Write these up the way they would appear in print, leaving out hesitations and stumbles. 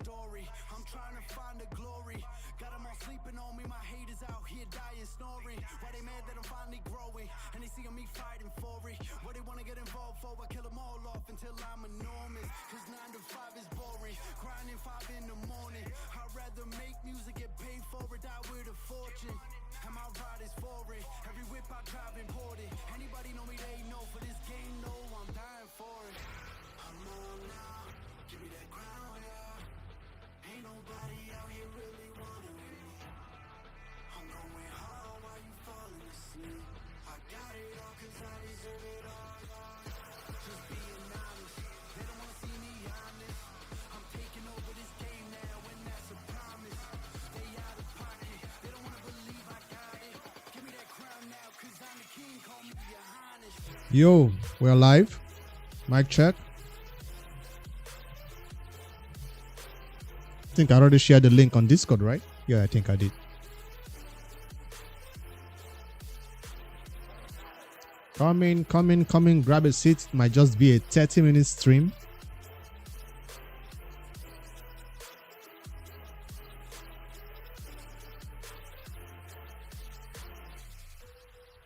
story. I'm trying to find the glory. Got them all sleeping on me, my haters out here dying, snoring. Why they mad that I'm finally growing, and they see me fighting for it. What they wanna get involved for, I kill them all off until I'm enormous. Cause 9 to 5 is boring, grinding 5 in the morning. I'd rather make music, get paid for it, die with a fortune. And my ride is for it, every whip I drive imported. Anybody know me, they know, for this game, no, I'm dying for it. I'm on now, give me that crown, yeah. Ain't nobody out here really wanting me. I'm going hard while you falling asleep. I got it all cause I deserve it all. Just being honest, they don't wanna see me honest. I'm taking over this game now and that's a promise. They out of pocket, they don't wanna believe I got it. Give me that crown now cause I'm the king, call me your highness. Yo, we're live. Mic check. I think I already shared the link on Discord, right? Yeah, I think I did. Come in, grab a seat. Might just be a 30-minute stream.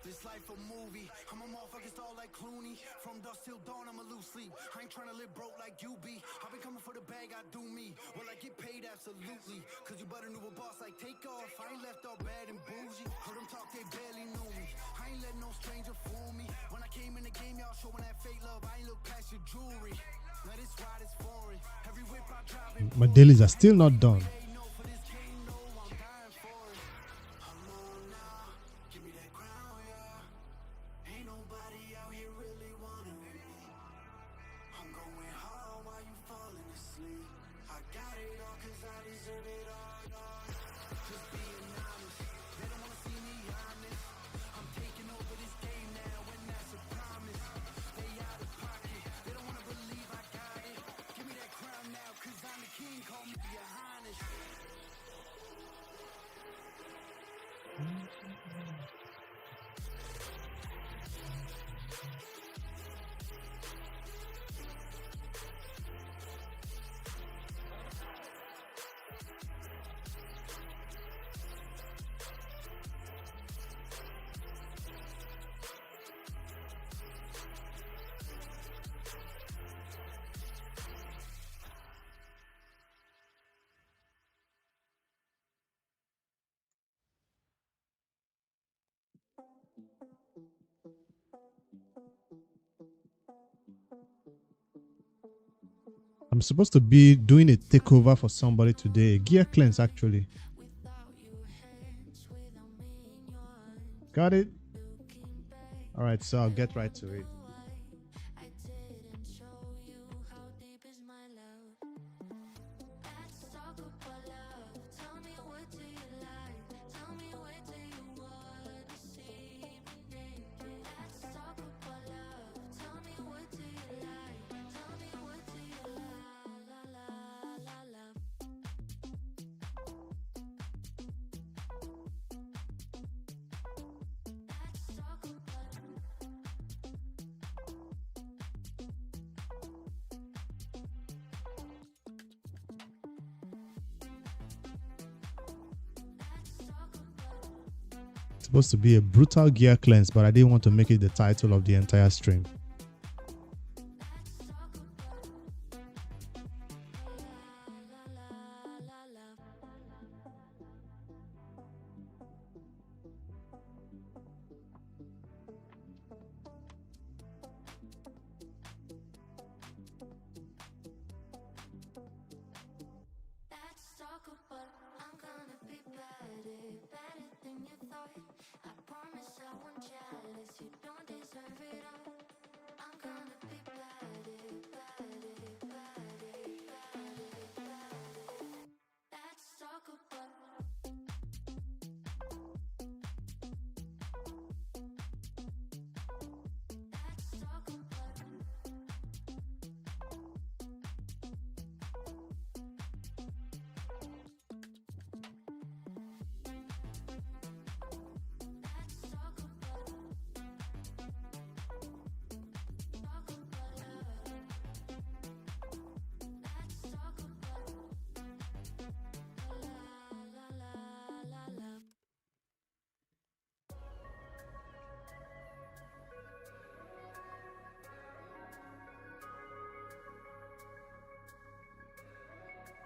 This life a movie, I'm a motherfucker stall like Clooney. From dusk till dawn, I'm a loose sleep. I ain't tryna live broke like you be. I've been coming for the bag, I do me. Will I get paid? Absolutely. Cause you better knew a boss like Takeover. I ain't left all bad and bougie. Heard them talk, they barely knew me. I ain't let no stranger fool me. When I came in the game, y'all showing that fake love. I ain't look past your jewelry. Now this ride is foreign. Every whip I drive. My dailies are still not done. I'm supposed to be doing a takeover for somebody today. A gear cleanse, actually. Got it? All right, so I'll get right to it. Supposed to be a brutal gear cleanse, but I didn't want to make it the title of the entire stream. I promise I won't jealous, you don't deserve it all.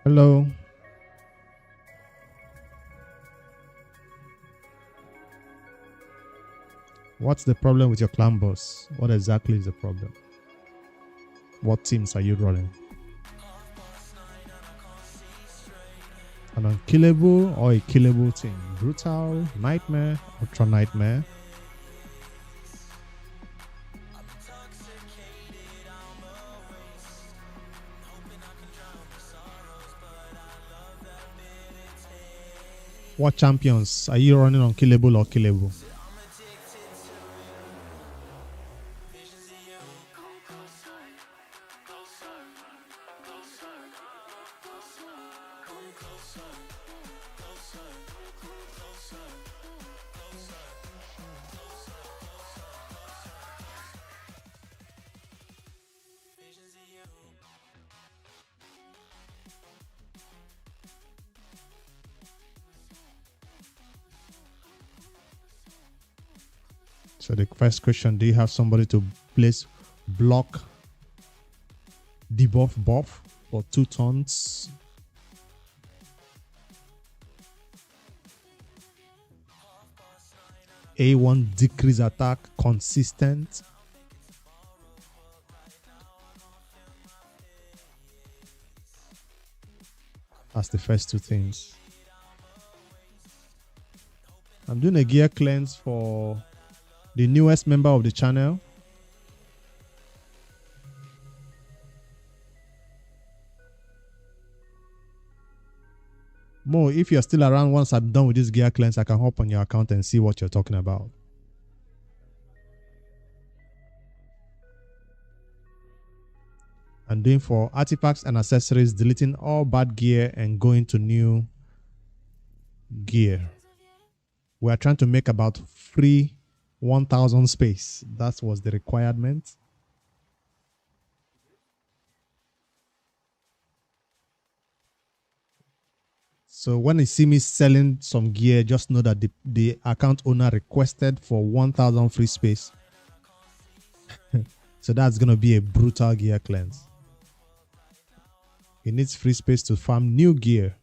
Hello. What's the problem with your clan boss? What exactly is the problem? What teams are you running? An unkillable or a killable team? Brutal, nightmare, ultra nightmare. What champions are you running on killable or killable? So the first question, do you have somebody to place block debuff buff for 2 turns? A1 decrease attack consistent. That's the first 2 things. I'm doing a gear cleanse for the newest member of the channel. Mo, if you're still around once I'm done with this gear cleanse, I can hop on your account and see what you're talking about. I'm doing for artifacts and accessories, deleting all bad gear and going to new gear. We are trying to make about free 1000 space. That was the requirement. So when you see me selling some gear, just know that the account owner requested for 1000 free space. So that's going to be a brutal gear cleanse. He needs free space to farm new gear.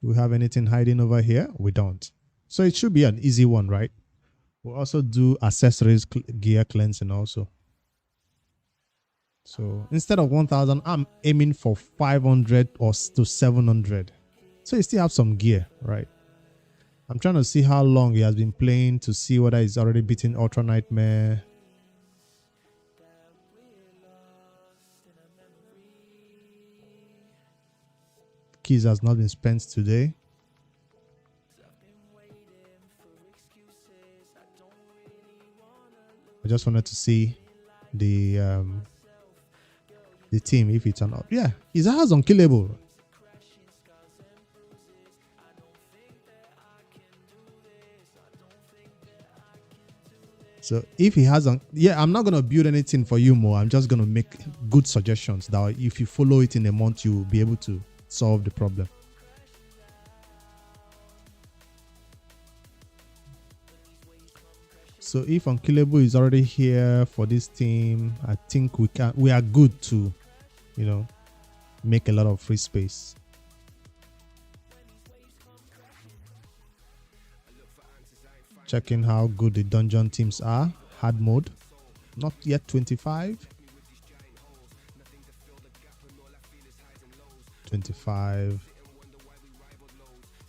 Do we have anything hiding over here? We don't. So it should be an easy one, right? We'll also do accessories gear cleansing also. So instead of 1000, I'm aiming for 500 or to 700. So you still have some gear, right? I'm trying to see how long he has been playing to see whether he's already beaten Ultra Nightmare. Keys has not been spent today. I just wanted to see the team if it's an up. Yeah, his house unkillable. So if he has yeah, I'm not gonna build anything for you more. I'm just gonna make good suggestions that if you follow it in a month, you'll be able to solve the problem. So if unkillable is already here for this team, I think we are good to, make a lot of free space. Checking how good the dungeon teams are. Hard mode, not yet 25. 25.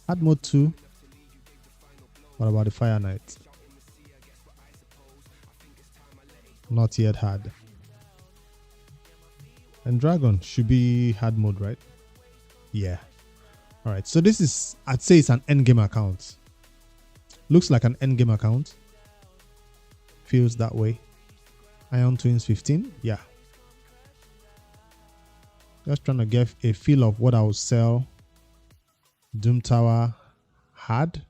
Hard mode 2. What about the Fire Knight? Not yet hard. And Dragon should be hard mode, right? Yeah. All right. So this is, I'd say it's an endgame account. Looks like an endgame account. Feels that way. Iron Twins 15. Yeah. Just trying to get a feel of what I will sell. Doom Tower hard.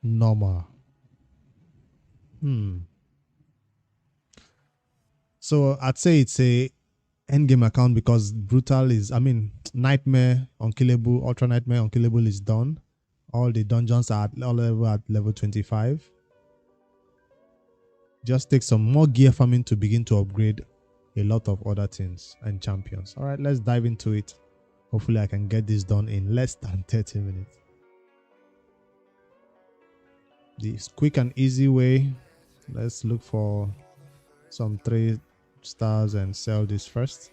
Normal. So I'd say it's a endgame account because Brutal is, Nightmare Unkillable, Ultra Nightmare Unkillable is done. All the dungeons are at level 25. Just take some more gear farming to begin to upgrade a lot of other things and champions. All right, let's dive into it. Hopefully I can get this done in less than 30 minutes. This quick and easy way. Let's look for some 3 stars and sell this first.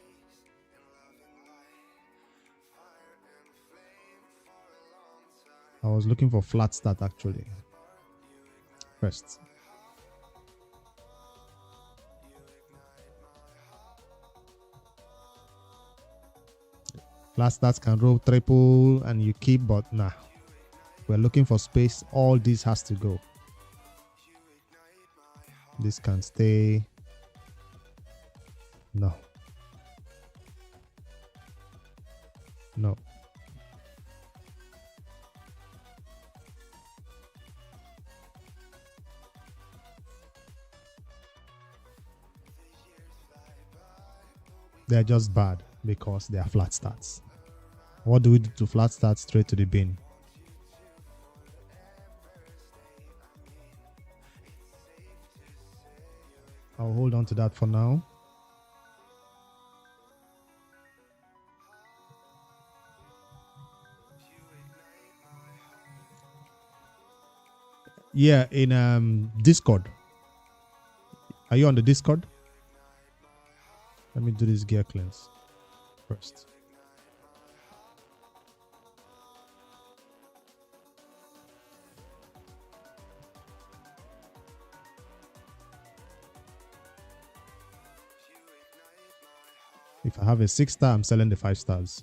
I was looking for flat start actually first. Flat starts can roll triple and you keep, but nah. We're looking for space. All this has to go. This can stay. No. No. They're just bad because they are flat starts. What do we do to flat start? Straight to the bin. I'll hold on to that for now. Yeah, in Discord. Are you on the Discord? Let me do this gear cleanse first. If I have a 6-star, I'm selling the 5 stars.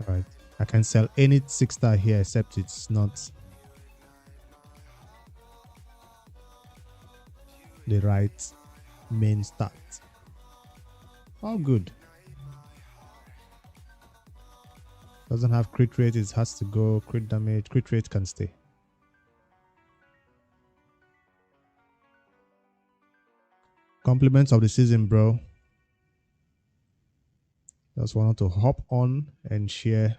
All right, I can sell any 6-star here except it's not the right main stat. Oh, good. Doesn't have crit rate, it has to go crit damage. Crit rate can stay. Compliments of the season, bro. Just wanted to hop on and share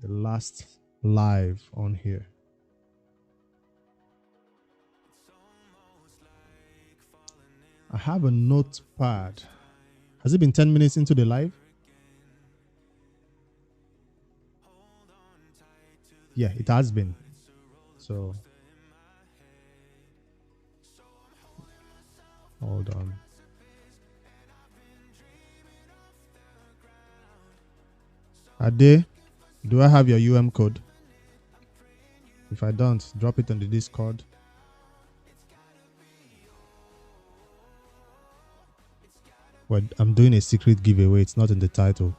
the last live on here. I have a notepad. Has it been 10 minutes into the live? Yeah, it has been. So hold on. Ade, do I have your UM code? If I don't, drop it on the Discord. Well, I'm doing a secret giveaway. It's not in the title.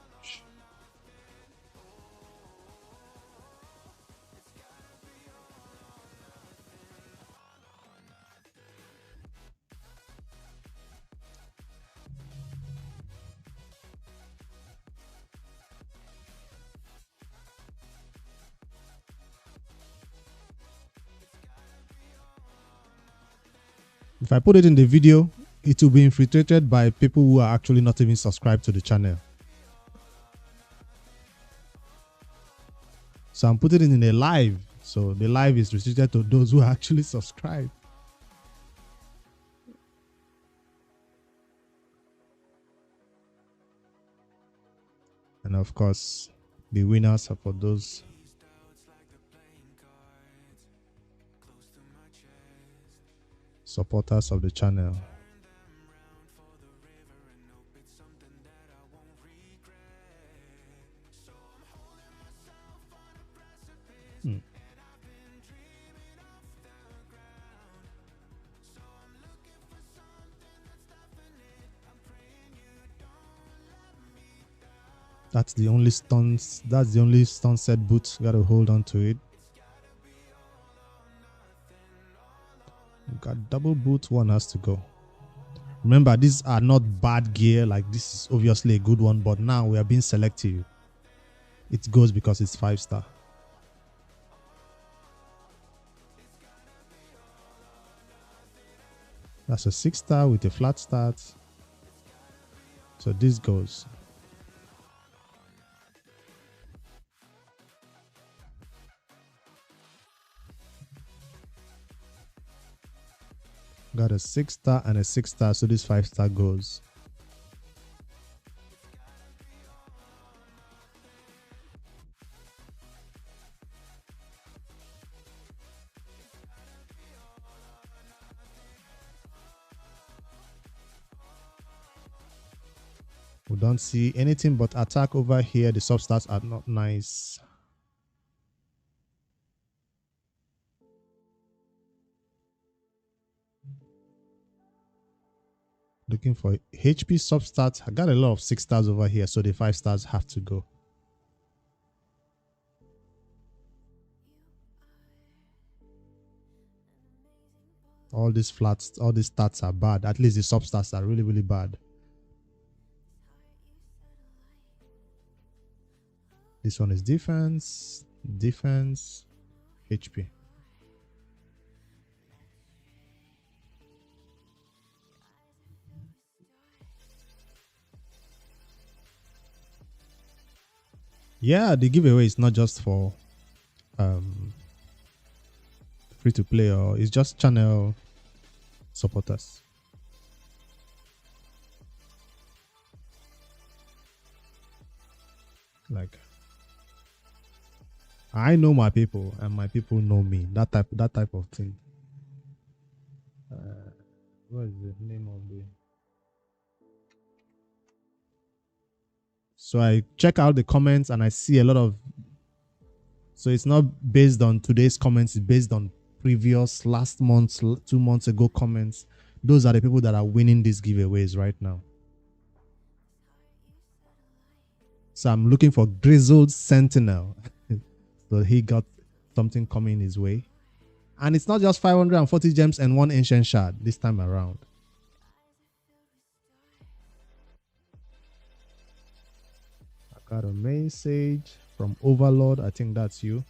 If I put it in the video, it will be infiltrated by people who are actually not even subscribed to the channel. So I'm putting it in a live. So the live is restricted to those who are actually subscribed. And of course, the winners are for those supporters of the channel. That's the only stunts. That's the only stun set boot. Gotta hold on to it. Got double boot. One has to go. Remember, these are not bad gear. Like, this is obviously a good one, but now we are being selective. It goes because it's 5-star. That's a 6-star with a flat start. So this goes. Got a 6-star and a 6-star, so this 5-star goes. We don't see anything but attack over here. The substats are not nice. Looking for HP substats. I got a lot of 6-stars over here, so the 5-stars have to go. All these flats, all these stats are bad. At least the substats are really, really bad. This one is defense, defense, HP. Yeah, the giveaway is not just for free to play, or it's just channel supporters. Like, I know my people and my people know me. That type of thing. What is the name of the? So I check out the comments and I see a lot of. So it's not based on today's comments. It's based on previous last month's 2 months ago comments. Those are the people that are winning these giveaways right now. So I'm looking for Grizzled Sentinel. So he got something coming his way. And it's not just 540 gems and 1 ancient shard this time around. I got a main sage from Overlord. I think that's you.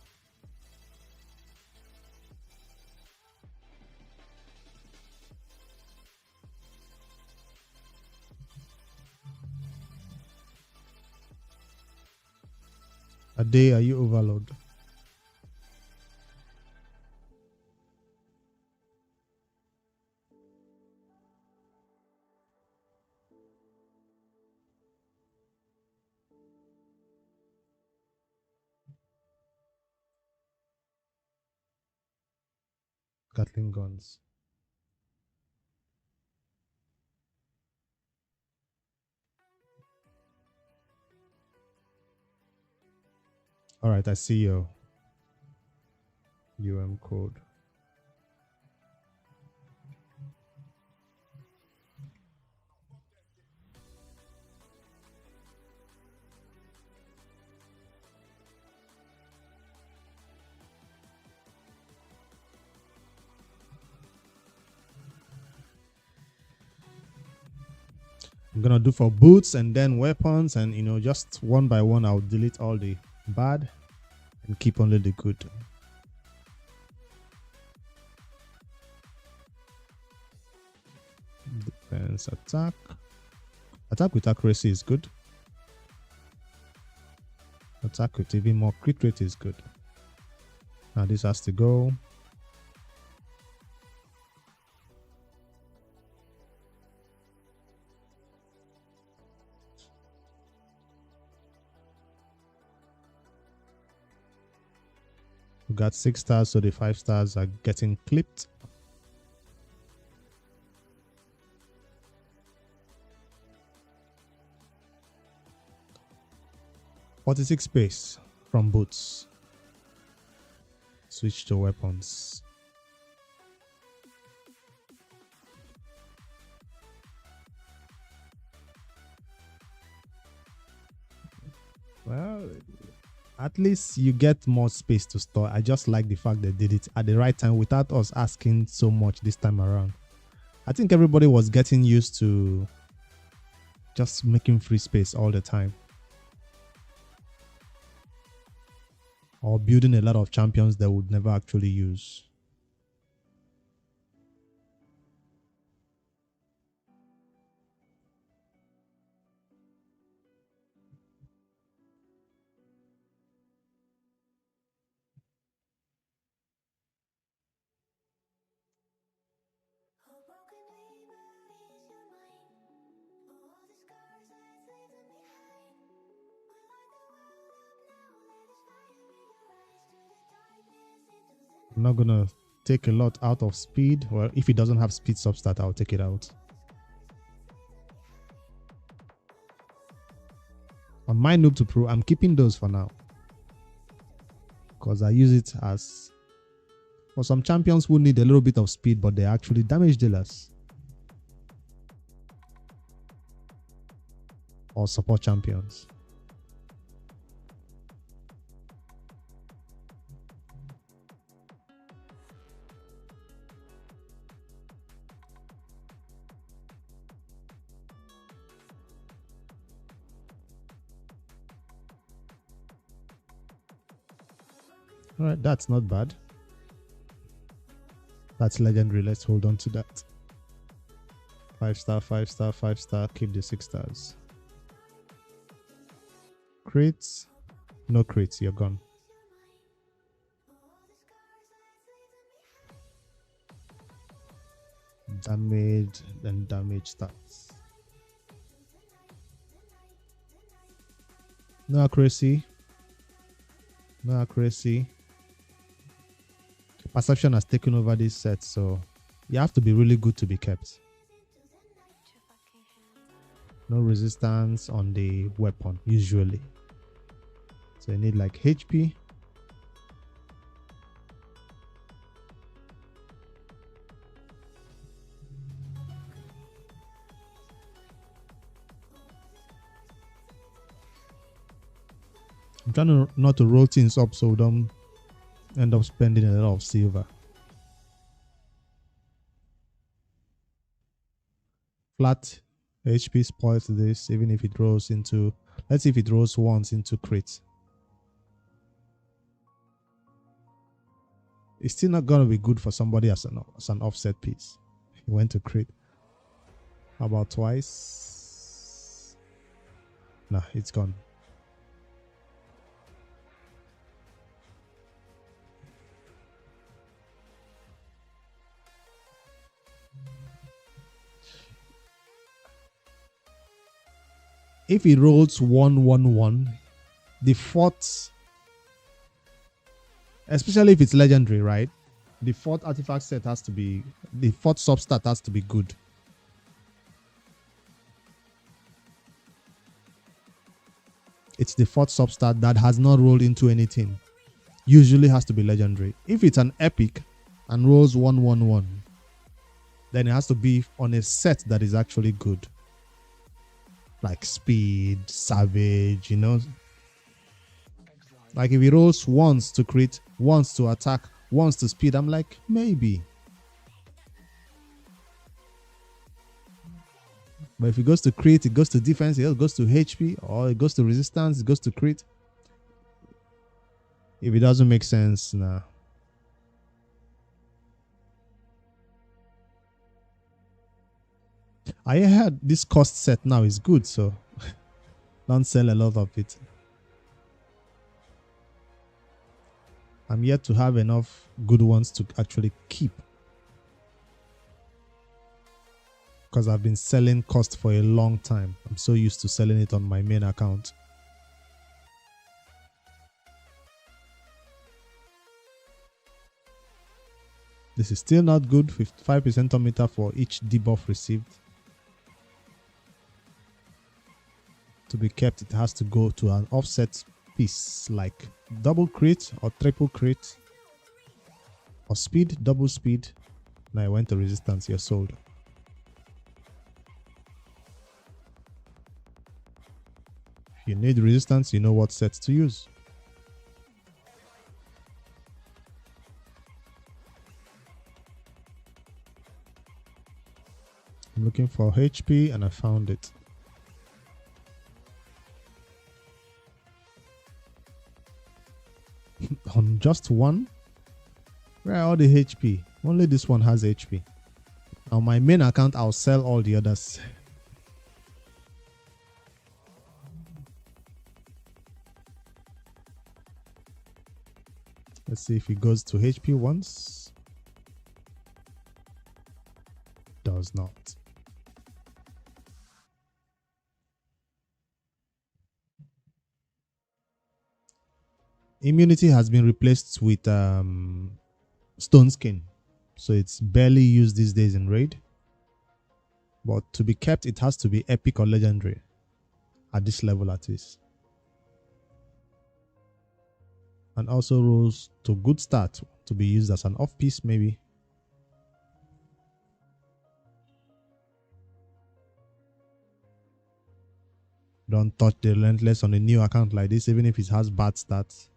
Ade, are you Overlord? Gatling guns. All right, I see your code. I'm gonna do for boots and then weapons, and just one by one I'll delete all the bad and keep only the good. Defense, attack with accuracy is good. Attack with even more crit rate is good. Now this has to go. We got 6 stars, so the 5 stars are getting clipped. .46 space from boots. Switch to weapons. Well, at least you get more space to store. I just like the fact they did it at the right time without us asking so much this time around. I think everybody was getting used to just making free space all the time, or building a lot of champions they would never actually use. I'm not gonna take a lot out of speed. Well, if it doesn't have speed substat, I'll take it out. On my Noob2Pro, I'm keeping those for now, because I use it as for some champions who need a little bit of speed, but they're actually damage dealers or support champions. All right, that's not bad. That's legendary. Let's hold on to that. 5-star, 5-star, 5-star. Keep the 6 stars. Crits. No crits. You're gone. Damage, then damage stats. No accuracy. No accuracy. Perception has taken over this set, so you have to be really good to be kept. No resistance on the weapon, usually. So you need like HP. I'm trying not to roll things up so we don't end up spending a lot of silver. Flat HP spoils this, even if it rolls into, let's see if it rolls once into crit. It's still not going to be good for somebody as an offset piece. He went to crit. How about twice? Nah, it's gone. If it rolls 1-1-1, the fourth, especially if it's legendary, right? The fourth artifact set has to be, the fourth substat has to be good. It's the fourth substat that has not rolled into anything. Usually has to be legendary. If it's an epic and rolls 1-1-1, then it has to be on a set that is actually good. Like speed, savage, you know. Like if he rolls once to crit, once to attack, once to speed, I'm like, maybe. But if it goes to crit, it goes to defense, it goes to HP, or it goes to resistance, it goes to crit. If it doesn't make sense, nah. I heard this cost set now is good, so don't sell a lot of it. I'm yet to have enough good ones to actually keep, because I've been selling cost for a long time. I'm so used to selling it on my main account. This is still not good. 55% meter for each debuff received. To be kept, it has to go to an offset piece like double crit or triple crit or speed, double speed. Now I went to resistance, you're sold. If you need resistance, you know what sets to use. I'm looking for HP and I found it. On just one? Where are all the HP? Only this one has HP. On my main account, I'll sell all the others. Let's see if it goes to HP once. Does not. Immunity has been replaced with stone skin, so it's barely used these days in raid. But to be kept, it has to be epic or legendary at this level at least. And also rolls to good start to be used as an off piece maybe. Don't touch the relentless on a new account like this, even if it has bad stats.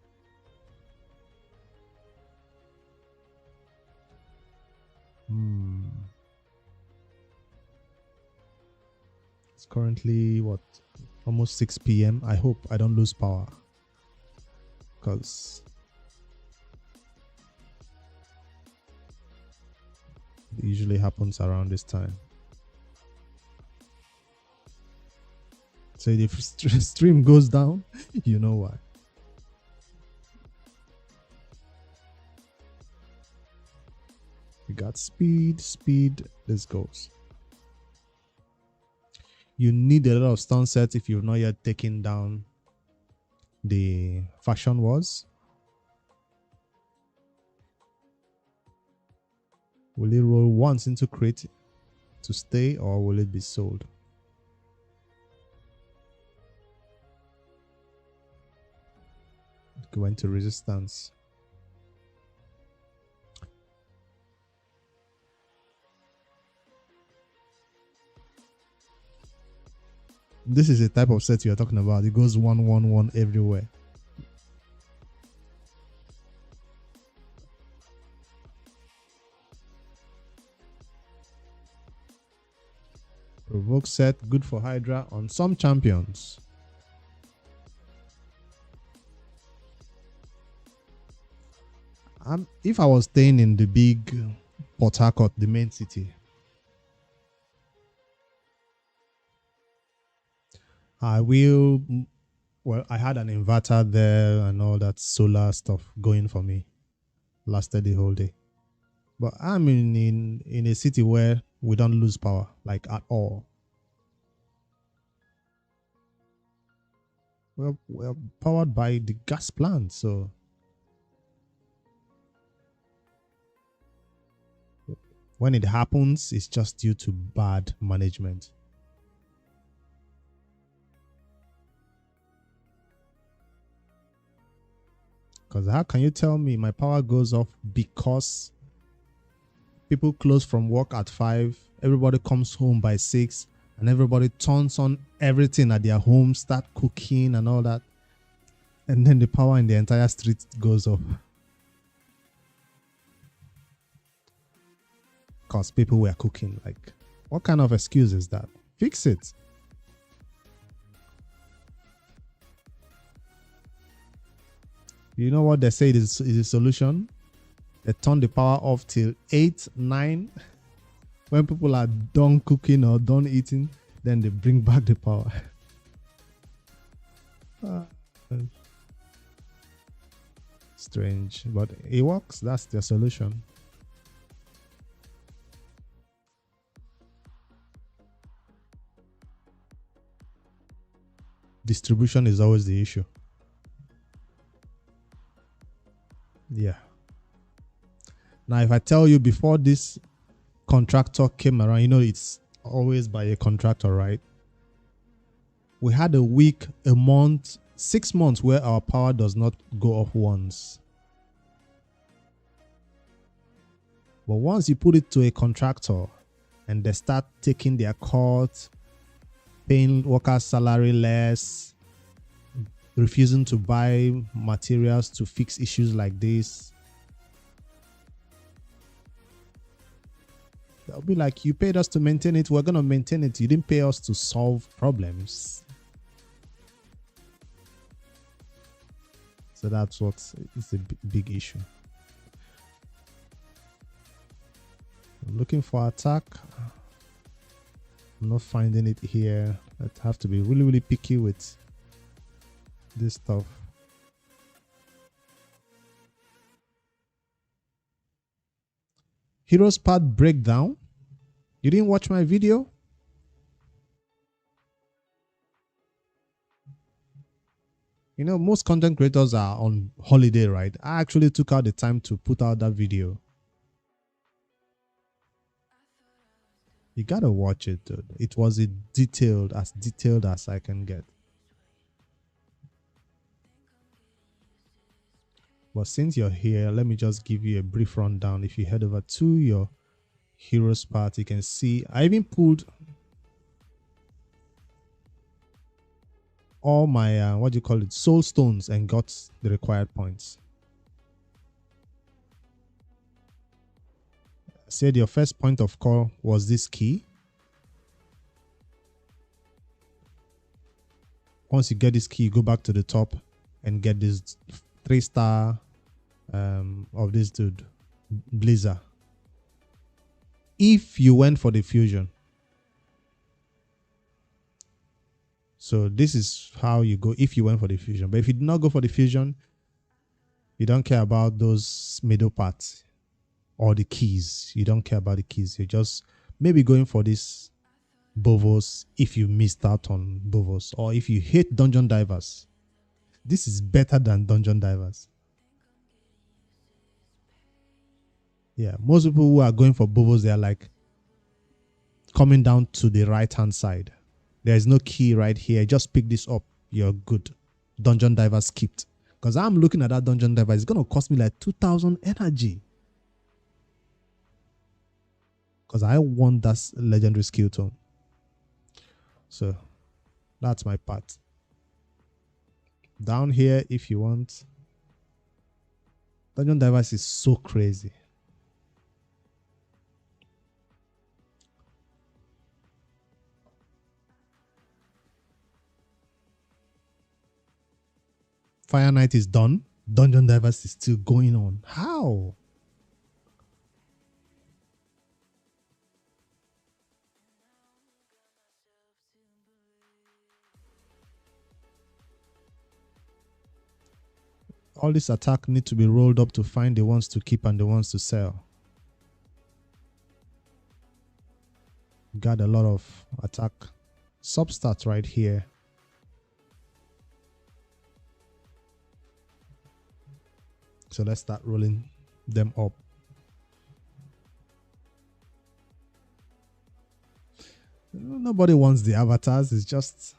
It's currently what, almost 6 p.m. I hope I don't lose power, because it usually happens around this time. So if stream goes down, you know why. We got speed, this goes. You need a lot of stun sets if you've not yet taken down the faction wars. Will it roll once into crate to stay, or will it be sold? Go into resistance. This is a type of set you're talking about. It goes 1-1-1 everywhere. Provoke set, good for Hydra on some champions. If I was staying in the big Port Harcourt, the main city, I will. Well, I had an inverter there and all that solar stuff going for me. Lasted the whole day. But I'm in a city where we don't lose power, like at all. We're powered by the gas plant, so when it happens, it's just due to bad management. Because how can you tell me my power goes off because people close from work at 5, everybody comes home by 6, and everybody turns on everything at their home, start cooking and all that, and then the power in the entire street goes off because people were cooking? Like, what kind of excuse is that? Fix it. You know what they say is a solution? They turn the power off till 8, 9. When people are done cooking or done eating, then they bring back the power. Strange, but it works. That's their solution. Distribution is always the issue. Yeah. Now, if I tell you before this contractor came around, you know, it's always by a contractor, right? We had a week, a month, 6 months where our power does not go off once. But once you put it to a contractor and they start taking their cut, paying workers' salary less, refusing to buy materials to fix issues like this, they'll be like, you paid us to maintain it, we're going to maintain it. You didn't pay us to solve problems. So that's what is a big issue. I'm looking for attack. I'm not finding it here. I have to be really, really picky with this stuff. Heroes Path breakdown. You didn't watch my video? You know, most content creators are on holiday, right? I actually took out the time to put out that video You gotta watch it, dude. It was detailed as I can get. But since you're here, let me just give you a brief rundown. If you head over to your heroes part, you can see I even pulled all my what do you call it, soul stones, and got the required points. Said your first point of call was this key. Once you get this key, you go back to the top and get this 3-star of this dude, Blizzard. If you went for the fusion. So this is how you go if you went for the fusion. But if you did not go for the fusion, you don't care about those middle parts or the keys. You don't care about the keys. You're just maybe going for this Bovos if you missed out on Bovos, or if you hate Dungeon Divers. This is better than Dungeon Divers. Yeah, most people who are going for Bovos, they are like coming down to the right hand side. There is no key right here. Just pick this up. You're good. Dungeon Diver skipped. Because I'm looking at that Dungeon Diver. It's going to cost me like 2,000 energy. Because I want that legendary skill tone. So that's my part. Down here, if you want. Dungeon Divers is so crazy. Fire Knight is done. Dungeon Divers is still going on. How? All this attack need to be rolled up to find the ones to keep and the ones to sell. Got a lot of attack substats right here. So let's start rolling them up. Nobody wants the avatars. It's just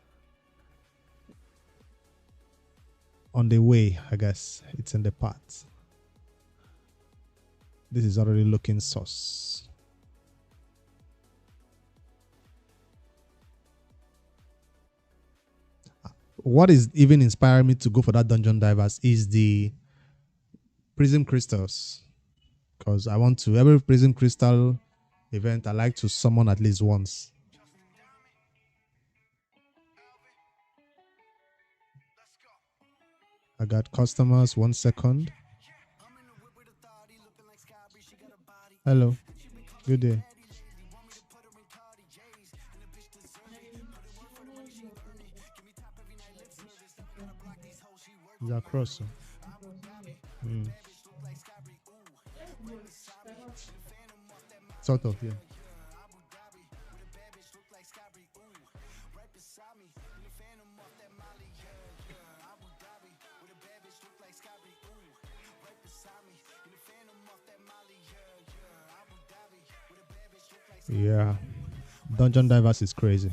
on the way, I guess. It's in the path. This is already looking sus. What is even inspiring me to go for that Dungeon Divers is the Prism Crystals. Because I want to, every Prism Crystal event, I like to summon at least once. I got customers, 1 second. Hello, good day. Is that cross? Sort of, yeah. Yeah, Dungeon Divers is crazy.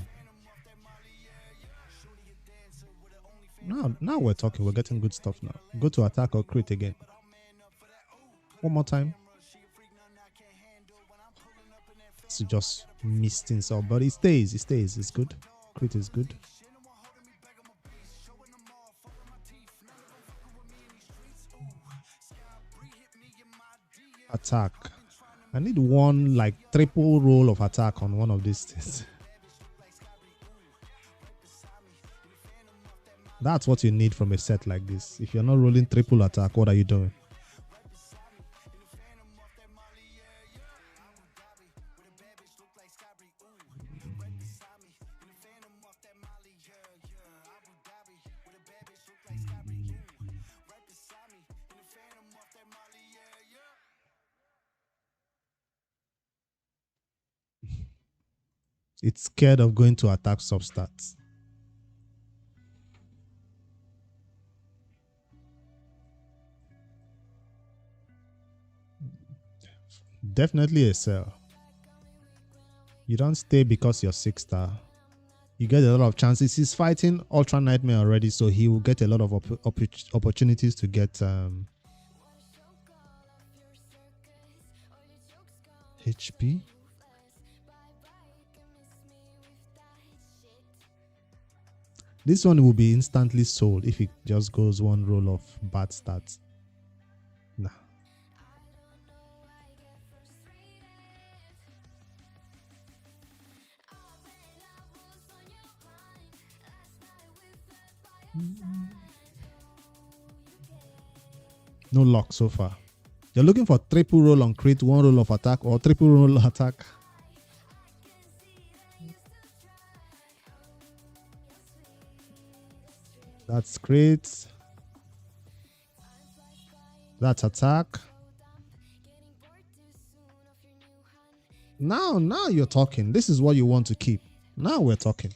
Now we're talking. We're getting good stuff now. Go to attack or crit again. One more time. To just miss things up, but it stays. It's good. Crit is good. Attack. I need one like triple roll of attack on one of these things. That's what you need from a set like this. If you're not rolling triple attack, what are you doing? It's scared of going to attack substats. Definitely a sell. You don't stay because you're 6-star. You get a lot of chances. He's fighting Ultra Nightmare already, so he will get a lot of opportunities to get HP. This one will be instantly sold if it just goes one roll of bad stats. Nah. No luck so far. You're looking for triple roll on crit, one roll of attack, or triple roll attack. That's crit. That's attack. Now you're talking. This is what you want to keep. Now we're talking.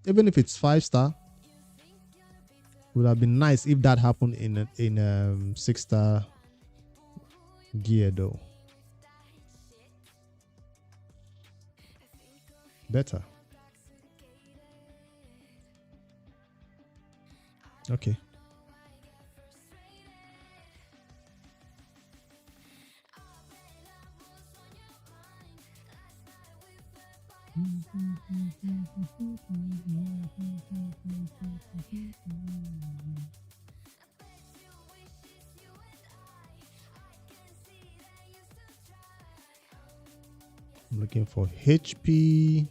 Even if it's 5-star, would have been nice if that happened in 6-star gear though. Better. Okay. I'm looking for HP.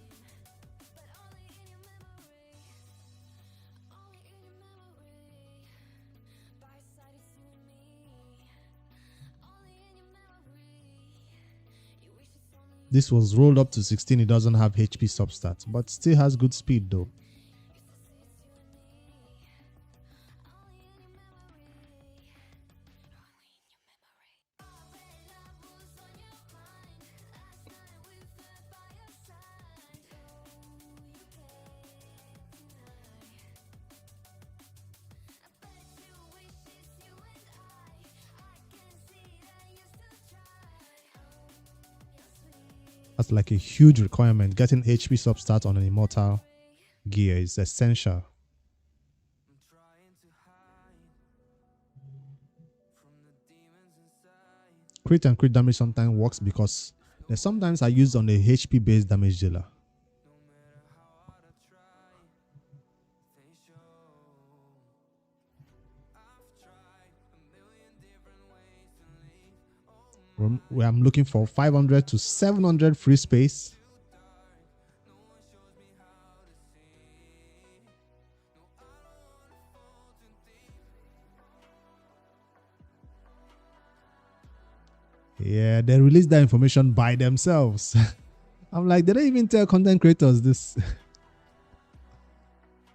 This was rolled up to 16. It doesn't have HP substats, but still has good speed though. That's like a huge requirement. Getting HP substat on an immortal gear is essential. Crit and crit damage sometimes works because there's sometimes I use on a HP based damage dealer. I'm looking for 500 to 700 free space. Yeah, they release that information by themselves. I'm like, they don't even tell content creators this.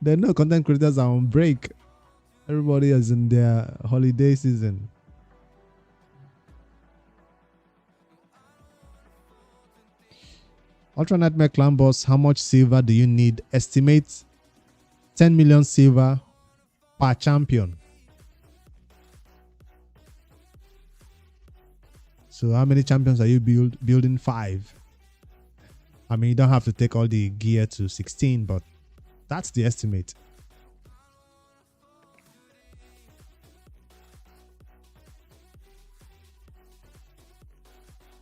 They know content creators are on break. Everybody is in their holiday season. Ultra Nightmare Clan Boss, how much silver do you need? Estimate 10 million silver per champion. So how many champions are you building? 5. I mean, you don't have to take all the gear to 16, but that's the estimate.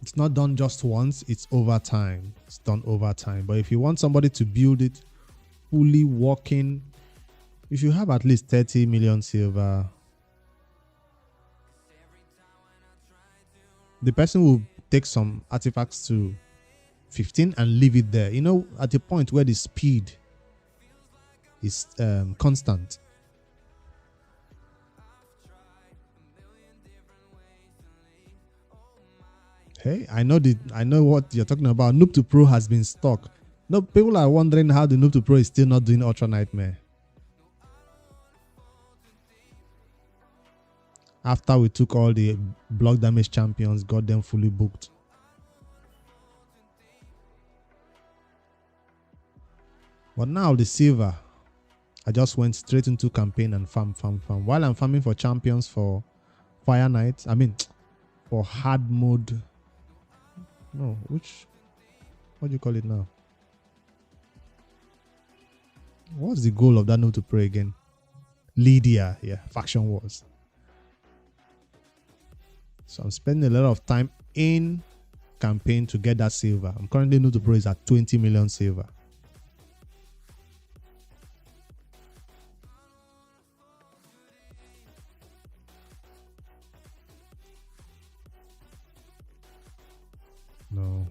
It's not done just once, it's over time. It's done over time. But if you want somebody to build it fully working, if you have at least 30 million silver, the person will take some artifacts to 15 and leave it there. You know, at the point where the speed is constant. Hey, I know what you're talking about. Noob2Pro has been stuck. No, people are wondering how the Noob2Pro is still not doing Ultra Nightmare. After we took all the block damage champions, got them fully booked. But now the silver, I just went straight into campaign and farm. While I'm farming for champions for Fire Knight, I mean, for hard mode. No, what do you call it now? What's the goal of that Noob2Pro again? Lydia, yeah, faction wars. So I'm spending a lot of time in campaign to get that silver. I'm currently Noob2Pro is at 20 million silver. No.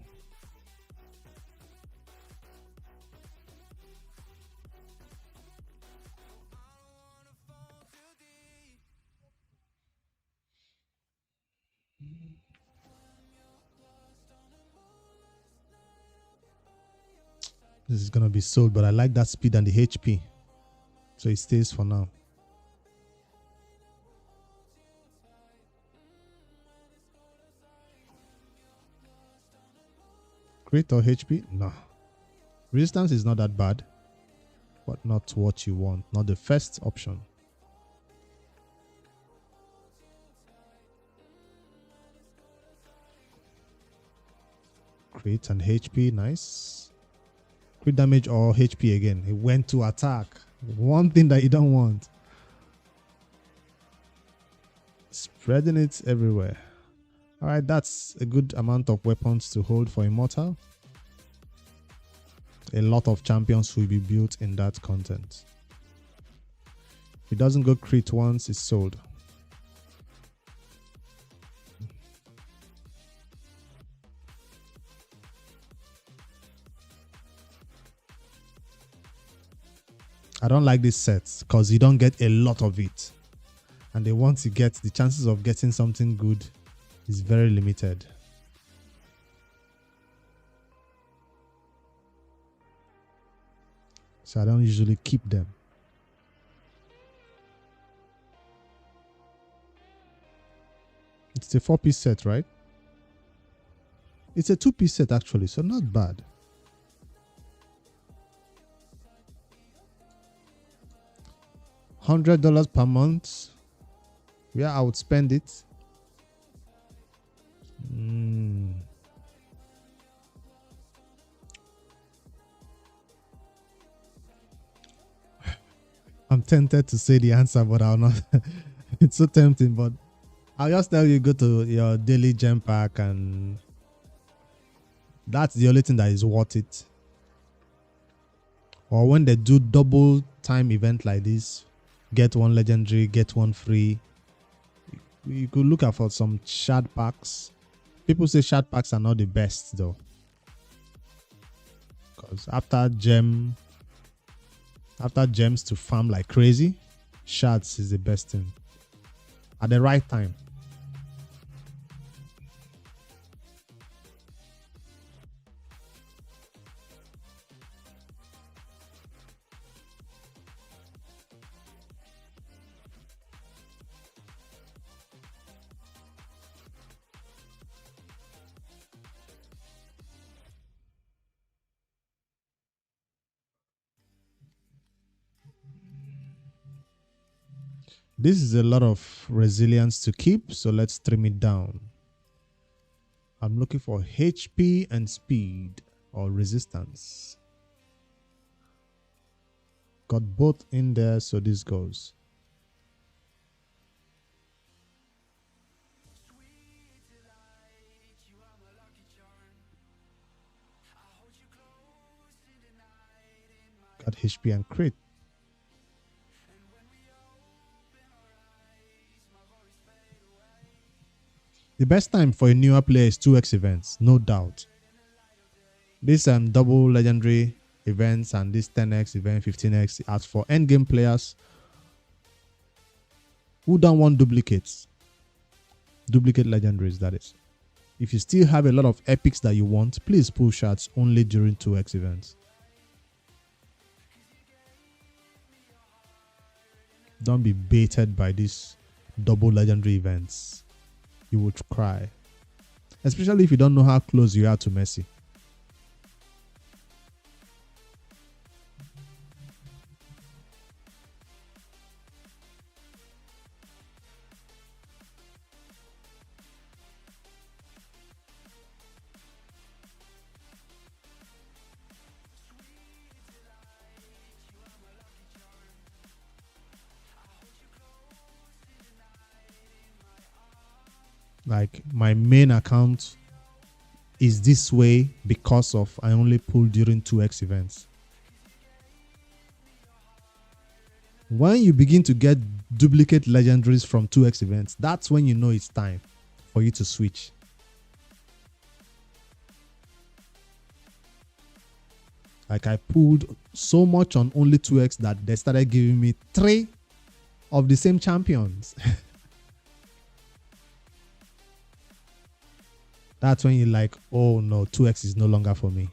This is gonna be sold, but I like that speed and the HP. So it stays for now. Crit or HP? No. Resistance is not that bad, but not what you want. Not the first option. Crit and HP, nice. Crit damage or HP again. It went to attack. One thing that you don't want. Spreading it everywhere. Alright, that's a good amount of weapons to hold for Immortal. A lot of champions will be built in that content. If it doesn't go crit once, it's sold. I don't like this set because you don't get a lot of it. And they want to get the chances of getting something good is very limited. So I don't usually keep them. It's a 4-piece set, right? It's a 2-piece set actually, so not bad. $100 per month. Yeah, I would spend it. I'm tempted to say the answer, but I'll not. It's so tempting, but I'll just tell you go to your daily gem pack, and that's the only thing that is worth it. Or when they do double time event like this, get one legendary, get one free. You could look out for some shard packs. People say shard packs are not the best though, because after gems to farm like crazy, shards is the best thing at the right time. This is a lot of resilience to keep, so let's trim it down. I'm looking for HP and speed or resistance. Got both in there, so this goes. Got HP and crit. The best time for a newer player is 2x events, no doubt. This double legendary events and this 10x event, 15x, as for endgame players who don't want duplicates, duplicate legendaries, that is. If you still have a lot of epics that you want, please pull shards only during 2x events. Don't be baited by these double legendary events. You would cry. Especially if you don't know how close you are to Messi. Like my main account is this way because of I only pull during 2x events. When you begin to get duplicate legendaries from 2x events, that's when you know it's time for you to switch. Like I pulled so much on only 2x that they started giving me 3 of the same champions. That's when you're like, oh no, 2x is no longer for me.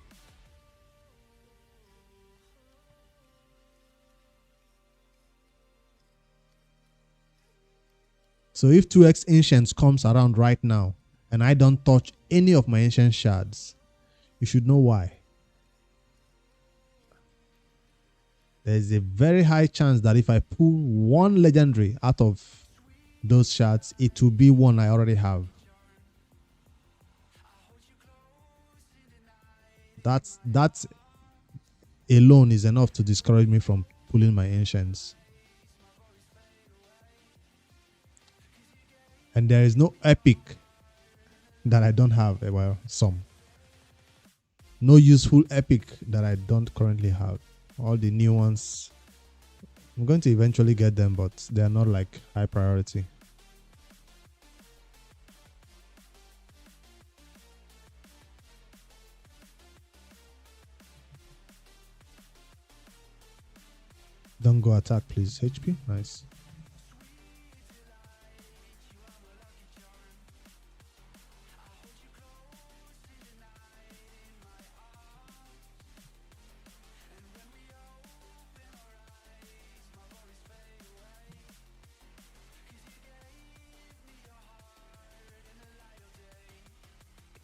So if 2x Ancients comes around right now and I don't touch any of my Ancient shards, you should know why. There's a very high chance that if I pull one legendary out of those shards, it will be one I already have. That's alone is enough to discourage me from pulling my Ancients. And there is no epic that I don't have. Well, some. No useful epic that I don't currently have. All the new ones, I'm going to eventually get them, but they are not like high priority. Don't go attack, please. HP, nice.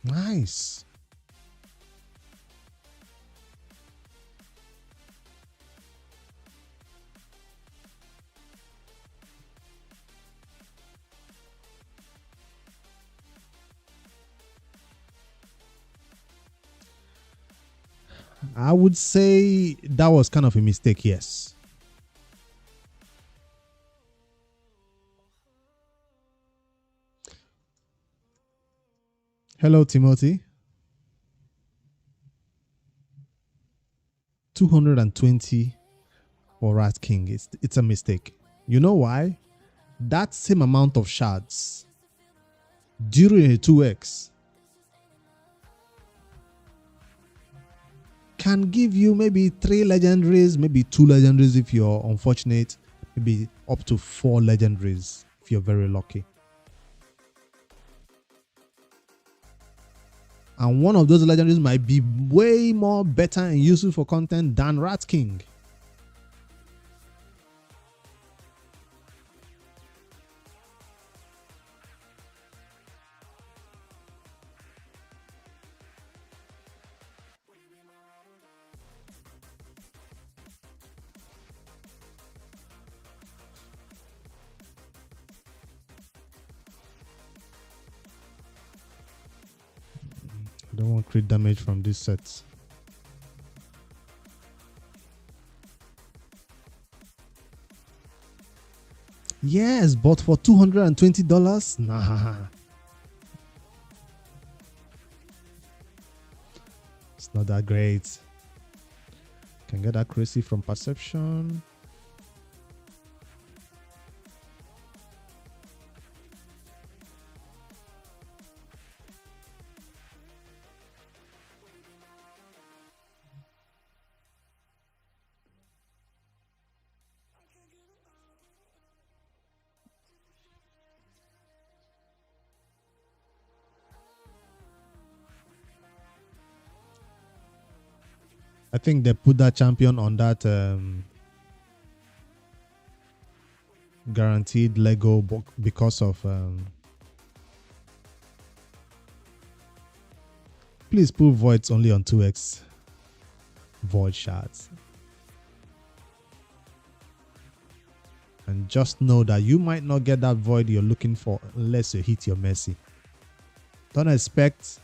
Nice. I would say that was kind of a mistake, yes. Hello, Timothy. 220 for Rat King. It's a mistake. You know why? That same amount of shards during a 2x can give you maybe 3 legendaries, maybe 2 legendaries if you're unfortunate, maybe up to 4 legendaries if you're very lucky. And one of those legendaries might be way more better and useful for content than Rat King. I don't want crit damage from this set. Yes, but for $220? Nah. It's not that great. Can get accuracy from perception. I think they put that champion on that guaranteed Lego book because of please put voids only on 2x void shards. And just know that you might not get that void you're looking for unless you hit your mercy. Don't expect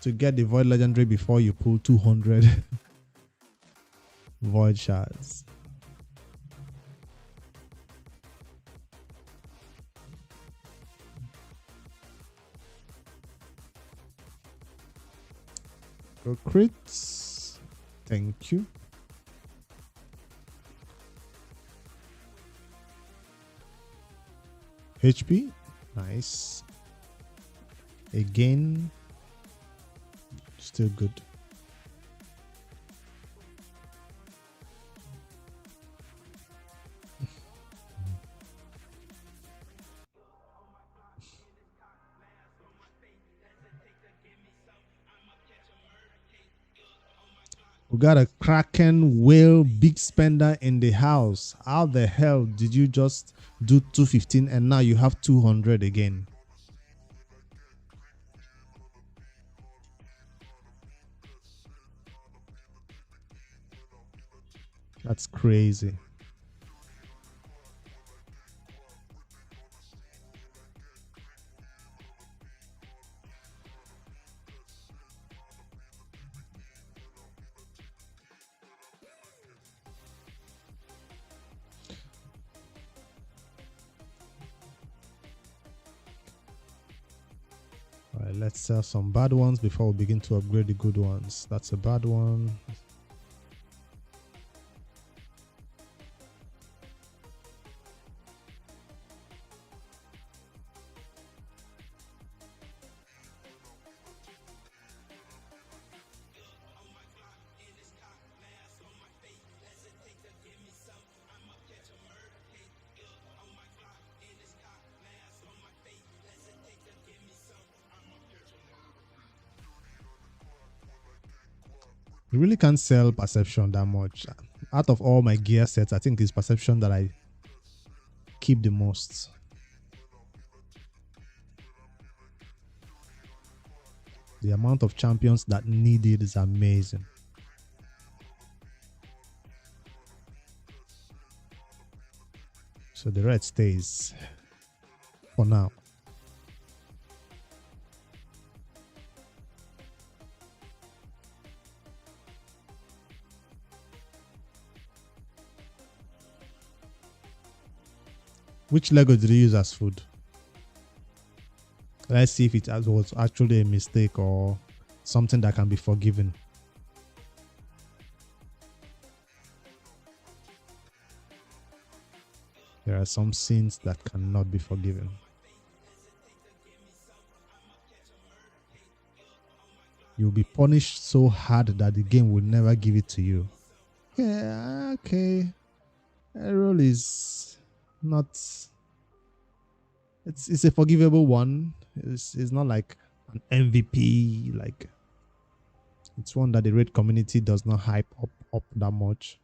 to get the void legendary before you pull 200 void shards. Go crits. Thank you. HP. Nice. Again. Still good. We got a Kraken whale big spender in the house. How the hell did you just do 215 and now you have 200 again? That's crazy. All right, let's sell some bad ones before we begin to upgrade the good ones. That's a bad one. You really can't sell perception that much. Out of all my gear sets, I think it's perception that I keep the most. The amount of champions that need it is amazing. So the red stays for now. Which Lego did you use as food? Let's see if it was actually a mistake or something that can be forgiven. There are some sins that cannot be forgiven. You'll be punished so hard that the game will never give it to you. Yeah, okay. A roll is not... It's a forgivable one. It's not like an MVP. Like, it's one that the raid community does not hype up that much.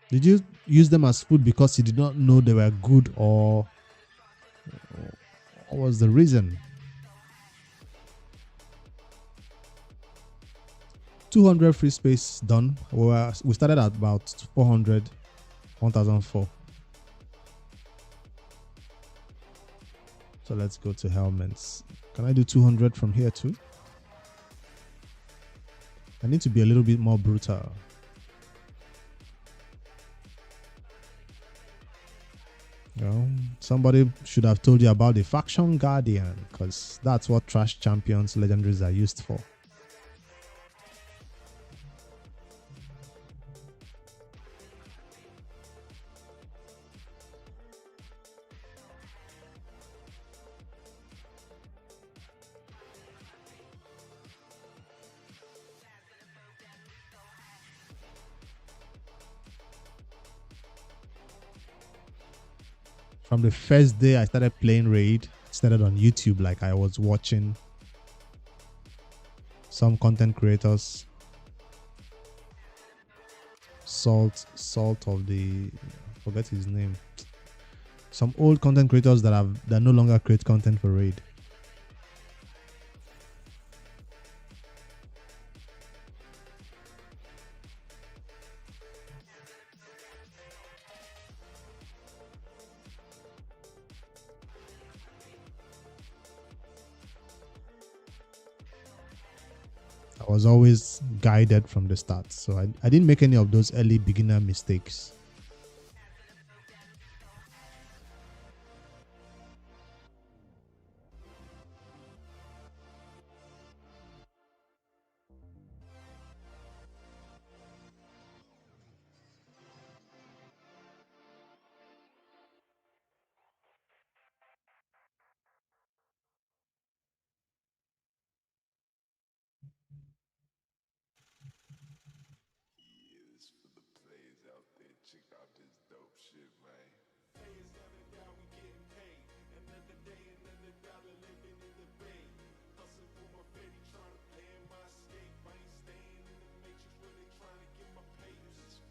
Did you use them as food because you did not know they were good, or what was the reason? 200 free space done. We started at about 400, 1004. So let's go to helmets. Can I do 200 from here too? I need to be a little bit more brutal. Somebody should have told you about the faction guardian, because that's what trash champions legendaries are used for. From the first day I started playing Raid, started on YouTube, like I was watching some content creators. Salt of the, forget his name. Some old content creators that no longer create content for Raid. I was always guided from the start. So I didn't make any of those early beginner mistakes.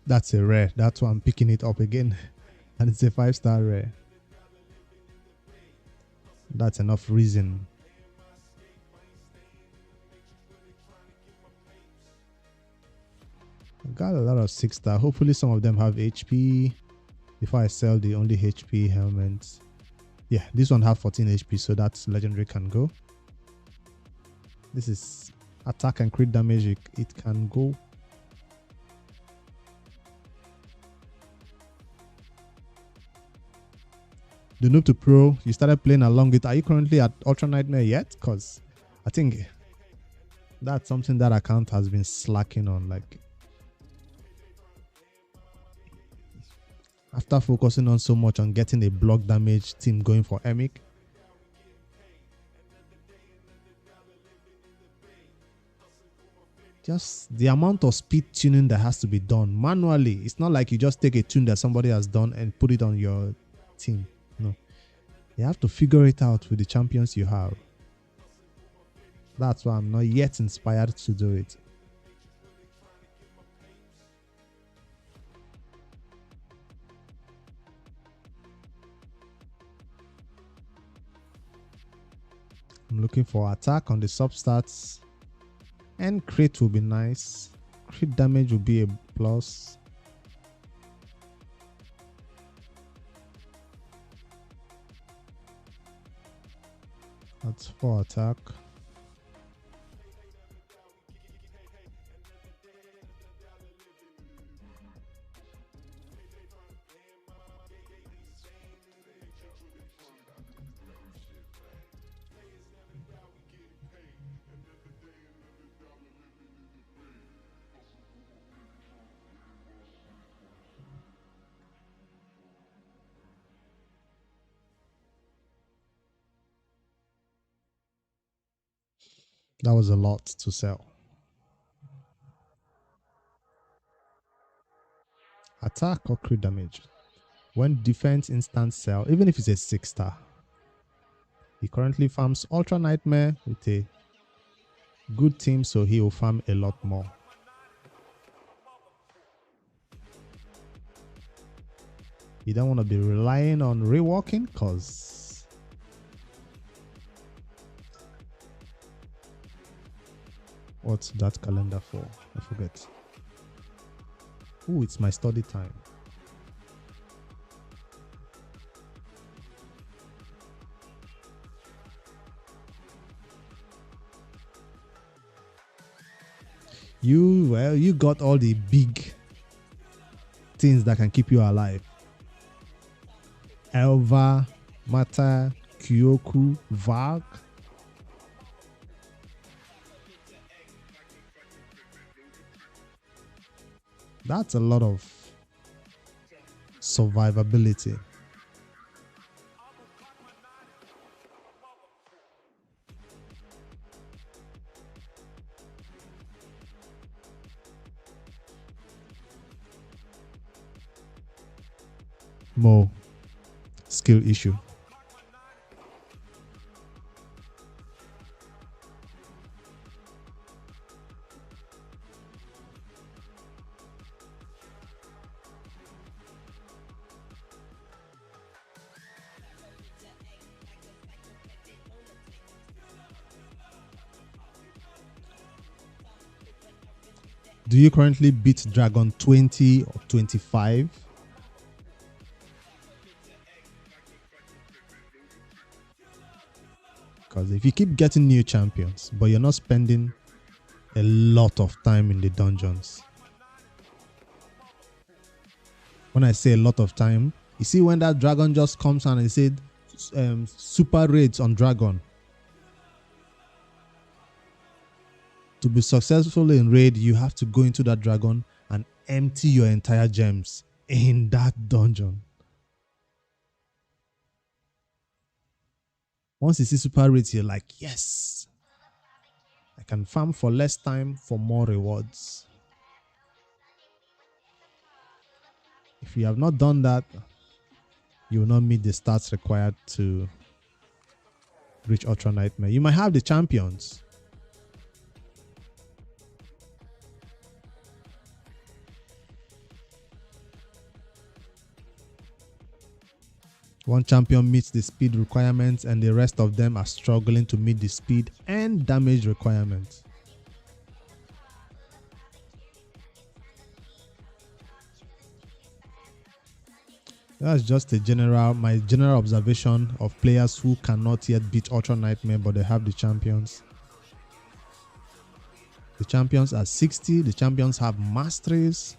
That's a rare. That's why I'm picking it up again. And it's a 5-star rare. That's enough reason. I got a lot of 6-star. Hopefully some of them have HP. Before I sell the only HP helmets. Yeah, this one have 14 HP, so that legendary can go. This is attack and crit damage. It can go. The Noob2Pro, you started playing along with. Are you currently at Ultra Nightmare yet? Because I think that's something that account has been slacking on. Like, after focusing on so much on getting a block damage team going for Emic, just the amount of speed tuning that has to be done manually. It's not like you just take a tune that somebody has done and put it on your team. No, you have to figure it out with the champions you have. That's why I'm not yet inspired to do it. I'm looking for attack on the substats, and crit will be nice. Crit damage will be a plus. That's 4 attack. That was a lot to sell. Attack or crit damage. When defense instant sell, even if it's a 6-star. He currently farms Ultra Nightmare with a good team, so he will farm a lot more. You don't want to be relying on reworking, because what's that calendar for? I forget. Oh, it's my study time. You got all the big things that can keep you alive. Elva, Mata, Kyoku, Varg. That's a lot of survivability. More skill issue. Do you currently beat Dragon 20 or 25? Because if you keep getting new champions, but you're not spending a lot of time in the dungeons. When I say a lot of time, you see when that dragon just comes and it said super raids on dragon. To be successful in raid, you have to go into that dragon and empty your entire gems in that dungeon. Once you see super raids, you're like, yes, I can farm for less time for more rewards. If you have not done that, you will not meet the stats required to reach Ultra Nightmare. You might have the champions. One champion meets the speed requirements and the rest of them are struggling to meet the speed and damage requirements. That's just my general observation of players who cannot yet beat Ultra Nightmare, but they have the champions. The champions are 60. The champions have masteries.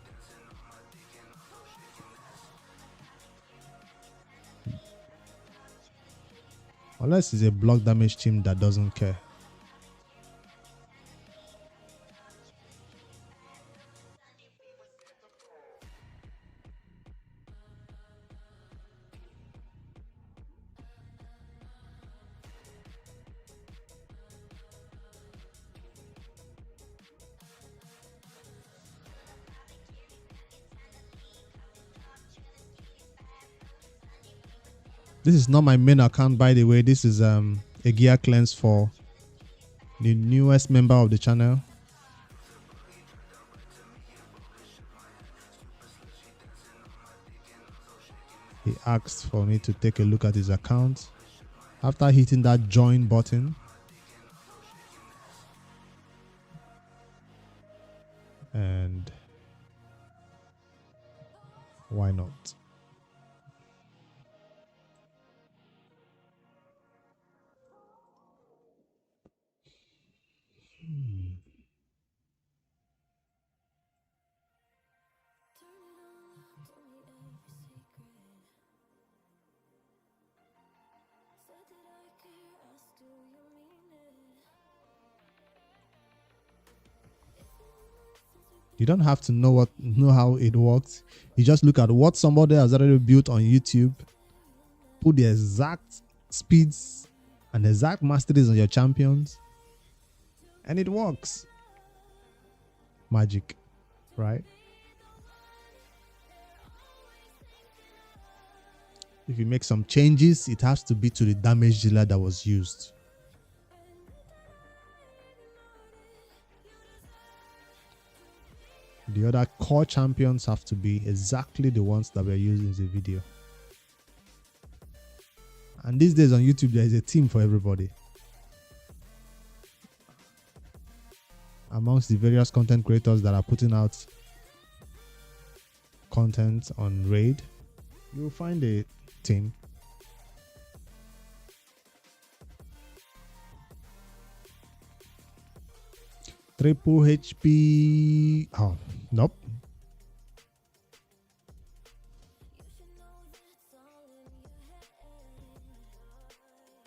Unless it's a block damage team that doesn't care. This is not my main account, by the way. This is a gear cleanse for the newest member of the channel. He asked for me to take a look at his account. After hitting that join button, and why not? You don't have to know how it works. You just look at what somebody has already built on YouTube, put the exact speeds and exact masteries on your champions, and it works. Magic, right? If you make some changes, it has to be to the damage dealer that was used. The other core champions have to be exactly the ones that were used in the video. And these days on YouTube, there is a team for everybody. Amongst the various content creators that are putting out content on Raid, you will find a team. Triple HP. Oh, nope.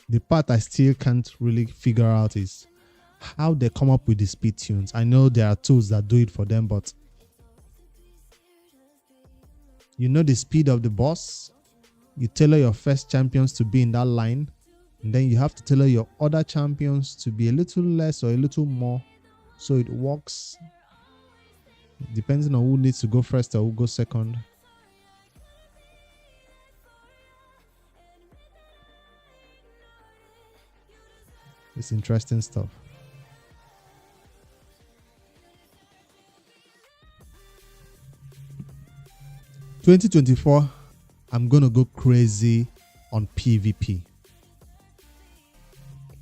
The part I still can't really figure out is how they come up with the speed tunes. I know there are tools that do it for them, but you know the speed of the boss. You tailor your first champions to be in that line, and then you have to tailor your other champions to be a little less or a little more, so it works depending on who needs to go first or who goes second. It's interesting stuff. (2024), I'm gonna go crazy on PvP.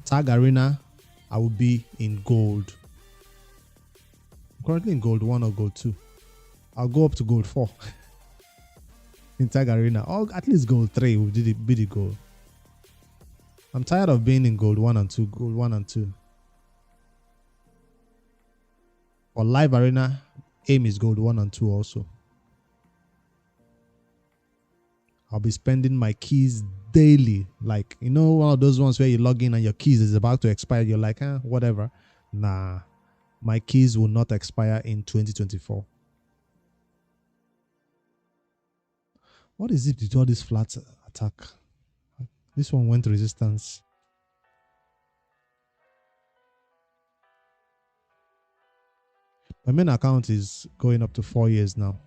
Tag Arena, I will be in gold. I'm currently in gold 1 or gold 2. I'll go up to gold 4 in Tag Arena, or at least gold 3 will be the goal. I'm tired of being in gold 1 and 2, gold 1 and 2. For live arena, aim is gold 1 and 2 also. I'll be spending my keys daily. Like, you know, one of those ones where you log in and your keys is about to expire. You're like, whatever. Nah, my keys will not expire in 2024. What is it with all this flat attack? This one went resistance. My main account is going up to 4 years now.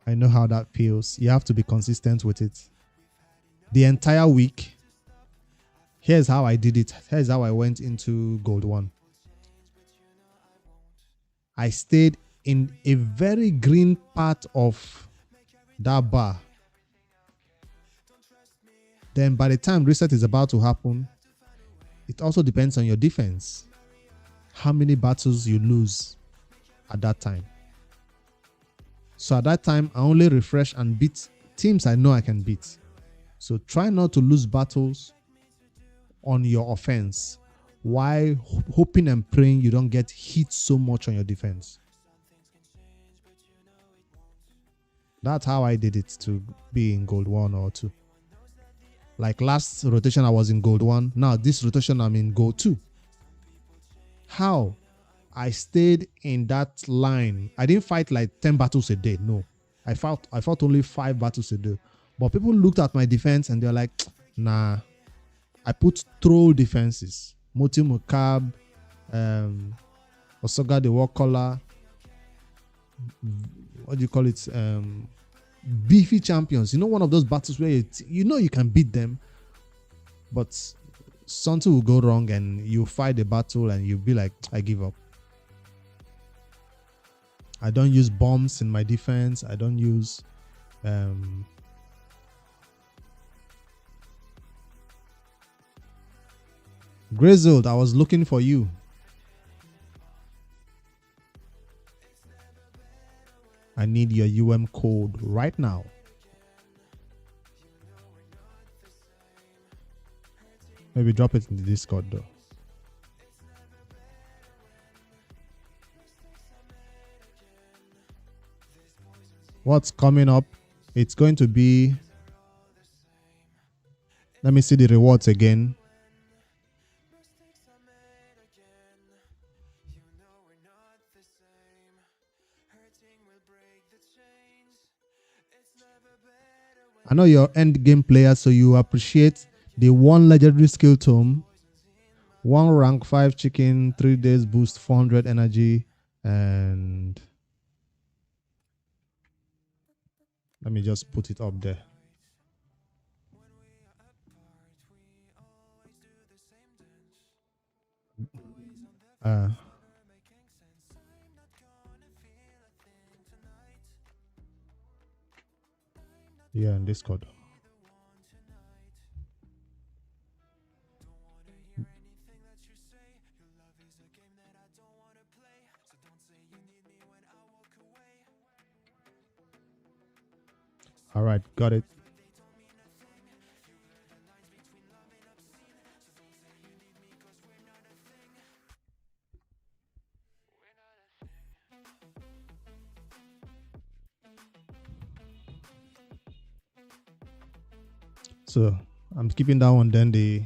I know how that feels. You have to be consistent with it. The entire week, here's how I did it. Here's how I went into Gold 1. I stayed in a very green part of that bar. Then by the time reset is about to happen, it also depends on your defense. How many battles you lose at that time. So at that time, I only refresh and beat teams I know I can beat. So try not to lose battles on your offense while hoping and praying you don't get hit so much on your defense. That's how I did it to be in Gold 1 or 2. Like last rotation, I was in Gold 1. Now this rotation, I'm in Gold 2. How? I stayed in that line. I didn't fight like 10 battles a day. No. I fought only 5 battles a day. But people looked at my defense and they're like, nah. I put troll defenses. Moti Mukab, Osoga the War Collar. What do you call it? Beefy champions. You know, one of those battles where you know you can beat them, but something will go wrong and you fight the battle and you'll be like, I give up. I don't use bombs in my defense. I don't use Grizzled, I was looking for you. I need your UM code right now. Maybe drop it in the Discord though. What's coming up? It's going to be, let me see the rewards again. I know you're end game player, so you appreciate the 1 legendary skill tome, 1 rank 5 chicken, 3 days boost, 400 energy, and let me just put it up there. Yeah, in Discord. All right, got it. So I'm skipping that one. Then the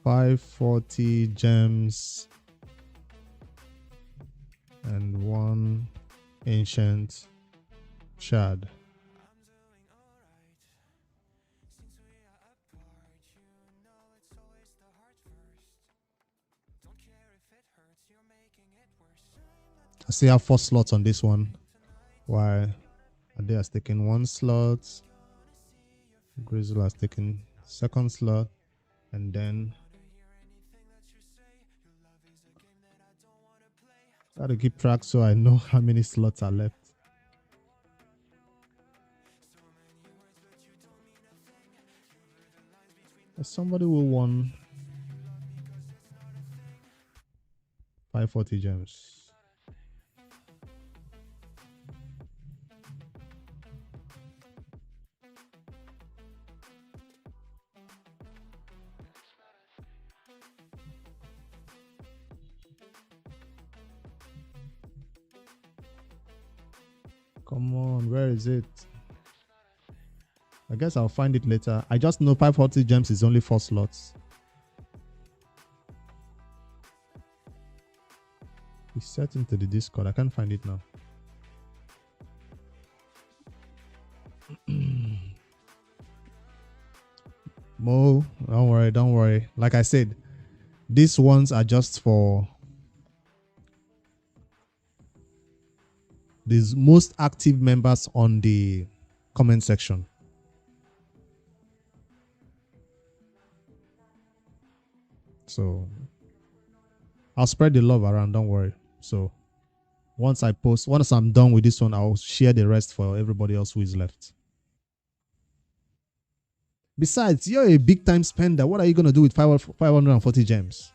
540 gems and 1 ancient shard. I still have 4 slots on this one. While Ade has taken 1 slot. Grizzle has taken 2nd slot. And then I got to keep track so I know how many slots are left. There's somebody who won 540 gems. Come on, where is it? I guess I'll find it later. I just know 540 gems is only 4 slots. It's set into the Discord. I can't find it now. Mo, don't worry. Like I said, these ones are just for these most active members on the comment section. So I'll spread the love around, don't worry. So once I'm done with this one, I'll share the rest for everybody else who is left. Besides, you're a big time spender. What are you going to do with 540 gems?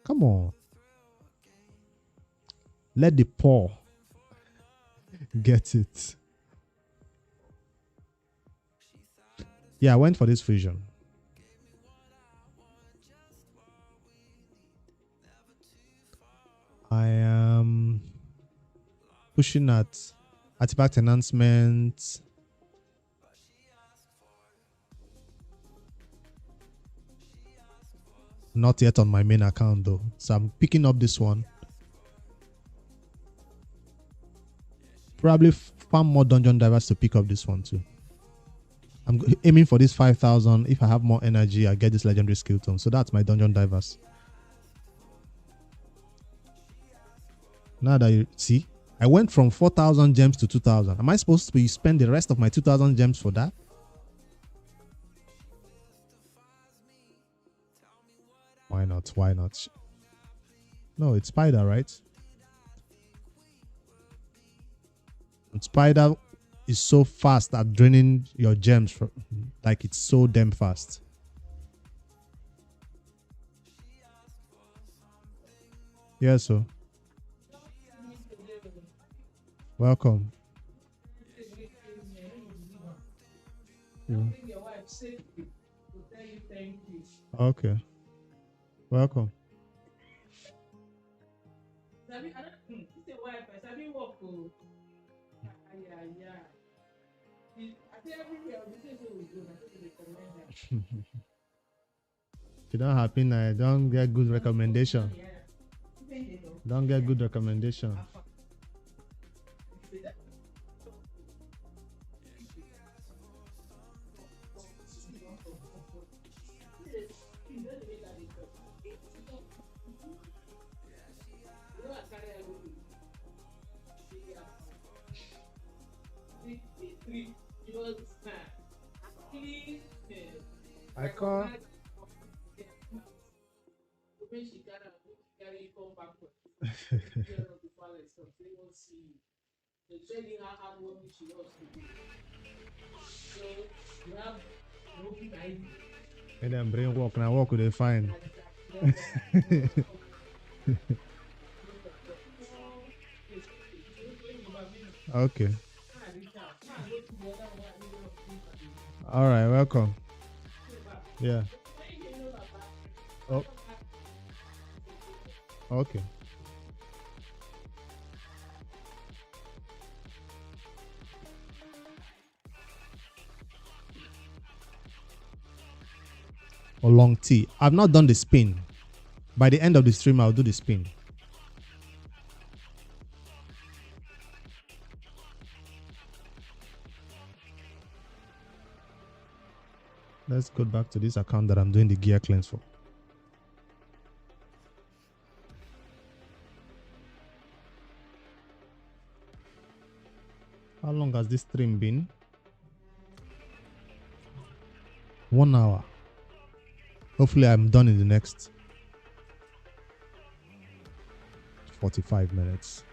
Come on. Let the poor get it. Yeah, I went for this fusion. I am pushing at artifact enhancement. Not yet on my main account though. So I'm picking up this one. Probably farm more dungeon divers to pick up this one too. I'm aiming for this 5,000. If I have more energy, I get this legendary skill tome. So that's my dungeon divers. Now that you see, I went from 4,000 gems to 2,000. Am I supposed to spend the rest of my 2,000 gems for that? Why not? Why not? No, it's Spider, right? And Spider is so fast at draining your gems. Like, it's so damn fast. Yeah, so. Welcome. Yeah. Okay. Welcome. If you don't happy now, don't get good recommendation. Don't get good recommendation. I can't. And then brain walk now, walk with it fine. Okay. All right, welcome. Yeah. Oh. Okay. Or long T. I've not done the spin. By the end of the stream, I'll do the spin. Let's go back to this account that I'm doing the gear cleanse for. How long has this stream been? 1 hour. Hopefully I'm done in the next 45 minutes.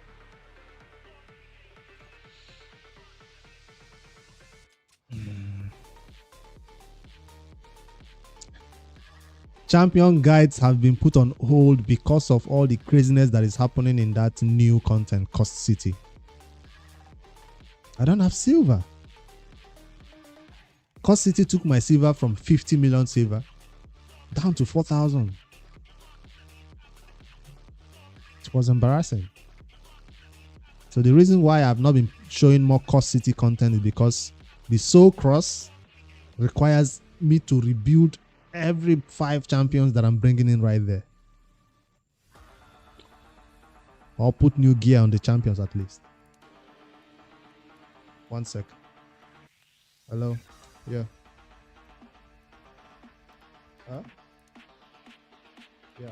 Champion guides have been put on hold because of all the craziness that is happening in that new content, Cost City. I don't have silver. Cost City took my silver from 50 million silver down to 4,000. It was embarrassing. So the reason why I've not been showing more Cost City content is because the Soul Cross requires me to rebuild every 5 champions that I'm bringing in right there. Or put new gear on the champions at least. 1 sec. Hello? Yeah. Huh? Yeah.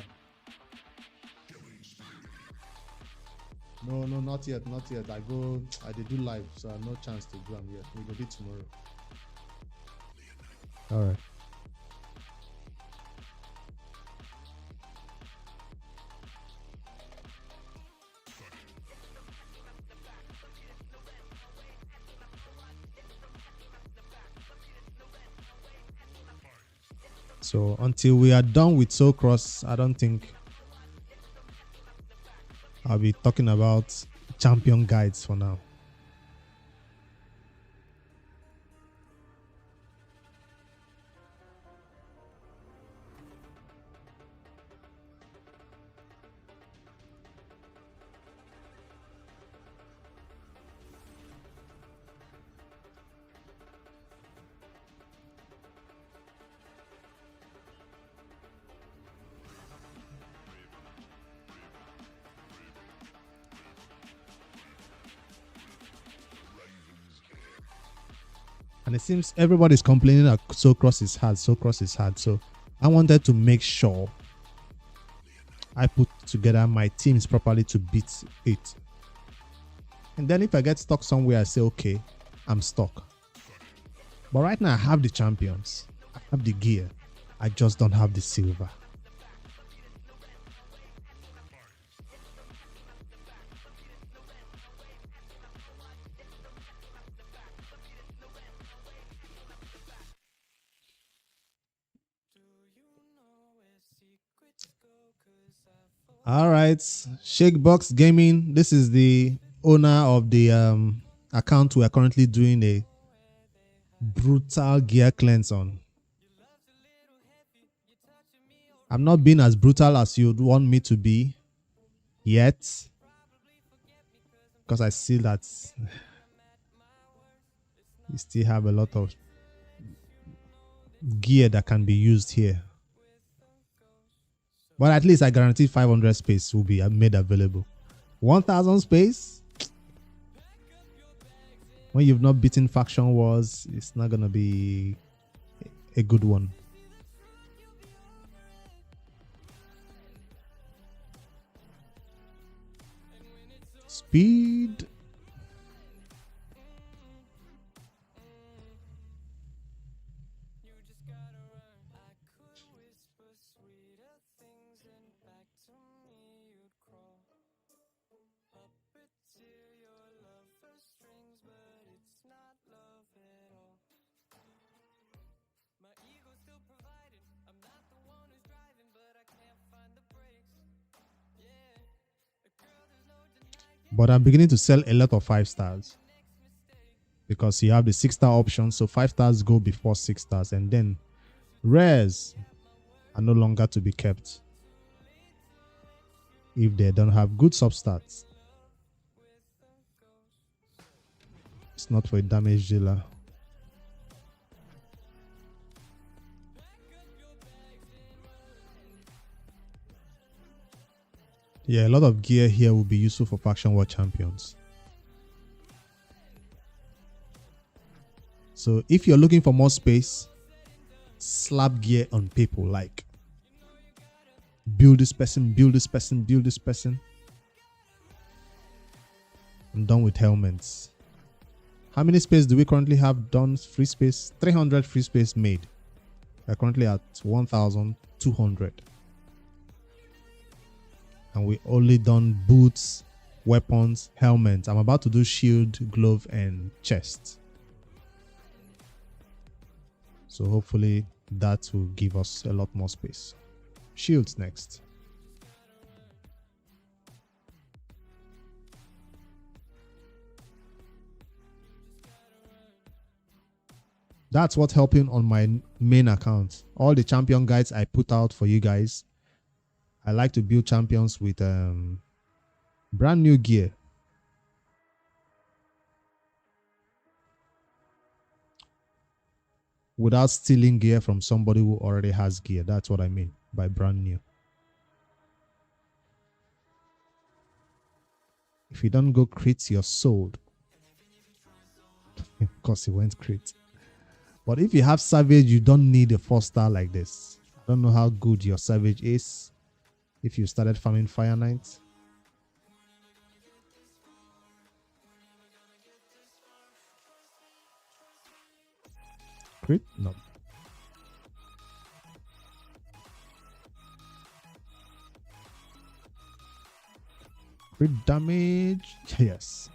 No, not yet. I did do live, so I have no chance to do them yet. We will be tomorrow. All right. So until we are done with Soul Cross, I don't think I'll be talking about champion guides for now. And it seems everybody's complaining that Soul Cross is hard. So I wanted to make sure I put together my teams properly to beat it. And then if I get stuck somewhere, I say, okay, I'm stuck. But right now I have the champions. I have the gear. I just don't have the silver. All right, Shakebox Gaming. This is the owner of the account we are currently doing a brutal gear cleanse on. I'm not being as brutal as you'd want me to be yet, because I see that you still have a lot of gear that can be used here. But at least I guarantee 500 space will be made available. 1000 space? When you've not beaten Faction Wars, it's not going to be a good one. Speed. But I'm beginning to sell a lot of 5 stars because you have the 6-star option. So 5 stars go before 6 stars, and then rares are no longer to be kept if they don't have good substats. It's not for a damage dealer. Yeah, a lot of gear here will be useful for Faction War champions. So if you're looking for more space, slap gear on people, like build this person, build this person, build this person. I'm done with helmets. How many space do we currently have done free space? 300 free space made. We're currently at 1,200. And we only done boots, weapons, helmets. I'm about to do shield, glove, and chest. So hopefully that will give us a lot more space. Shields next. That's what's helping on my main account. All the champion guides I put out for you guys. I like to build champions with brand new gear. without stealing gear from somebody who already has gear. That's what I mean by brand new. If you don't go crit, you're sold. Of course, he went crit. But if you have Savage, you don't need a 4-star like this. I don't know how good your Savage is if you started farming Fire Knight. Crit? No. Crit damage? Yes.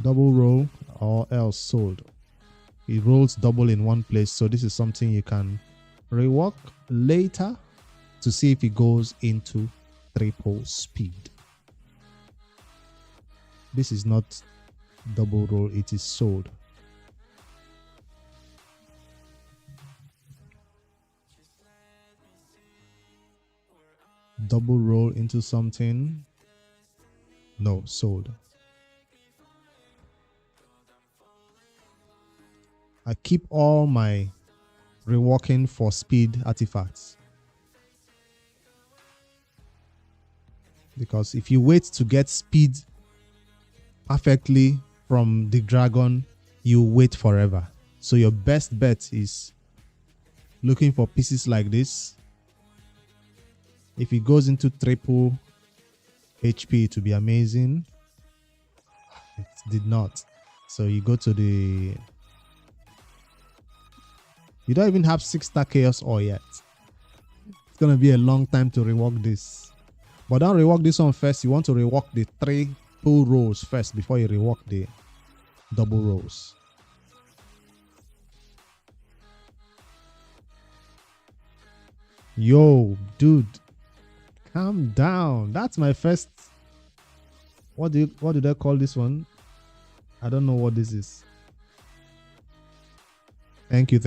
Double roll or else sold. It rolls double in one place, so this is something you can rework later to see if it goes into triple speed. This is not double roll, it is sold. Double roll into something. No, sold. I keep all my reworking for speed artifacts. Because if you wait to get speed perfectly from the dragon, you wait forever. So your best bet is looking for pieces like this. If it goes into triple HP, it would be amazing. It did not. So you go to the... You don't even have 6-star chaos ore yet. It's going to be a long time to rework this. But don't rework this one first. You want to rework the triple rolls first before you rework the double rolls. Yo, dude. Calm down. That's my first... What do they call this one? I don't know what this is. Thank you.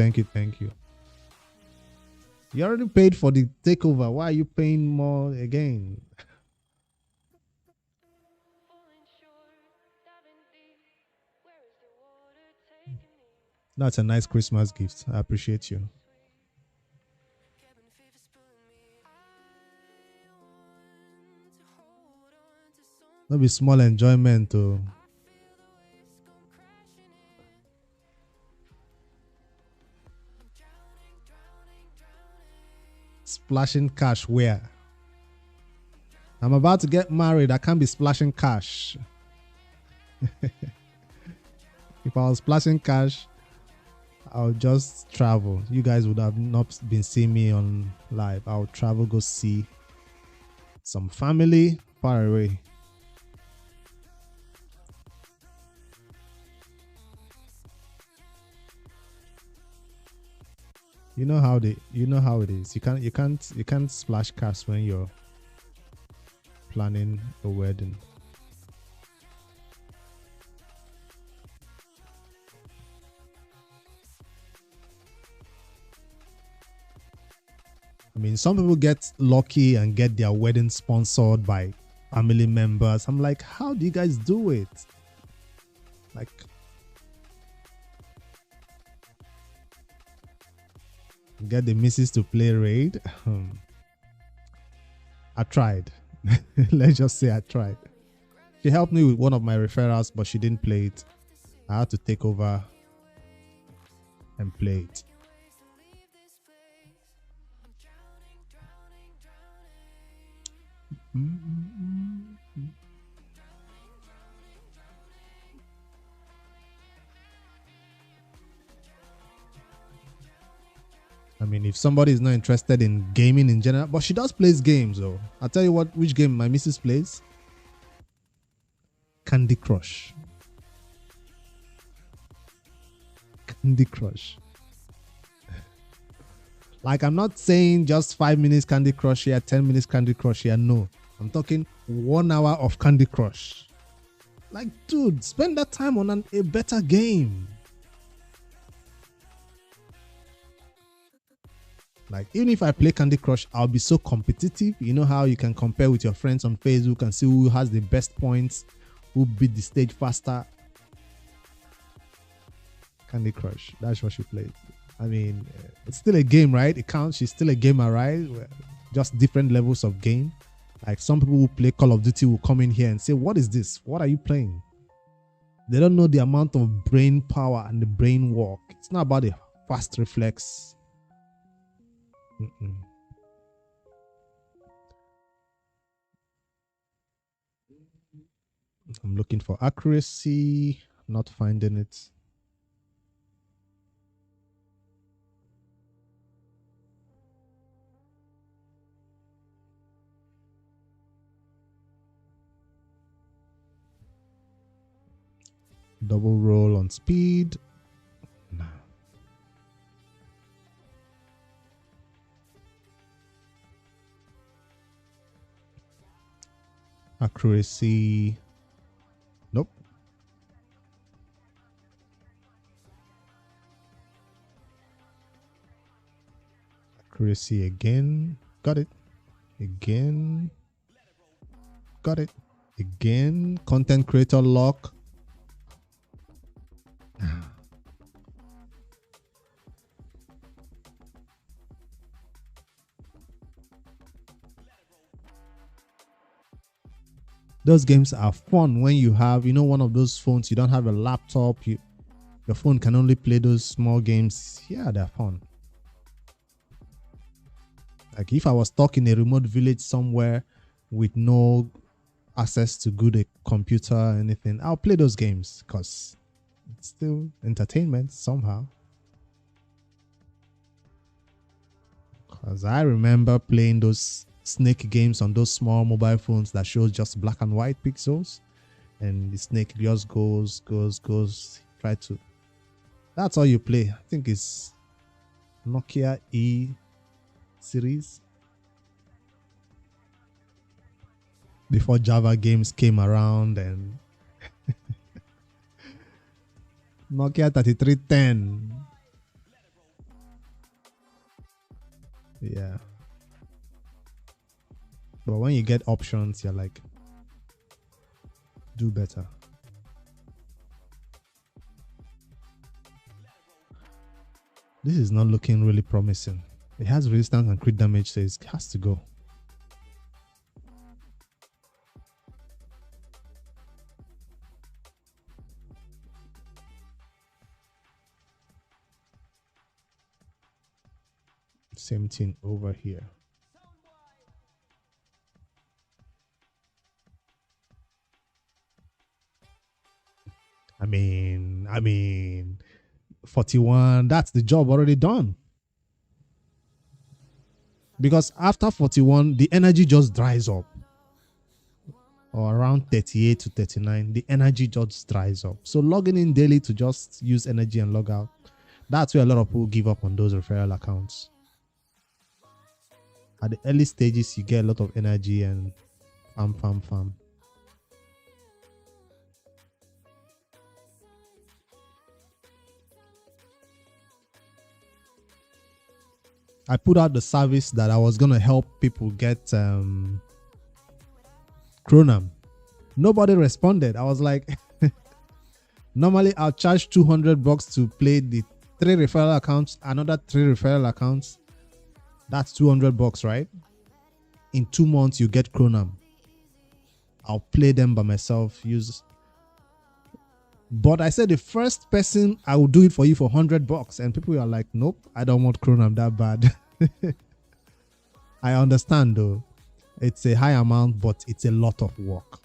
You already paid for the takeover. Why are you paying more again? That's a nice Christmas gift. I appreciate you. That'll be small enjoyment too. Splashing cash where? I'm about to get married. I can't be splashing cash. If I was splashing cash, I'll just travel. You guys would have not been seeing me on live. I'll travel, go see some family far away. You know how it is. You can't splash cash when you're planning a wedding. I mean, some people get lucky and get their wedding sponsored by family members. I'm like, how do you guys do it? Like, get the missus to play raid. I tried. Let's just say I tried. She helped me with one of my referrals, but she didn't play it. I had to take over and play it. I mean, if somebody is not interested in gaming in general, but she does play games though. I'll tell you which game my missus plays. Candy Crush. Candy Crush. Like, I'm not saying just 5 minutes Candy Crush here, 10 minutes Candy Crush here. No, I'm talking 1 hour of Candy Crush. Like, dude, spend that time on a better game. Like, even if I play Candy Crush, I'll be so competitive. You know how you can compare with your friends on Facebook and see who has the best points who beat the stage faster. Candy Crush. That's what she played. I mean, it's still a game, right? It counts. She's still a gamer, right? Just different levels of game. Like some people who play Call of Duty will come in here and say, what is this? What are you playing? They don't know the amount of brain power and the brain work. It's not about the fast reflex. I'm looking for accuracy, not finding it. Double roll on speed. Nah. Accuracy. Nope. Accuracy again. Got it. Again. Got it. Again. Content creator lock. Those games are fun when you have, one of those phones, you don't have a laptop, your phone can only play those small games. Yeah, they're fun. Like if I was stuck in a remote village somewhere with no access to good computer or anything, I'll play those games because it's still entertainment somehow. Because I remember playing those snake games on those small mobile phones that shows just black and white pixels, and the snake just goes. Try to. That's all you play. I think it's Nokia E series. Before Java games came around, and Nokia 3310. Yeah. But when you get options, you're like, do better. This is not looking really promising. It has resistance and crit damage, so it has to go. Same thing over here. I mean, 41, that's the job already done. Because after 41, the energy just dries up. Or around 38 to 39, the energy just dries up. So logging in daily to just use energy and log out, that's where a lot of people give up on those referral accounts. At the early stages, you get a lot of energy and farm. I put out the service that I was going to help people get Chronam. Nobody responded. I was like, normally I'll charge $200 to play the 3 referral accounts, another 3 referral accounts. That's $200, right? In 2 months, you get Chronam. I'll play them by myself, But I said the first person, I will do it for you for $100, and people are like, nope, I don't want Chronam that bad. I understand though. It's a high amount, but it's a lot of work.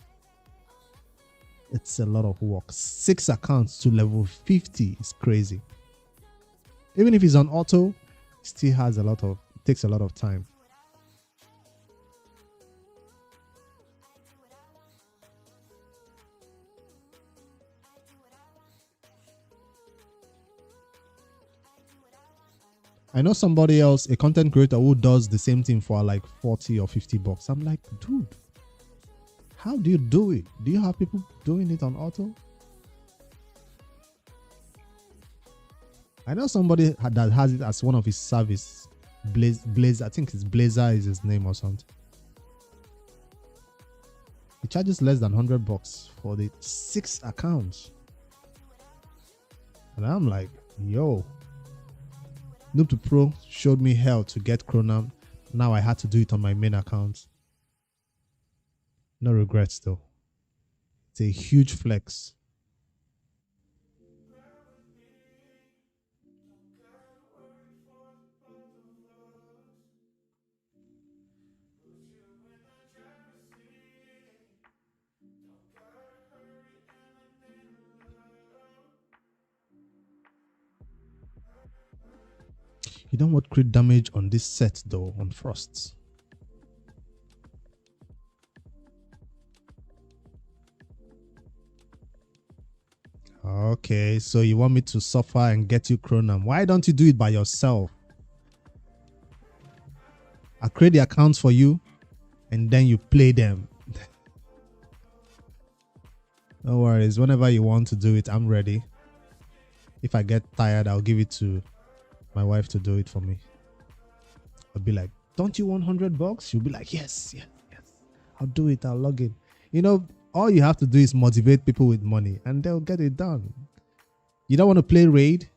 It's a lot of work. 6 accounts to level 50 is crazy. Even if it's on auto, it still has takes a lot of time. I know somebody else, a content creator who does the same thing for like $40 or $50. I'm like, dude, how do you do it? Do you have people doing it on auto? I know somebody that has it as one of his service. Blaze, I think it's Blazer is his name or something. It charges less than $100 for the 6 accounts. And I'm like, yo, Noob2Pro showed me how to get Chronam. Now I had to do it on my main account. No regrets though. It's a huge flex. You don't want crit damage on this set though, on Frost. Okay, so you want me to suffer and get you Chronam. Why don't you do it by yourself? I create the accounts for you and then you play them. No worries, whenever you want to do it, I'm ready. If I get tired, I'll give it to my wife to do it for me. I'll be like, don't you want $100? She'll be like, yes. I'll do it, I'll log in. You know, all you have to do is motivate people with money and they'll get it done. You don't want to play raid?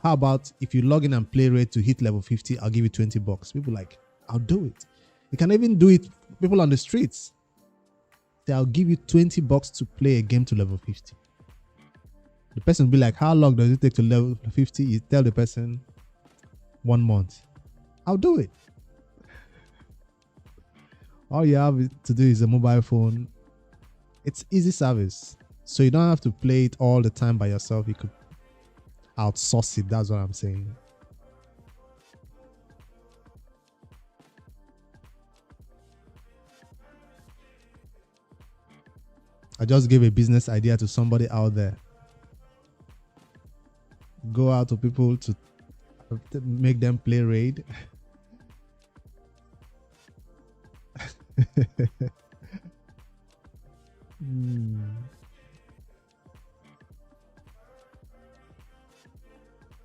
How about if you log in and play raid to hit level 50, I'll give you $20. People like, I'll do it. You can even do it, people on the streets. I'll give you $20 to play a game to level 50. The person will be like, how long does it take to level 50? You tell the person 1 month. I'll do it. All you have to do is a mobile phone. It's easy service. So you don't have to play it all the time by yourself. You could outsource it. That's what I'm saying. I just gave a business idea to somebody out there. Go out to people to make them play raid.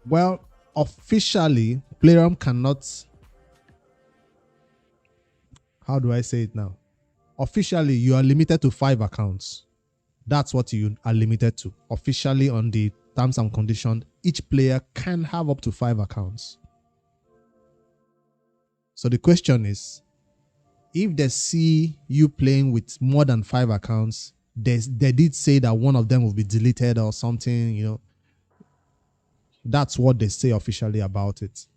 Well, officially, Playroom cannot. How do I say it now? Officially, you are limited to 5 accounts. That's what you are limited to. Officially, on the terms and conditions, each player can have up to 5 accounts. So the question is, if they see you playing with more than 5 accounts, they did say that one of them will be deleted or something, you know. That's what they say officially about it.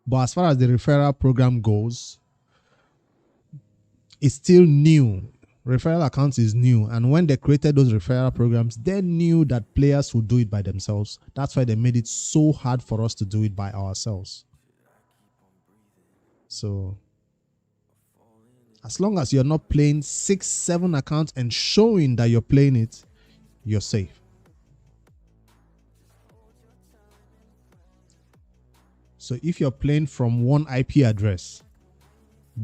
But as far as the referral program goes, it's still new. Referral accounts is new. And when they created those referral programs, they knew that players would do it by themselves. That's why they made it so hard for us to do it by ourselves. So as long as you're not playing 6, 7 accounts and showing that you're playing it, you're safe. So if you're playing from one IP address,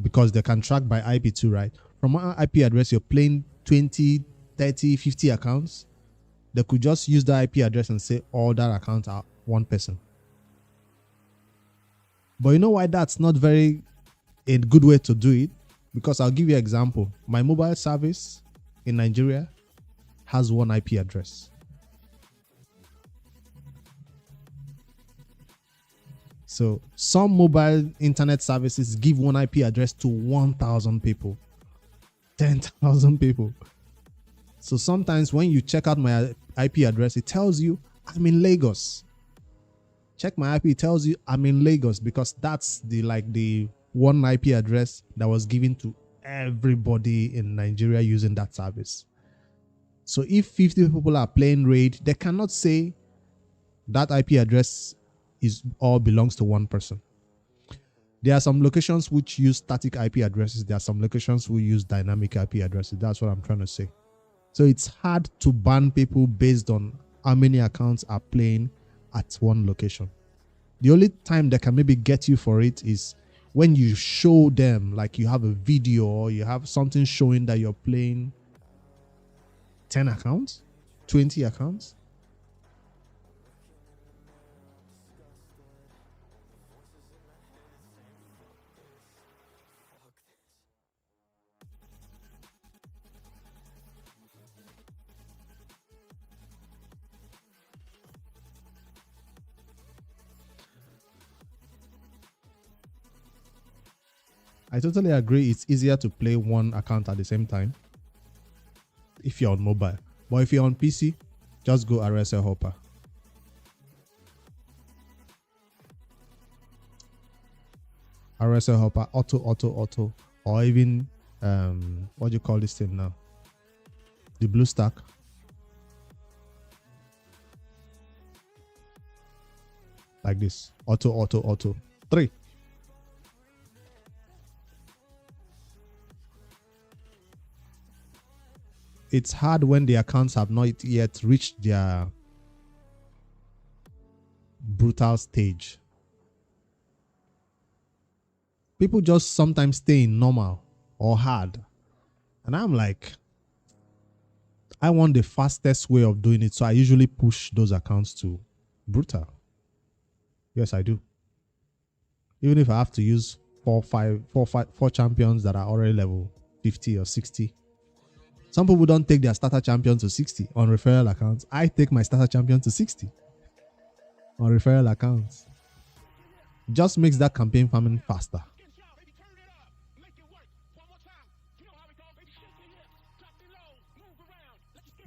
because they can track by IP too, right? From one IP address, you're playing 20, 30, 50 accounts. They could just use the IP address and say all that accounts are one person. But you know why that's not very a good way to do it? Because I'll give you an example. My mobile service in Nigeria has one IP address. So some mobile internet services give one IP address to 1,000 people, 10,000 people. So sometimes when you check out my IP address, it tells you I'm in Lagos. Check my IP, it tells you I'm in Lagos because that's the one IP address that was given to everybody in Nigeria using that service. So if 50 people are playing raid, they cannot say that IP address all belongs to one person. There are some locations which use static IP addresses. There are some locations who use dynamic IP addresses. That's what I'm trying to say. So it's hard to ban people based on how many accounts are playing at one location. The only time they can maybe get you for it is when you show them, like you have a video or you have something showing that you're playing 10 accounts, 20 accounts. I totally agree. It's easier to play one account at the same time if you're on mobile. But if you're on PC, just go RSL Hopper. RSL Hopper, auto, or even what do you call this thing now? The blue stack. Like this. Auto. 3. It's hard when the accounts have not yet reached their brutal stage. People just sometimes stay in normal or hard. And I'm like, I want the fastest way of doing it. So I usually push those accounts to brutal. Yes, I do. Even if I have to use four champions that are already level 50 or 60. Some people don't take their starter champion to 60 on referral accounts. I take my starter champion to 60 on referral accounts. Just makes that campaign farming faster.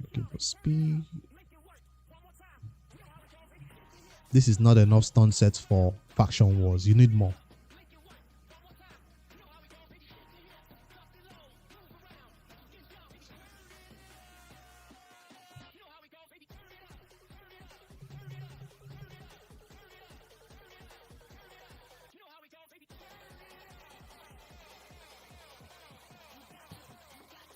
Looking for speed. This is not enough stun sets for faction wars. You need more.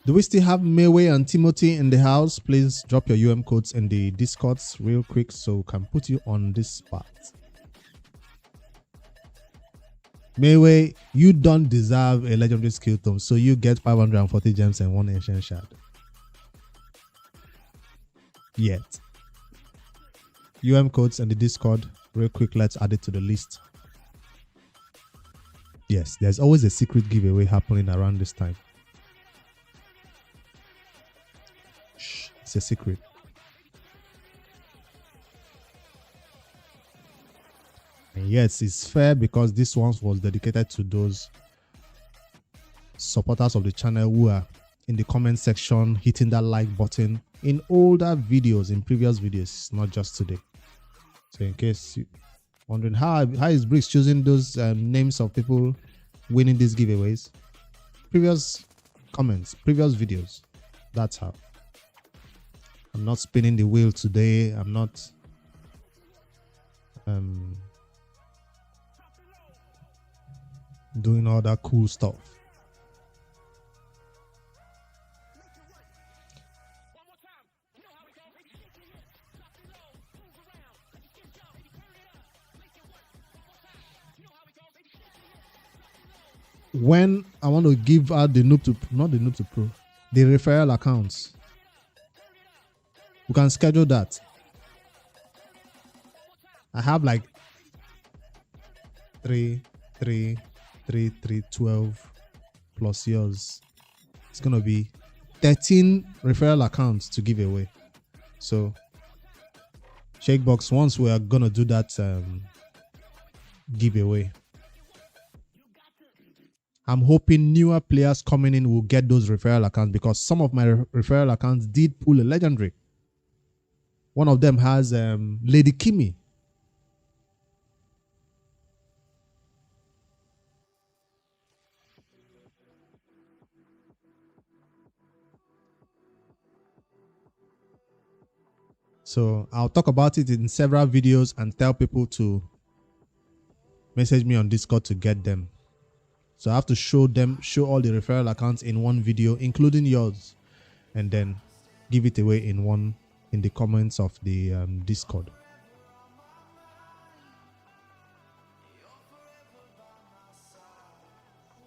Do we still have Mayway and Timothy in the house? Please drop your UM codes in the Discords real quick so we can put you on this spot. Mayway, you don't deserve a legendary skill tome, so you get 540 gems and 1 ancient shard. Yet. UM codes in the Discord real quick. Let's add it to the list. Yes, there's always a secret giveaway happening around this time. Shh, it's a secret. And yes, it's fair because this one was dedicated to those supporters of the channel who are in the comment section hitting that like button in older videos, in previous videos, not just today. So in case you're wondering how is Briggs choosing those names of people winning these giveaways, previous comments, previous videos, that's how. I'm not spinning the wheel today. I'm not doing all that cool stuff. When I want to give out the Noob2Pro, the referral accounts, we can schedule that. I have like 12 plus yours. It's gonna be 13 referral accounts to give away. So Shakebox, once we are gonna do that giveaway, I'm hoping newer players coming in will get those referral accounts because some of my referral accounts did pull a legendary. One of them has Lady Kimi. So I'll talk about it in several videos and tell people to message me on Discord to get them. So I have to show all the referral accounts in one video, including yours, and then give it away in the comments of the Discord.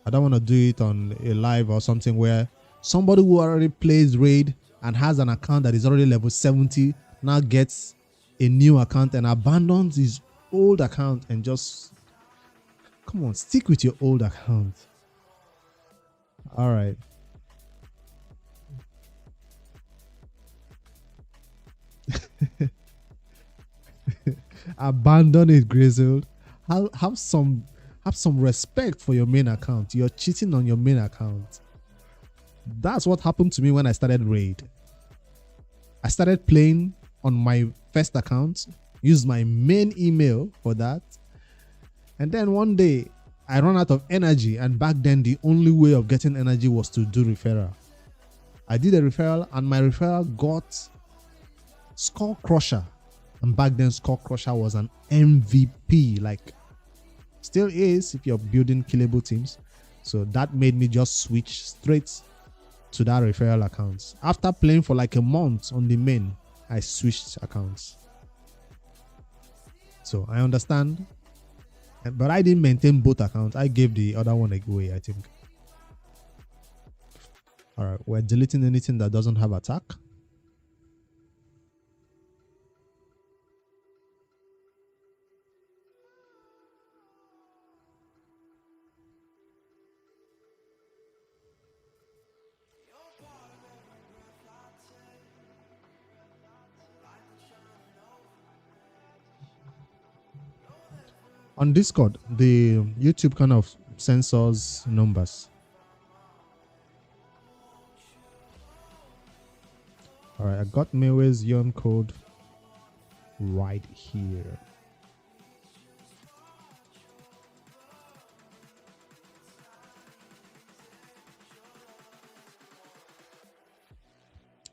I don't want to do it on a live or something where somebody who already plays Raid and has an account that is already level 70 now gets a new account and abandons his old account and just... Come on, stick with your old account. All right. Abandon it, Grizzled. Have some Have some respect for your main account. You're cheating on your main account. That's what happened to me when I started Raid. I started playing on my first account, used my main email for that. And then one day I ran out of energy, and back then the only way of getting energy was to do referral. I did a referral and my referral got Skull Crusher. And back then Skull Crusher was an MVP, like still is if you're building killable teams. So that made me just switch straight to that referral accounts. After playing for like a month on the main, I switched accounts. So I understand, but I didn't maintain both accounts. I gave the other one away, I think. All right, we're deleting anything that doesn't have attack. On Discord, the YouTube kind of censors numbers. All right, I got Maywe's UM code right here.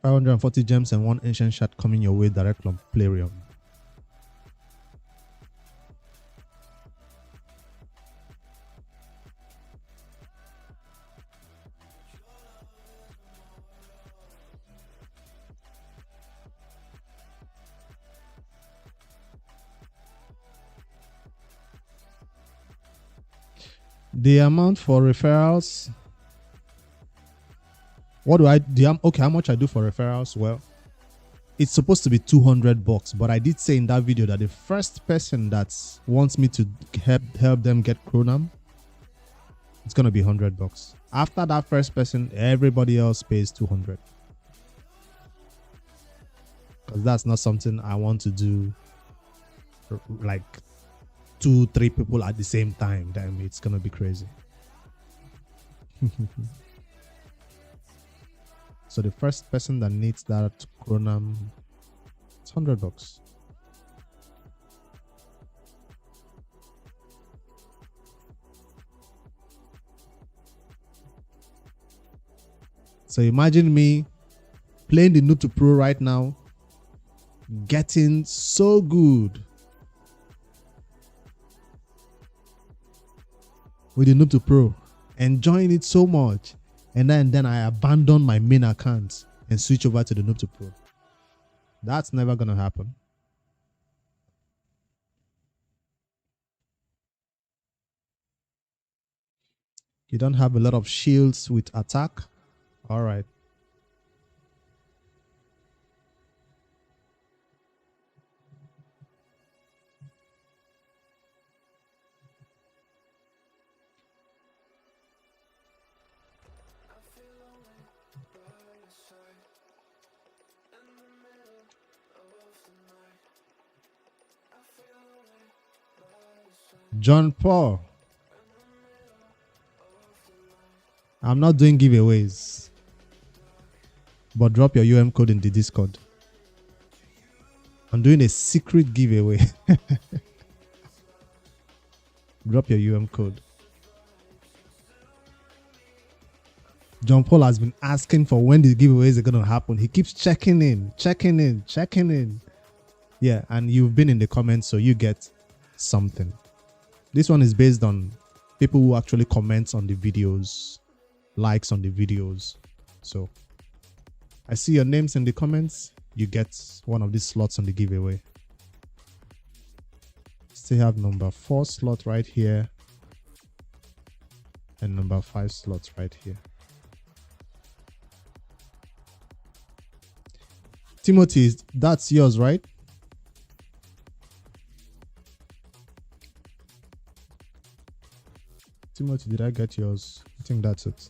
$540 gems and 1 ancient shard coming your way direct from Plarium. The amount for referrals. What do I do? Okay, how much I do for referrals? Well, it's supposed to be $200, but I did say in that video that the first person that wants me to help them get Chronam, it's gonna be $100. After that first person, everybody else pays $200. Because that's not something I want to do like 2-3 people at the same time. Damn, it's gonna be crazy. So the first person that needs that Chronam, it's $100. So imagine me playing the Noob2Pro right now, getting so good with the Noob2Pro, enjoying it so much, and then I abandon my main account and switch over to the Noob2Pro. That's never gonna happen. You don't have a lot of shields with attack. All right. John Paul, I'm not doing giveaways, but drop your UM code in the Discord. I'm doing a secret giveaway. Drop your UM code. John Paul has been asking for when the giveaways are going to happen. He keeps checking in. Yeah, and you've been in the comments, so you get something. This one is based on people who actually comment on the videos, likes on the videos. So I see your names in the comments. You get one of these slots on the giveaway. Still have number 4 slot right here and number 5 slots right here. Timothy, that's yours, right? Timothy, did I get yours? I think that's it.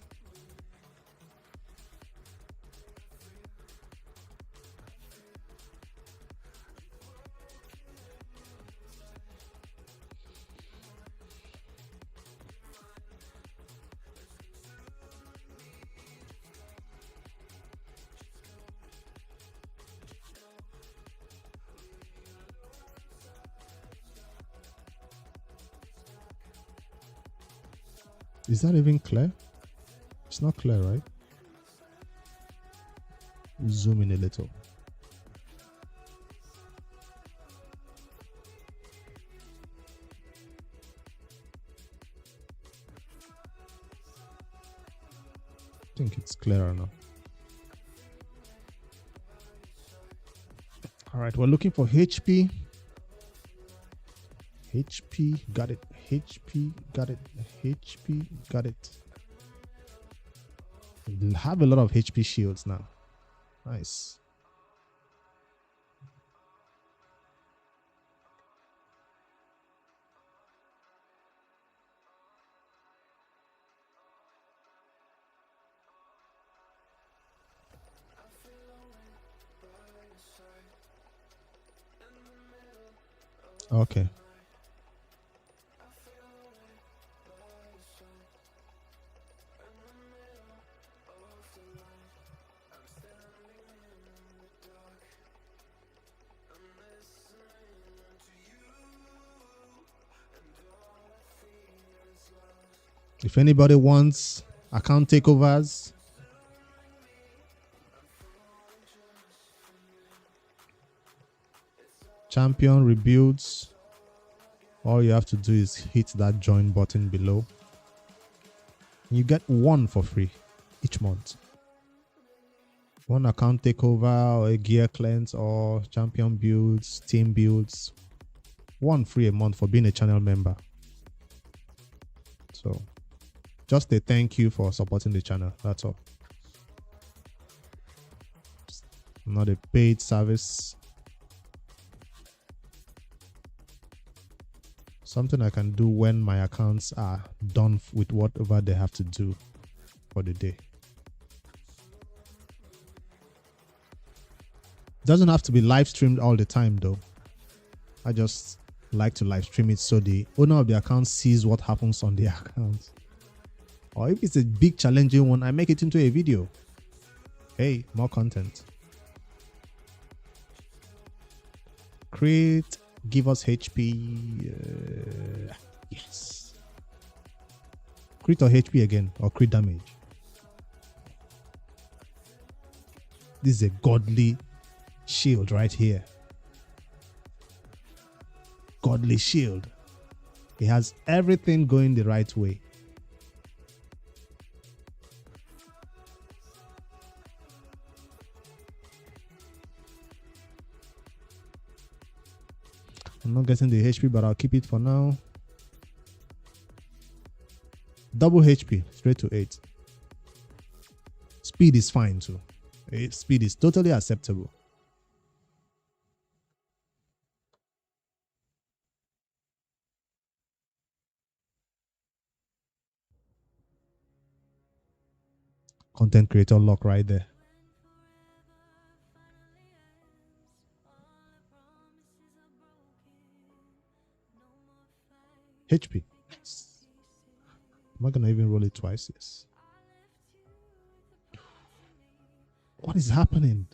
Is that even clear? It's not clear, right? Zoom in a little. I think it's clearer now. All right, we're looking for HP. HP, got it. HP, got it. HP, got it. We'll have a lot of HP shields now. Nice. Okay. If anybody wants account takeovers, champion rebuilds, all you have to do is hit that join button below. You get one for free each month. One account takeover or a gear cleanse or champion builds, team builds. One free a month for being a channel member. So just a thank you for supporting the channel. That's all. It's not a paid service. Something I can do when my accounts are done with whatever they have to do for the day. Doesn't have to be live streamed all the time though. I just like to live stream it so the owner of the account sees what happens on the account. Or if it's a big challenging one, I make it into a video. Hey, more content. Create, give us HP. Yes. Crit or HP again, or crit damage. This is a godly shield right here. Godly shield. It has everything going the right way. I'm not getting the HP, but I'll keep it for now. Double HP, straight to 8. Speed is fine too. Speed is totally acceptable. Content creator lock right there. HP. Am I gonna even roll it twice? Yes. What is happening?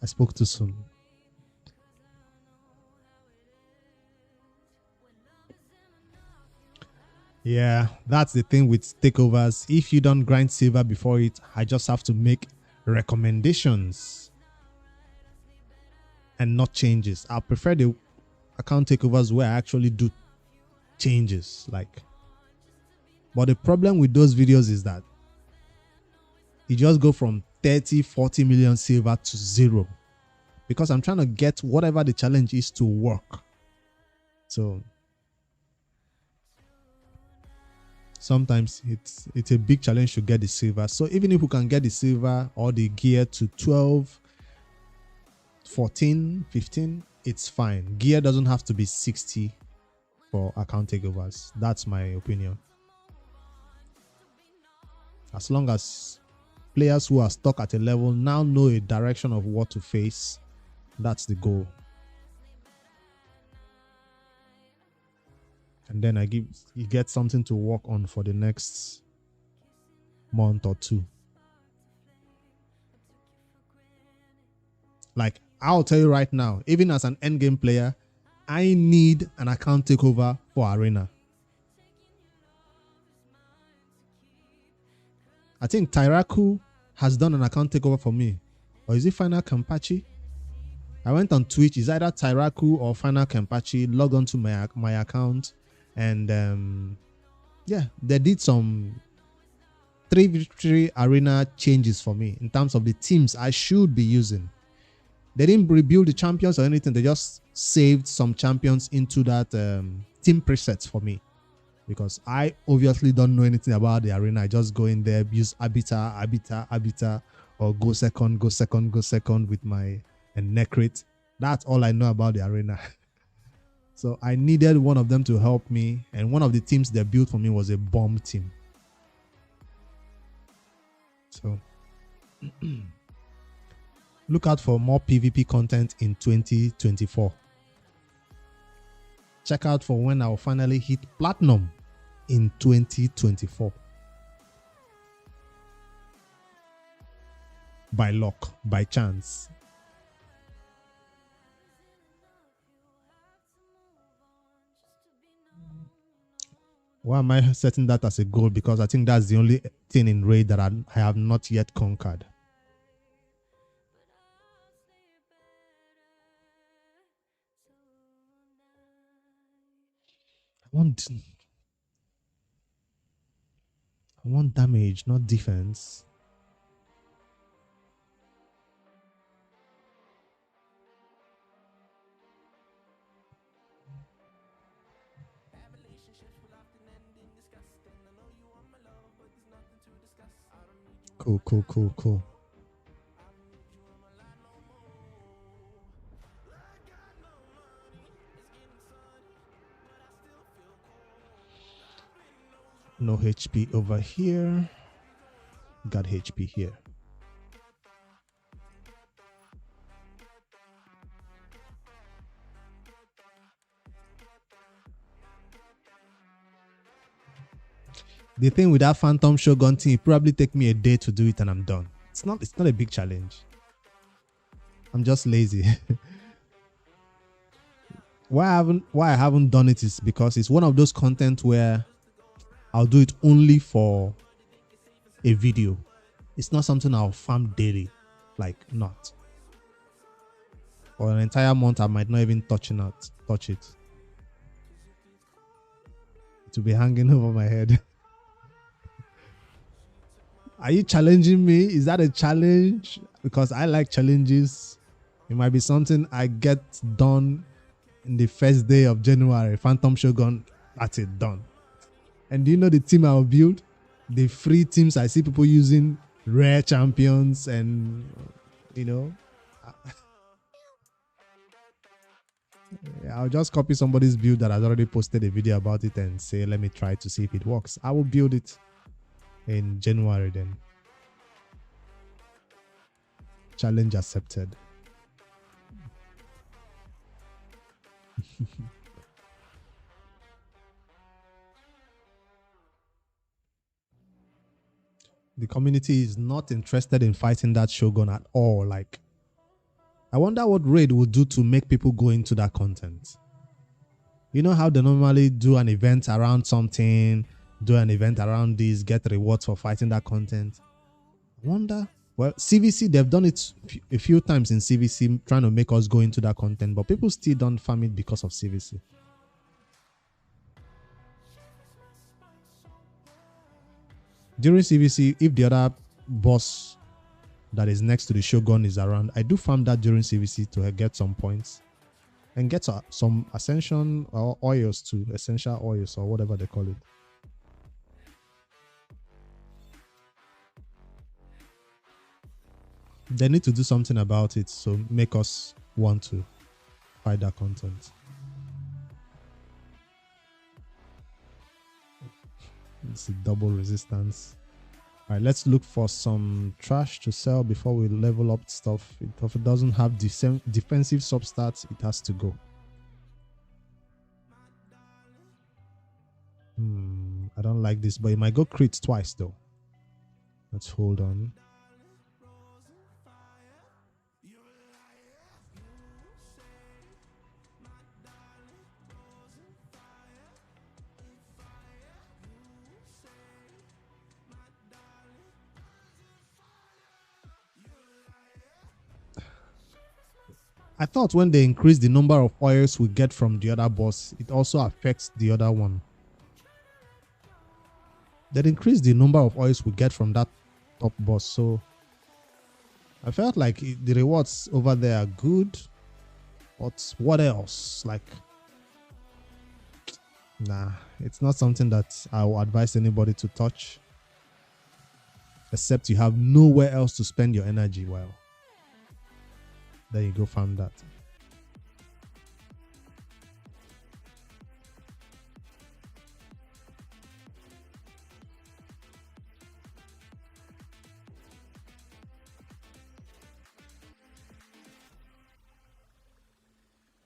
I spoke too soon. Yeah, that's the thing with takeovers. If you don't grind silver before it, I just have to make recommendations and not changes. I prefer the account takeovers where I actually do changes. But the problem with those videos is that you just go from 30, 40 million silver to 0 because I'm trying to get whatever the challenge is to work. So sometimes it's a big challenge to get the silver. So even if we can get the silver or the gear to 12, 14, 15, it's fine. Gear doesn't have to be 60 for account takeovers. That's my opinion. As long as players who are stuck at a level now know a direction of what to face, that's the goal. And then you get something to work on for the next month or two. Like, I'll tell you right now, even as an endgame player, I need an account takeover for Arena. I think Tyraku has done an account takeover for me. Or is it Final Kampachi? I went on Twitch. It's either Tyraku or Final Kampachi. Logged onto my account. And yeah, they did some 3v3 arena changes for me in terms of the teams I should be using. They didn't rebuild the champions or anything. They just saved some champions into that team presets for me. Because I obviously don't know anything about the arena. I just go in there, use Abita, or go second with my neck rate. That's all I know about the arena. So I needed one of them to help me. And one of the teams they built for me was a bomb team. So look out for more PvP content in 2024. Check out for when I'll finally hit platinum in 2024. By luck, by chance. Why am I setting that as a goal? Because I think that's the only thing in Raid that I have not yet conquered. I want damage, not defense. Cool. No HP over here. Got HP here. The thing with that Phantom Shogun thing, it probably take me a day to do it and I'm done. It's not a big challenge. I'm just lazy. Why I haven't done it is because it's one of those content where I'll do it only for a video. It's not something I'll farm daily. Like not. For an entire month I might not even touch it. To be hanging over my head. Are you challenging me? Is that a challenge? Because I like challenges. It might be something I get done in the first day of January. Phantom Shogun, that's it, done. And do you know the team I'll build? The free teams I see people using, rare champions, and you know. I'll just copy somebody's build that has already posted a video about it and say, let me try to see if it works. I will build it in January then. Challenge accepted. The community is not interested in fighting that Shogun at all. Like, I wonder what Raid will do to make people go into that content. You know how they normally do an event around something, do an event around this, get rewards for fighting that content. I wonder. Well, CVC, they've done it a few times in CVC, trying to make us go into that content, but people still don't farm it because of CVC. During CVC, if the other boss that is next to the Shogun is around, I do farm that during CVC to get some points and get some ascension or oils too, essential oils or whatever they call it. They need to do something about it, so make us want to fight that content. It's a double resistance. All right, let's look for some trash to sell before we level up stuff. If it doesn't have defensive substats, it has to go. I don't like this, but it might go crit twice though. Let's hold on. I thought when they increase the number of oils we get from the other boss, it also affects the other one. They increase the number of oils we get from that top boss, so I felt like the rewards over there are good. But what else? Like, nah, it's not something that I will advise anybody to touch, except you have nowhere else to spend your energy. Well, there you go, farm that.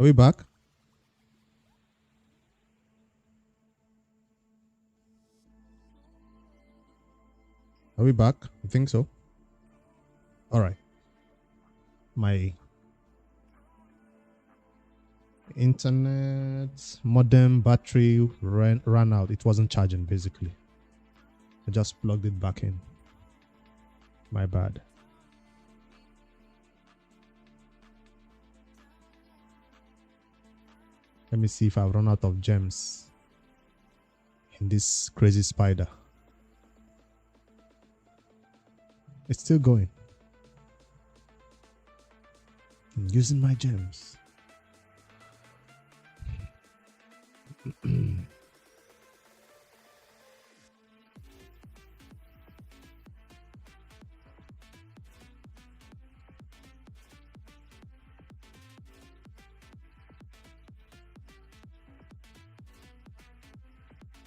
Are we back? Are we back? I think so. All right. My internet modem battery ran out. It wasn't charging, basically. I just plugged it back in. My bad. Let me see if I've run out of gems in this crazy spider. It's still going. I'm using my gems.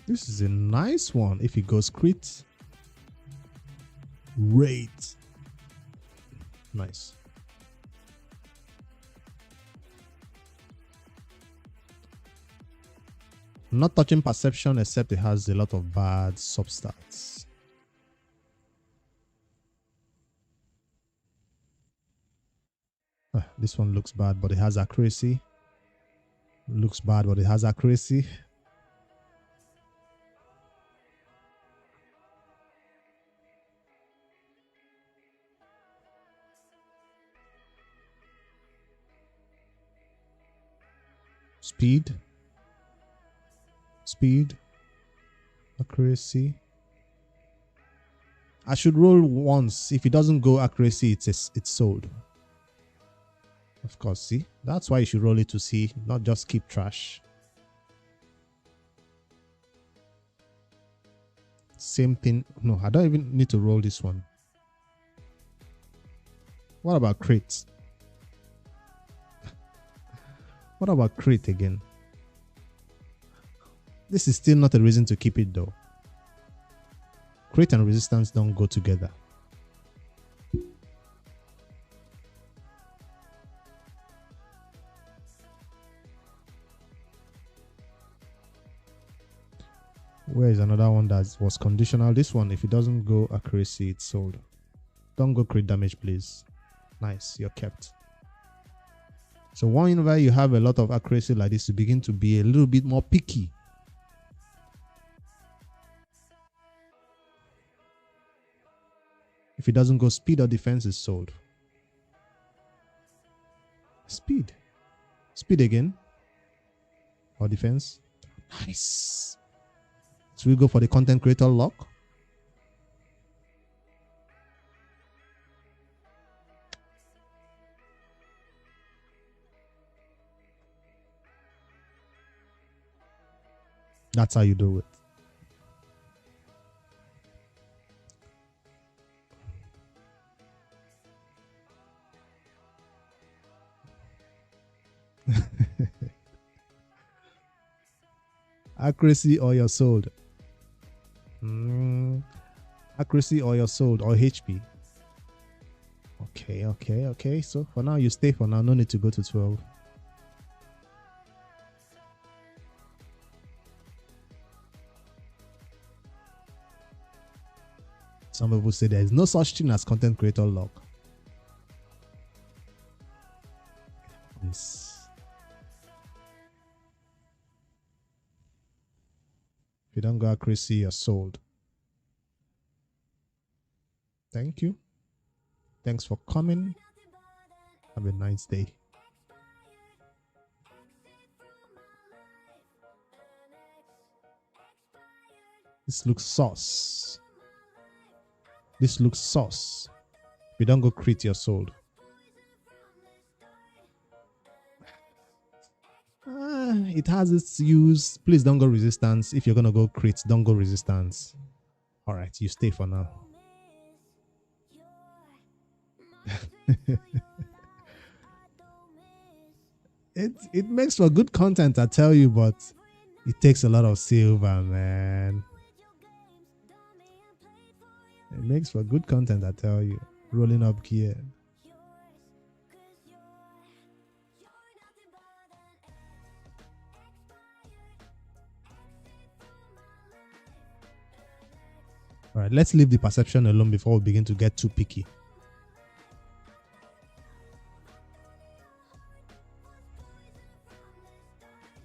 This is a nice one. If it goes crit, rate. Nice. I'm not touching perception except it has a lot of bad substats. This one looks bad, but it has accuracy. Looks bad, but it has accuracy. Speed, accuracy. I should roll once. If it doesn't go accuracy, it's sold. Of course, see? That's why you should roll it to see, not just keep trash. Same thing. No, I don't even need to roll this one. What about crit? What about crit again? This is still not a reason to keep it though. Crit and resistance don't go together. Where is another one that was conditional? This one, if it doesn't go accuracy, it's sold. Don't go crit damage, please. Nice, you're kept. So whenever you have a lot of accuracy like this, you begin to be a little bit more picky. If it doesn't go speed or defense, is sold. Speed. Speed again. Or defense. Nice. So we go for the content creator lock. That's how you do it. Accuracy or you're sold. Accuracy or you're sold, or HP. Okay. So for now, you stay for now. No need to go to 12. Some people say there is no such thing as content creator lock. Yes. If you don't go accuracy, you're sold. Thank you. Thanks for coming. Have a nice day. This looks sauce. This looks sauce. If you don't go crit, you're sold. It has its use. Please don't go resistance. If you're gonna go crit, don't go resistance. All right, you stay for now. It makes for good content, I tell you, but it takes a lot of silver, man. It makes for good content, I tell you. Rolling up gear. All right, let's leave the perception alone before we begin to get too picky.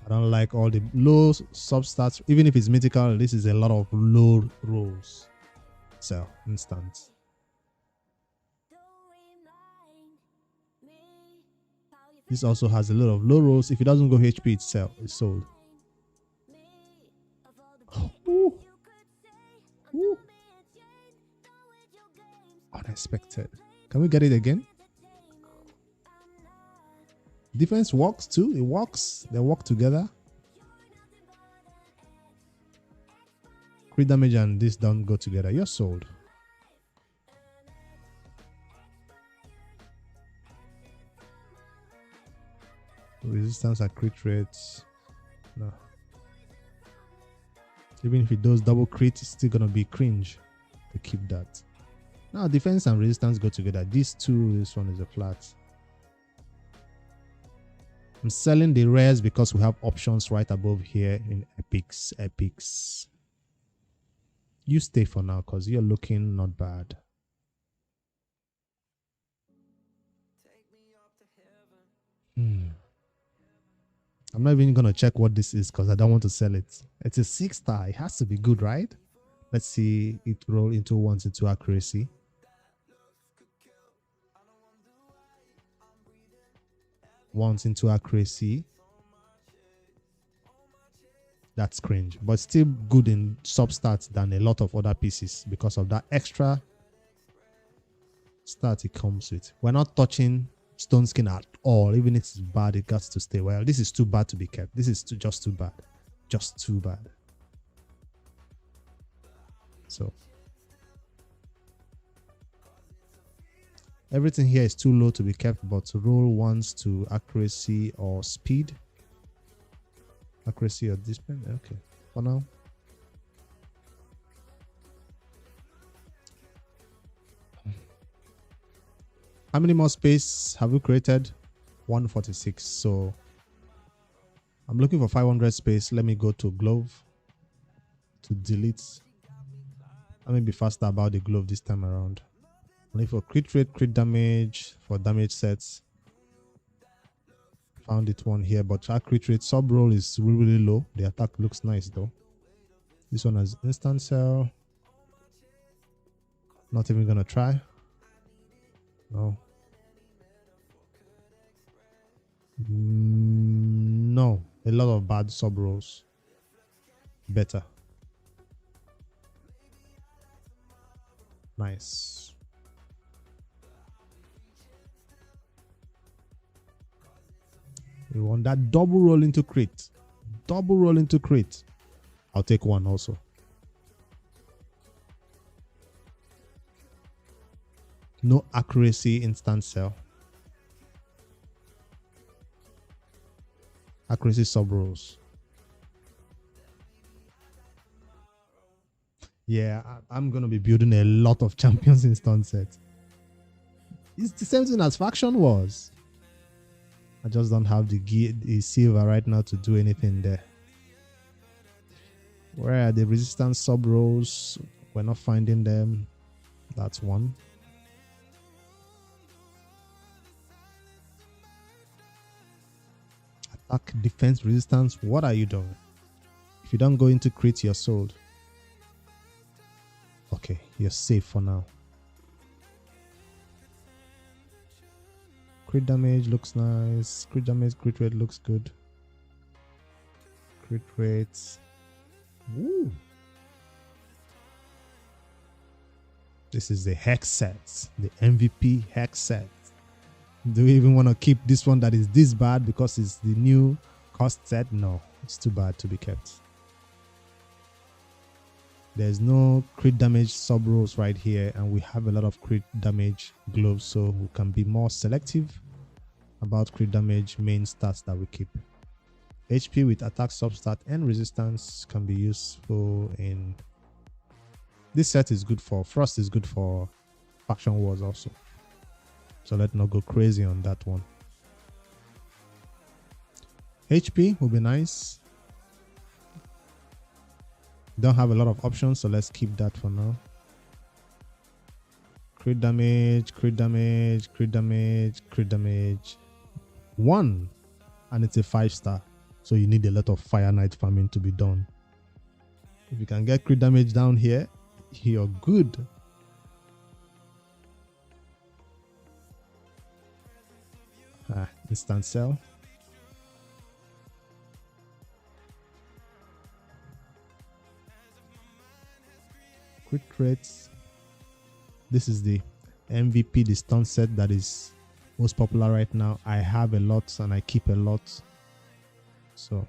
I don't like all the low substats. Even if it's mythical, this is a lot of low rolls. So, instant. This also has a lot of low rolls. If it doesn't go HP, it's sold. Ooh. Ooh. Unexpected. Can we get it again? Defense works too. It works. They work together. Crit damage and this don't go together. You're sold. Resistance at crit rates. No. Even if it does double crit, it's still gonna be cringe to keep that. Now defense and resistance go together. These two, this one is a flat. I'm selling the rares because we have options right above here in epics. Epics. You stay for now because you're looking not bad. I'm not even gonna check what this is because I don't want to sell it. It's a 6-star. It has to be good, right? Let's see it roll into once into accuracy. Once into accuracy. That's cringe, but still good in substats than a lot of other pieces because of that extra stat it comes with. We're not touching stone skin at all. Even if it's bad, it got to stay well. This is too bad to be kept. This is just too bad. Just too bad. So everything here is too low to be kept, but roll once to accuracy or speed. Accuracy or display. Okay, for now. How many more space have we created? 146. So I'm looking for 500 space. Let me go to glove to delete. Let me be faster about the glove this time around. Only for crit rate, crit damage, for damage sets. Found it one here, but our crit rate sub roll is really low. The attack looks nice though. This one has instant sell. Not even gonna try. No. No. A lot of bad sub rolls. Better. Nice. We want that double roll into crit. Double roll into crit. I'll take one also. No accuracy instant sell. Accuracy sub rolls. Yeah, I'm going to be building a lot of champions instant sets. It's the same thing as faction was. I just don't have the silver right now to do anything there. Where are the resistance sub rolls? We're not finding them. That's one. Attack, defense, resistance. What are you doing? If you don't go into crit, you're sold. Okay, you're safe for now. Crit damage looks nice. Crit damage, crit rate looks good. Crit rates. Woo. This is the hex set, the MVP hex set. Do we even want to keep this one that is this bad because it's the new cost set? No, it's too bad to be kept. There's no crit damage sub rolls right here, and we have a lot of crit damage gloves, so we can be more selective about crit damage main stats that we keep. HP with attack substat and resistance can be useful in this set. Is good for Frost, is good for faction wars also, so let's not go crazy on that one. HP will be nice. Don't have a lot of options, so let's keep that for now. Crit damage, crit damage, crit damage, crit damage. 1, and it's a 5-star, so you need a lot of Fire Knight farming to be done. If you can get crit damage down here, you're good. Instant sell. Crit rates. This is the MVP, the stun set that is most popular right now. I have a lot and I keep a lot, so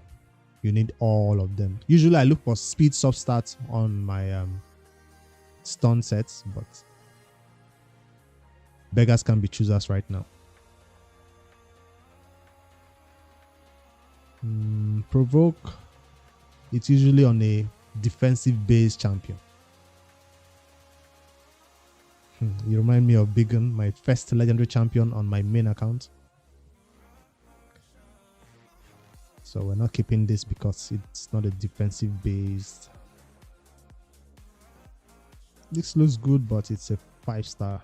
you need all of them. Usually I look for speed substats on my stun sets, but beggars can be choosers right now. Provoke, it's usually on a defensive based champion. You remind me of Biggin, my first legendary champion on my main account. So we're not keeping this because it's not a defensive based. This looks good, but it's a 5-star.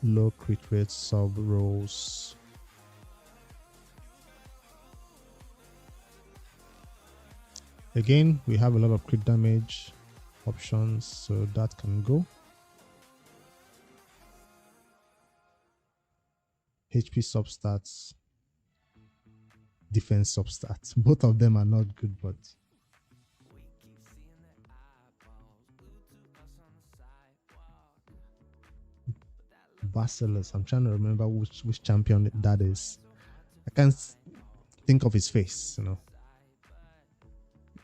Low crit rate sub rolls. Again, we have a lot of crit damage options, so that can go. HP substats, defense substats. Both of them are not good, but Bacillus. I'm trying to remember which champion that is. I can't think of his face, you know.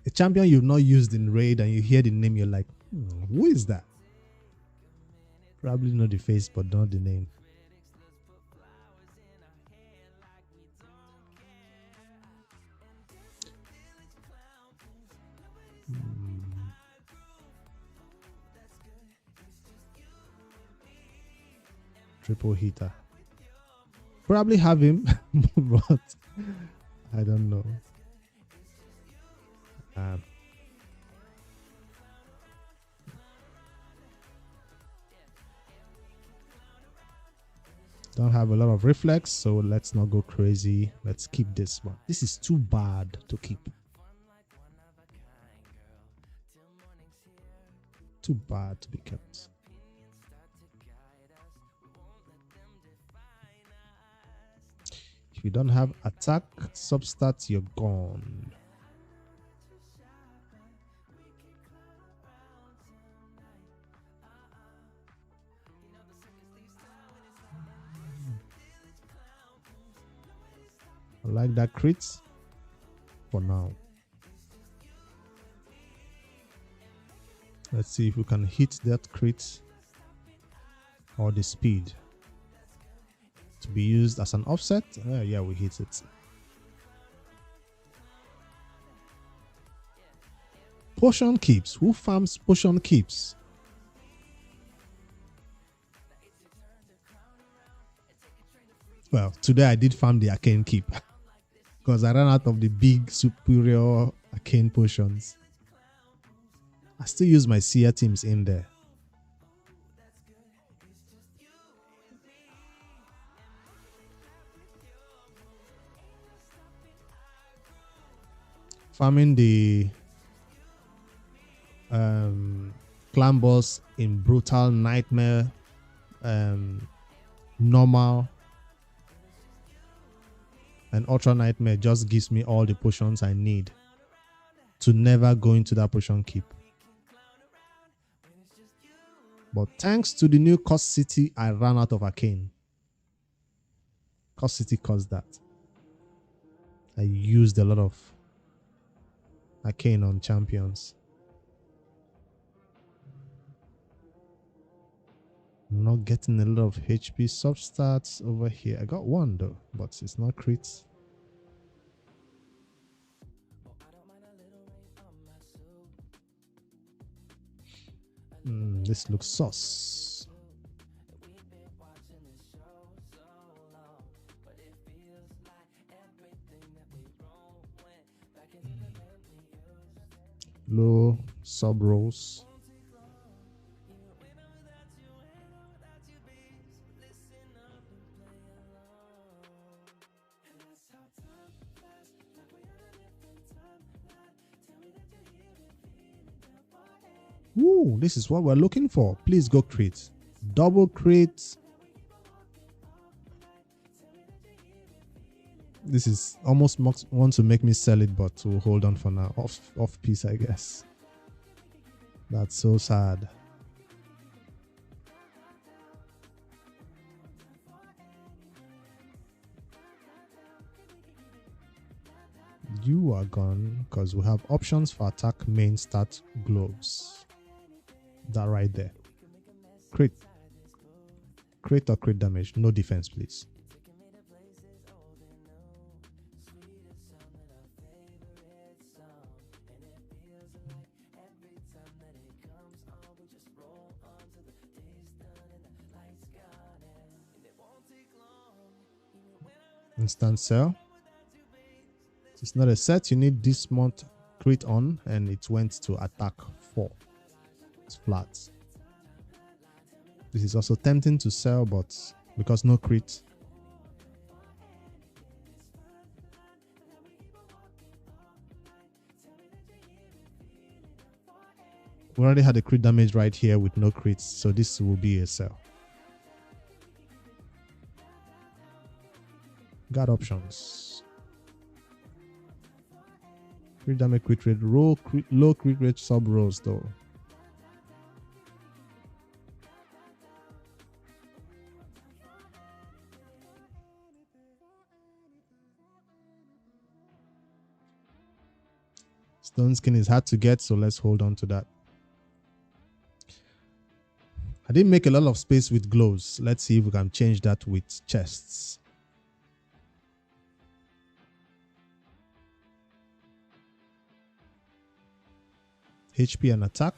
A champion you've not used in raid and you hear the name, you're like, who is that? Probably know the face, but not the name. Triple hitter. Probably have him, but I don't know. Don't have a lot of reflex, so let's not go crazy. Let's keep this one. This is too bad to keep. Too bad to be kept. If you don't have attack substats, you're gone. I like that crit for now. Let's see if we can hit that crit or the speed to be used as an offset. Yeah, we hit it. Potion keeps. Who farms potion keeps? Well, today I did farm the arcane keep because I ran out of the big superior arcane potions. I still use my seer teams in there. Farming the clan boss in brutal, nightmare, normal, and ultra nightmare just gives me all the potions I need to never go into that potion keep. But thanks to the new Cost City, I ran out of Arcane. Cost City caused that. I used a lot of Arcane on champions. I'm not getting a lot of HP substats over here. I got one though, but it's not crits. This looks sus. Low sub rolls. Ooh, this is what we're looking for. Please go crit. Double crit. This is almost want to make me sell it, but to hold on for now. Off piece, I guess. That's so sad. You are gone because we have options for attack, main, stat, globes. That right there. Crit. Crit or crit damage. No defense, please. Instant sell. It's not a set. You need this month crit on, and it went to attack 4. It's flat. This is also tempting to sell, but because no crit. We already had a crit damage right here with no crits, so this will be a sell. Got options. Crit damage, crit rate, low crit rate sub rolls though. Stone skin is hard to get, so let's hold on to that. I didn't make a lot of space with gloves. Let's see if we can change that with chests. HP and attack.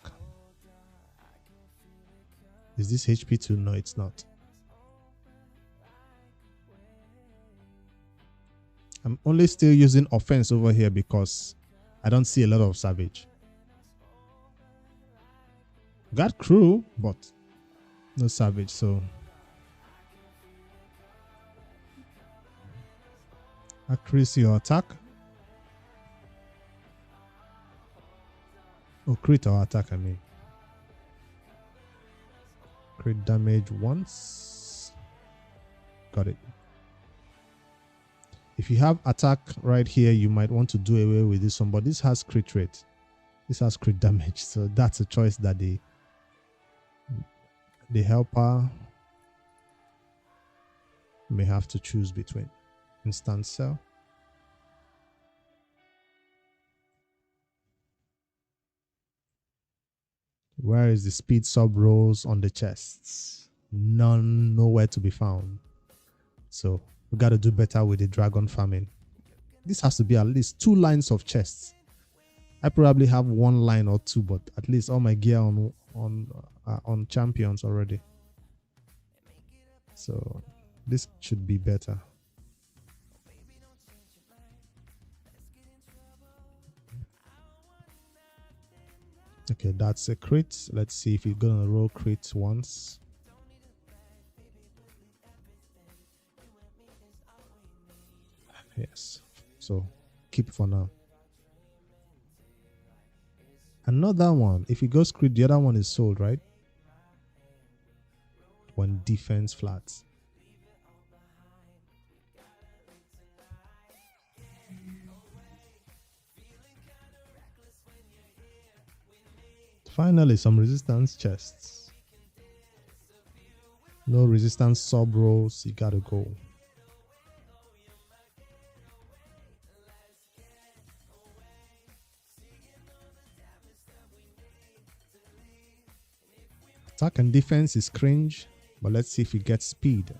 Is this HP 2? No, it's not. I'm only still using offense over here because I don't see a lot of savage. Got crew, but no savage, so accuracy or attack. Oh, crit or attack, I mean. Crit damage once. Got it. If you have attack right here, you might want to do away with this one, but this has crit rate. This has crit damage, so that's a choice that the helper may have to choose between. Instant sell. Where is the speed sub rolls on the chests? None, nowhere to be found. So we got to do better with the dragon farming. This has to be at least 2 lines of chests. I probably have 1 line or 2, but at least all my gear on champions already. So this should be better. Okay, that's a crit. Let's see if you're gonna roll crit once. Yes, so keep for now. Another one, if it goes crit, the other one is sold, right? When defense flat. Finally, some resistance chests. No resistance sub rolls. You gotta go. Attack and defense is cringe, but let's see if you get speed.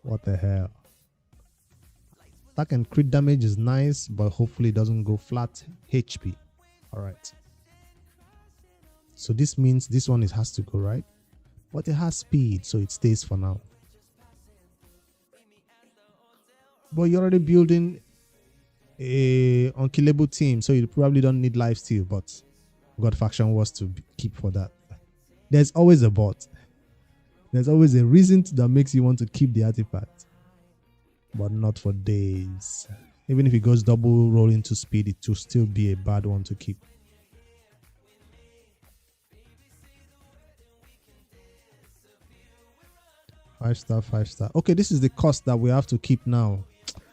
What the hell? Attack and crit damage is nice, but hopefully it doesn't go flat HP. Alright. So this means this one has to go, right? But it has speed, so it stays for now. But you're already building a unkillable team, so you probably don't need lifesteal, but God Faction was to keep for that. There's always a bot. There's always a reason that makes you want to keep the artifact. But not for days. Even if it goes double roll into speed, it will still be a bad one to keep. Five star, 5 star. Okay, this is the cost that we have to keep now.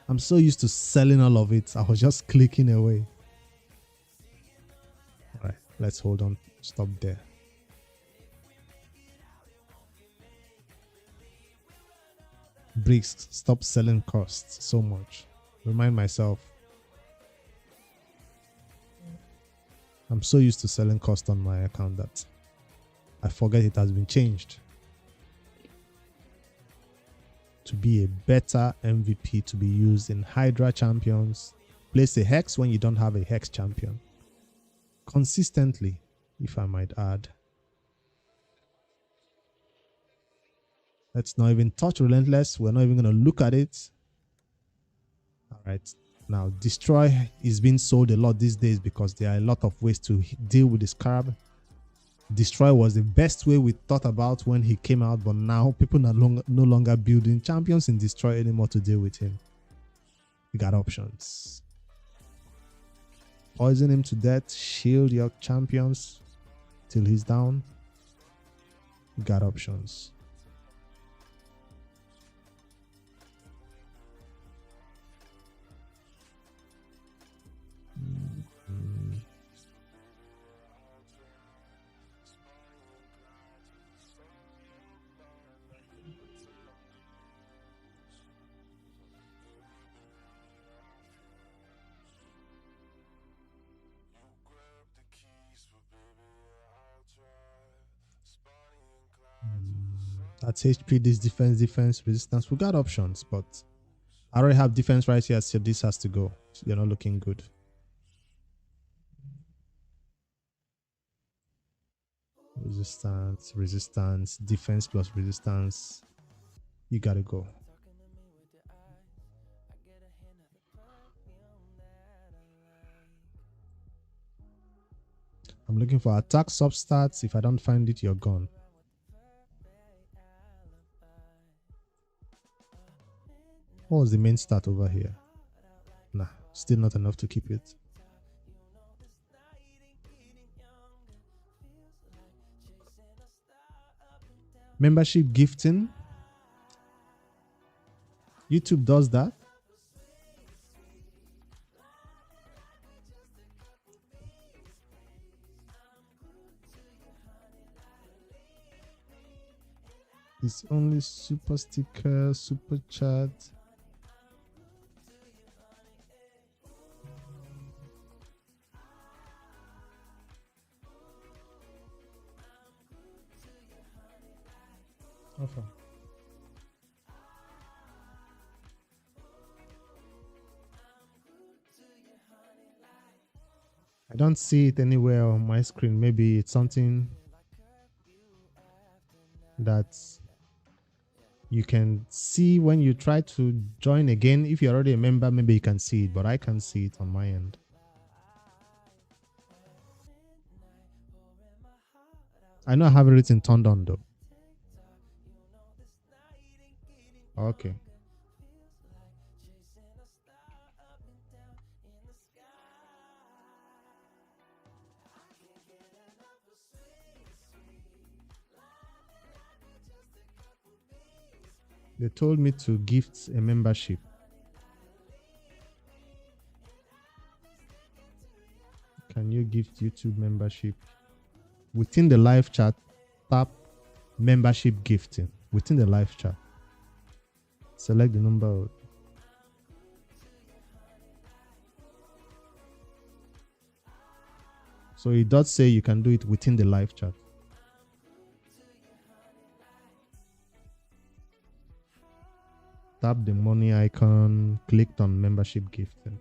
I'm so used to selling all of it. I was just clicking away. All right, let's hold on. Stop there. Bricks, stop selling costs so much. Remind myself. I'm so used to selling cost on my account that I forget it has been changed. To be a better MVP to be used in Hydra champions. Place a Hex when you don't have a Hex champion. Consistently, if I might add. Let's not even touch Relentless. We're not even going to look at it. Alright. Now, Destroy is being sold a lot these days because there are a lot of ways to deal with the Scarab. Destroy was the best way we thought about when he came out, but now people are no longer building champions in Destroy anymore to deal with him. You got options. Poison him to death, shield your champions till he's down. You got options. That's HP, this defense, resistance. We got options, but I already have defense right here, so this has to go. You're not looking good. Resistance, defense plus resistance. You gotta go. I'm looking for attack substats. If I don't find it, you're gone. What was the main stat over here? Nah, still not enough to keep it. Membership gifting. YouTube does that. It's only super sticker, super chat. Offer. I don't see it anywhere on my screen. Maybe it's something that you can see when you try to join again. If you're already a member, maybe you can see it, but I can't see it on my end. I know I have everything turned on though. Okay. They told me to gift a membership. Can you gift YouTube membership? Within the live chat, tap membership gifting. Within the live chat, select the number. So it does say you can do it within the live chat. Tap the money icon, clicked on membership gifting.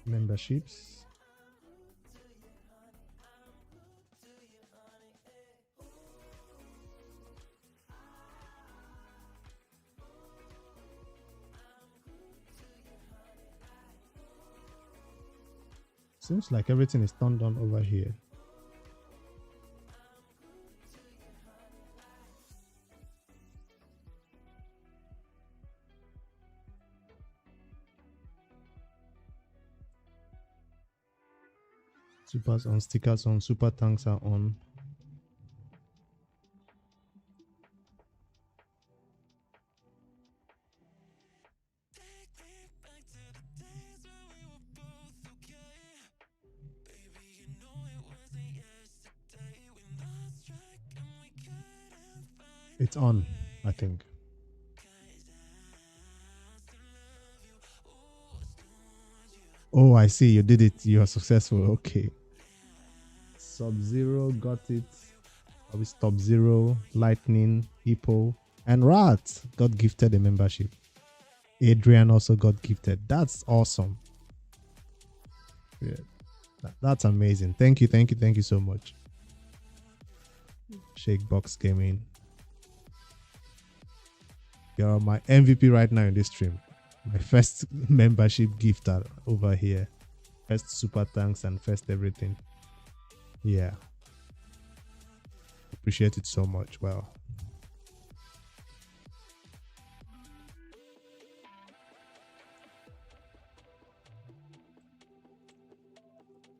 Memberships. Seems like everything is turned on over here. Supers on, stickers on, super thanks are on. It's on, I think. Oh, I see. You did it. You are successful. Okay. Sub-Zero got it. Obviously, Top-Zero, Lightning, Hippo, and Rat got gifted a membership. Adrian also got gifted. That's awesome. Yeah. That's amazing. Thank you so much. Shakebox Gaming. You're my MVP right now in this stream. My first membership gifter over here. First super thanks and first everything. Yeah. Appreciate it so much. Well.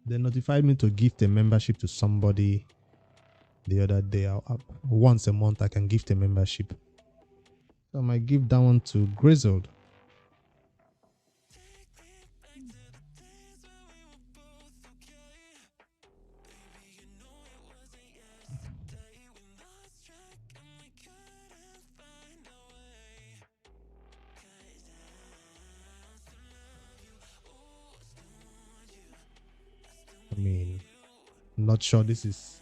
They notified me to gift a membership to somebody the other day. Once a month I can gift a membership. So I might give that one to Grizzled. I mean, I'm not sure this is...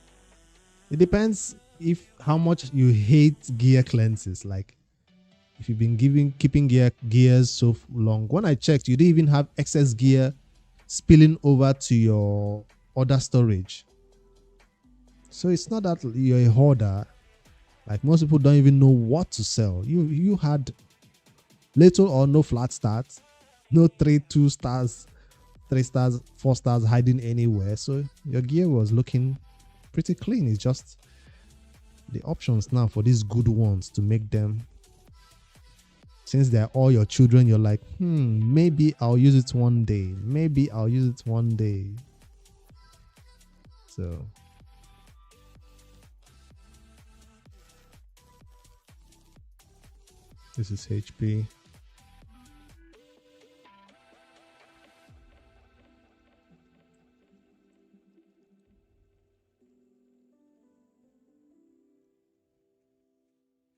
It depends if how much you hate gear cleanses. Like, if you've been keeping gears so long. When I checked, you didn't even have excess gear spilling over to your other storage. So it's not that you're a hoarder. Like, most people don't even know what to sell. You had little or no flat starts, no 2 stars, 3 stars, 4 stars hiding anywhere. So your gear was looking pretty clean. It's just the options now for these good ones to make them, since they're all your children, you're like, maybe I'll use it one day. Maybe I'll use it one day. So this is HP.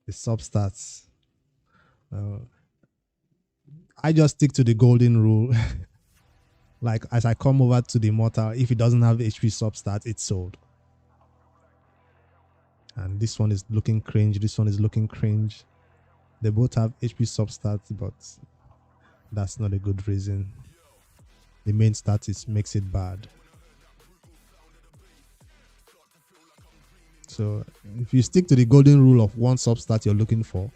The substats. I just stick to the golden rule. Like, as I come over to the mortar, if it doesn't have HP substat, it's sold. And this one is looking cringe. This one is looking cringe. They both have HP substats, but that's not a good reason. The main stat makes it bad. So if you stick to the golden rule of one substat you're looking for,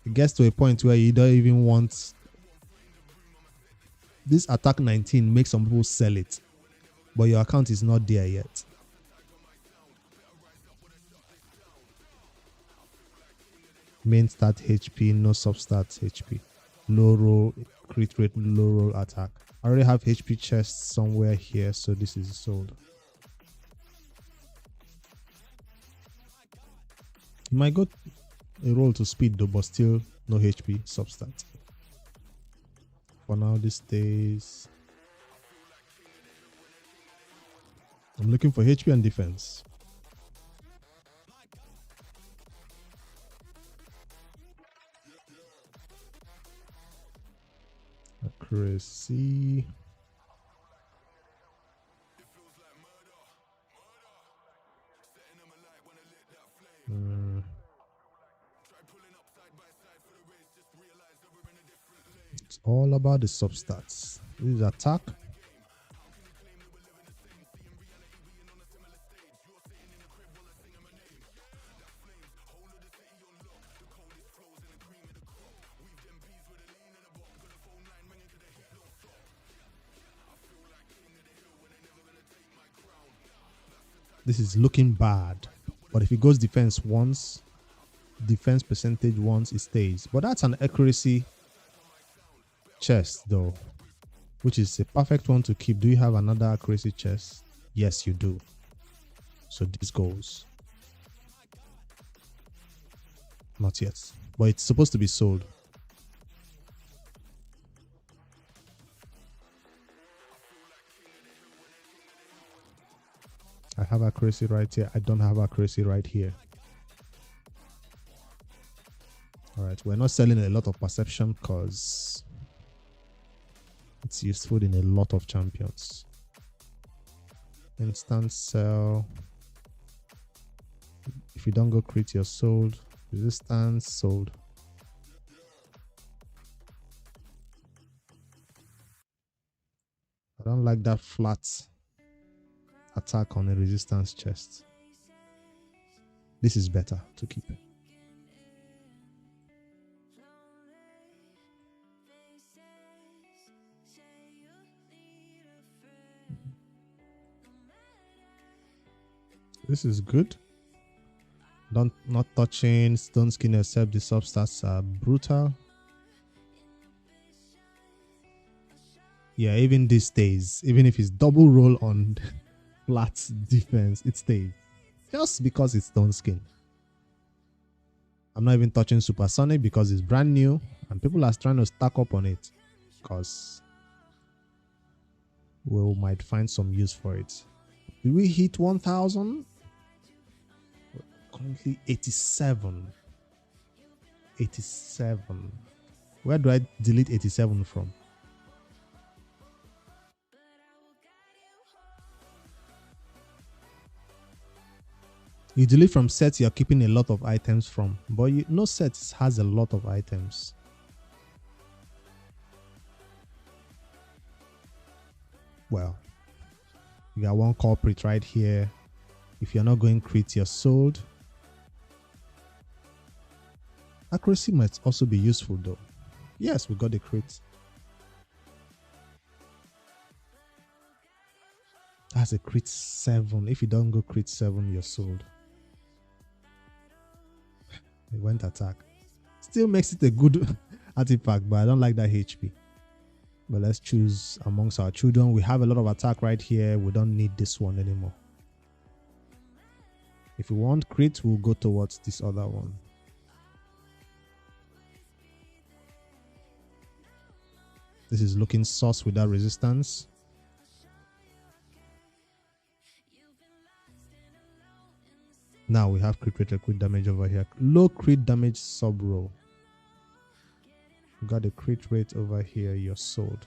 it gets to a point where you don't even want this attack 19. Makes some people sell it, but your account is not there yet. Main start HP, no sub start HP. Low roll, crit rate, low roll attack. I already have HP chest somewhere here, so this is sold. You might go a roll to speed though, but still no HP substat. For now, this stays. I'm looking for HP and defense. Accuracy. It's all about the substats. This is attack. This is looking bad, but if it goes defense once, defense percentage once, it stays. But that's an accuracy chest though, which is a perfect one to keep. Do you have another accuracy chest? Yes, you do. So this goes. Not yet, but it's supposed to be sold. I have accuracy right here. I don't have accuracy right here. All right, we're not selling a lot of perception because it's useful in a lot of champions. Instant sell. If you don't go crit, you're sold. Resistance, sold. I don't like that flat attack on a resistance chest. This is better to keep. This is good. Not touching stone skin except the substats are brutal. Yeah, even this stays. Even if it's double roll on flat defense, it stays. Just because it's stone skin. I'm not even touching supersonic because it's brand new and people are trying to stack up on it because we might find some use for it. Did we hit 1000? Currently 87. 87. Where do I delete 87 from? You delete from sets you're keeping a lot of items from, but no set has a lot of items. Well, you got one culprit right here. If you're not going crit, you're sold. Accuracy might also be useful though. Yes, we got the crit. That's a crit 7. If you don't go crit 7, you're sold. It went attack. Still makes it a good artifact, but I don't like that HP. But let's choose amongst our children. We have a lot of attack right here. We don't need this one anymore. If we want crit, we'll go towards this other one. This is looking sus without resistance. Now we have crit rate and crit damage over here. Low crit damage sub roll. Got a crit rate over here. You're sold.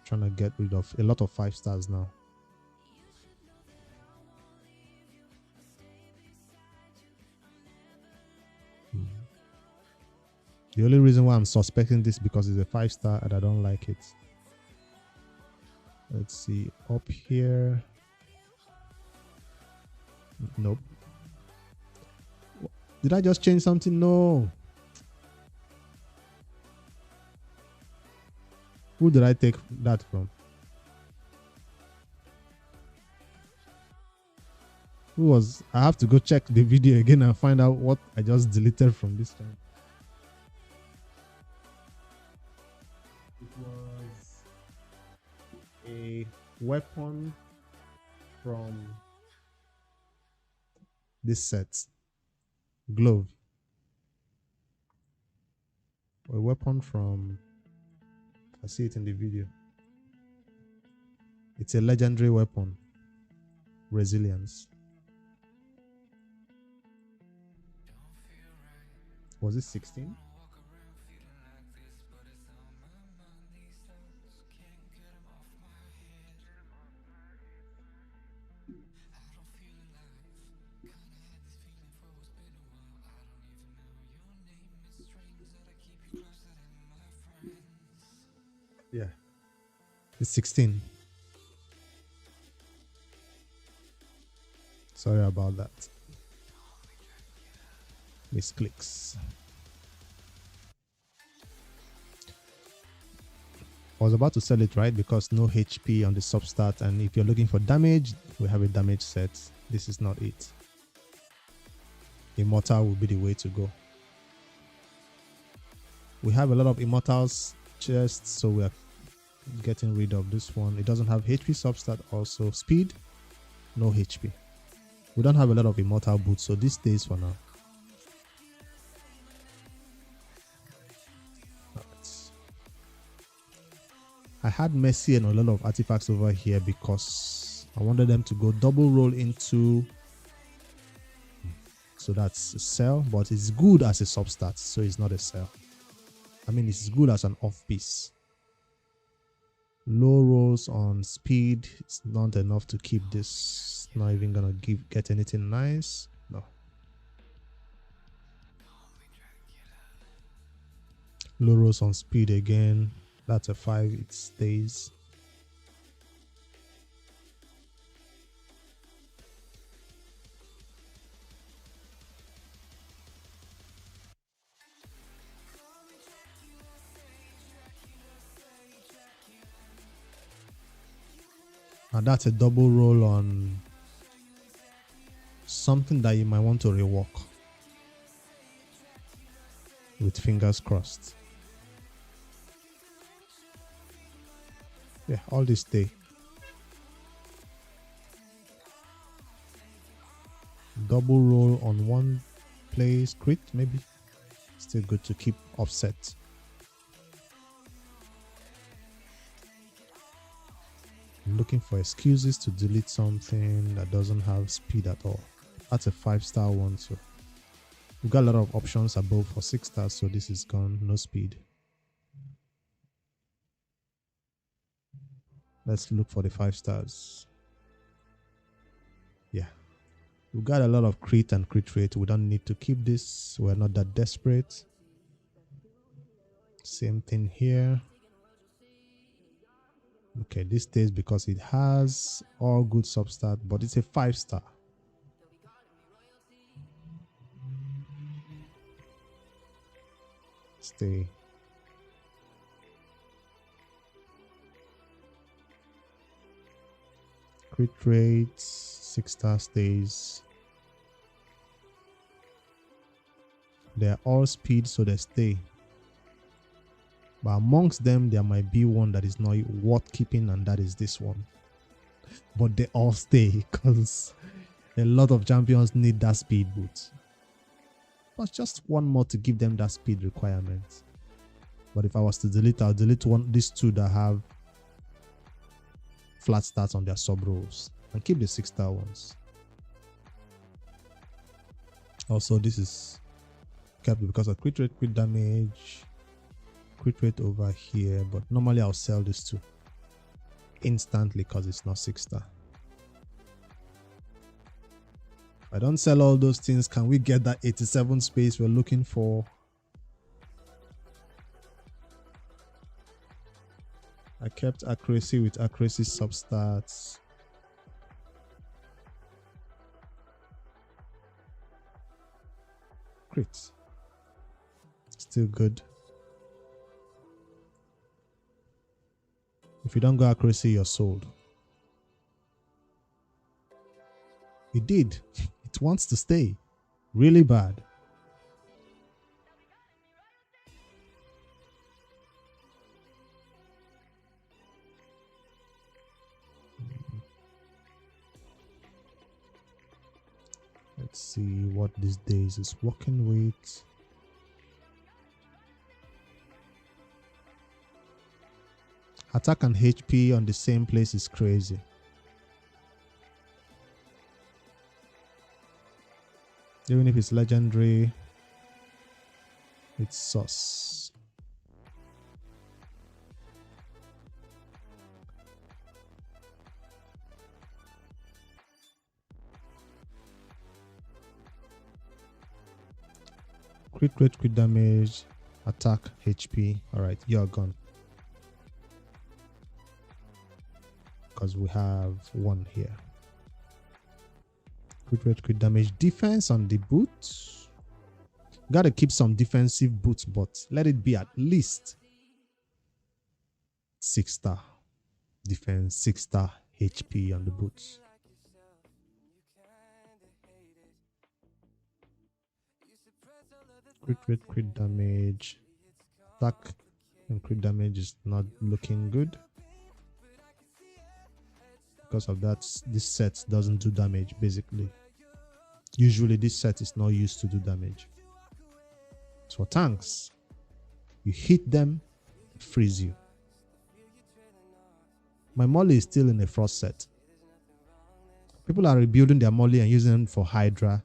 Trying to get rid of a lot of 5 stars now. The only reason why I'm suspecting this because it's a 5-star and I don't like it. Let's see up here. Nope. Did I just change something? No. Who did I take that from? Who was? I have to go check the video again and find out what I just deleted from this time. It was a weapon from this set. Glove. A weapon from, I see it in the video. It's a legendary weapon. Resilience. Was it 16? Yeah. It's 16. Sorry about that. Misclicks. I was about to sell it, right? Because no HP on the substat, and if you're looking for damage, we have a damage set. This is not it. Immortal will be the way to go. We have a lot of immortals chests, so we are getting rid of this one. It doesn't have HP substat, also speed, no HP. We don't have a lot of immortal boots, so this stays for now. I had Mercy and a lot of artifacts over here because I wanted them to go double roll into, so that's a sell, but it's good as a substat, so it's not a sell. I mean, it's good as an off piece. Low rolls on speed, it's not enough to keep this. Not even gonna get anything nice. No. Low rolls on speed again. That's a 5, it stays. And that's a double roll on something that you might want to rework. With fingers crossed. Yeah, all this stay. Double roll on one place, crit maybe. Still good to keep offset. I'm looking for excuses to delete something that doesn't have speed at all. That's a 5-star one, so we've got a lot of options above for 6 stars, so this is gone, no speed. Let's look for the 5 stars. Yeah. We've got a lot of crit and crit rate. We don't need to keep this. We're not that desperate. Same thing here. Okay, this stays because it has all good substat, but it's a 5-star. Stay. Crit rate, 6-star stays. They're all speed, so they stay. But amongst them, there might be one that is not worth keeping, and that is this one. But they all stay because a lot of champions need that speed boot. But just one more to give them that speed requirement. But if I was to delete, I'll delete these two that have flat stats on their sub rolls and keep the 6-star ones. Also, this is kept because of crit rate, crit damage, crit rate over here, but normally I'll sell this two instantly because it's not 6-star. If I don't sell all those things, can we get that 87 space we're looking for? I kept accuracy with accuracy substats. Crit. Still good. If you don't go accuracy, you're sold. It did. It wants to stay. Really bad. Let's see what these days is working with. Attack and HP on the same place is crazy. Even if it's legendary, it's sus. Crit rate, crit damage, attack, HP. Alright, you're gone. Because we have one here. Crit rate, crit damage, defense on the boot. Gotta keep some defensive boots, but let it be at least 6-star defense, 6-star HP on the boots. Crit rate, crit damage, attack and crit damage is not looking good. Because of that, this set doesn't do damage basically. Usually this set is not used to do damage. So for tanks, you hit them, it frees you. My molly is still in a frost set. People are rebuilding their molly and using it for Hydra.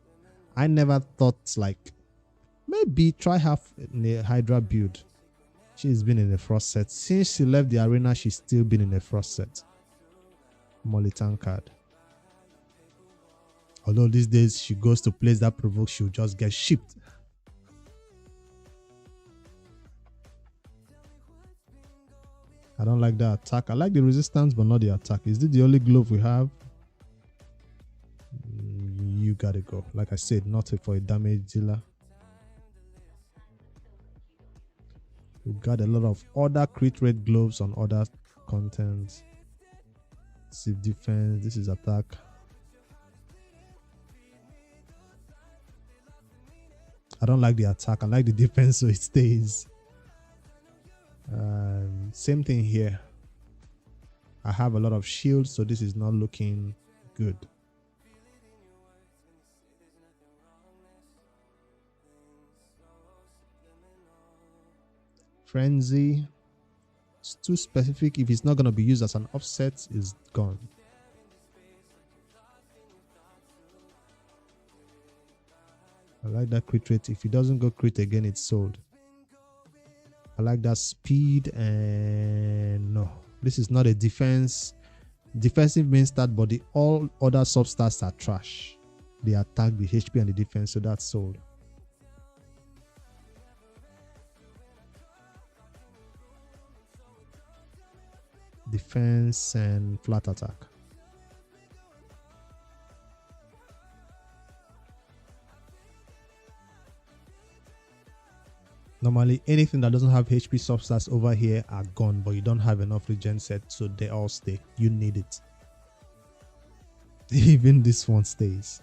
I never thought like maybe try half in a Hydra build. She's been in a frost set. Since she left the arena, she's still been in a frost set. Molly tankard. Although these days she goes to place that provoke, she'll just get shipped. I don't like the attack. I like the resistance, but not the attack. Is this the only glove we have? You gotta go. Like I said, not for a damage dealer. We got a lot of other crit rate gloves on other contents. Save defense. This is attack. I don't like the attack. I like the defense, so it stays. Same thing here. I have a lot of shields, so this is not looking good. Frenzy. It's too specific. If it's not going to be used as an offset, it's gone. I like that crit rate. If it doesn't go crit again, it's sold. I like that speed, and no, this is not a defense. Defensive main stat, but the all other sub stats are trash. The attack, the HP, and the defense, so that's sold. Defense and flat attack. Normally, anything that doesn't have HP substats over here are gone, but you don't have enough regen set, so they all stay. You need it. Even this one stays.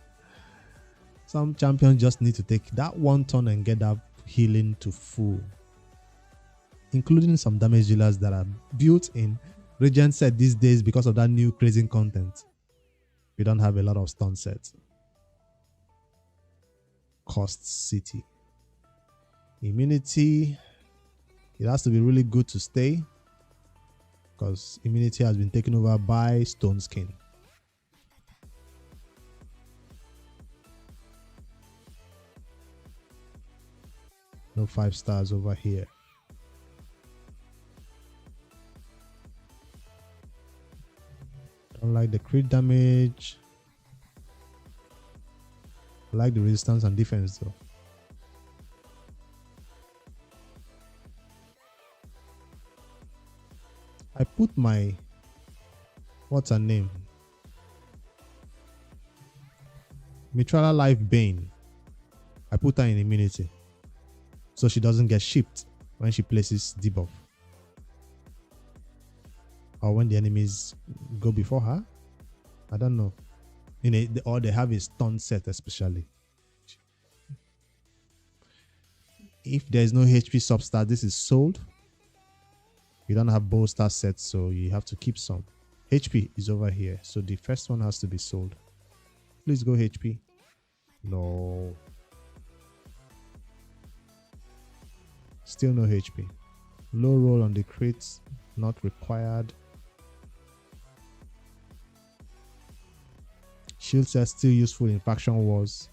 Some champions just need to take that one turn and get that healing to full. Including some damage dealers that are built in regen set these days because of that new crazy content. We don't have a lot of stun sets. Cost City. Immunity, it has to be really good to stay because immunity has been taken over by Stone Skin. No 5 stars over here. Don't like the crit damage. I like the resistance and defense though. I put my, what's her name? Mitrala Life Bane. I put her in immunity, so she doesn't get shipped when she places debuff. Or when the enemies go before her. I don't know. or they have a stun set especially. If there's no HP substat, this is sold. You don't have bolster sets, so you have to keep some. HP is over here, so the first one has to be sold. Please go HP. No. Still no HP. Low roll on the crates, not required. Shield set still useful in faction wars.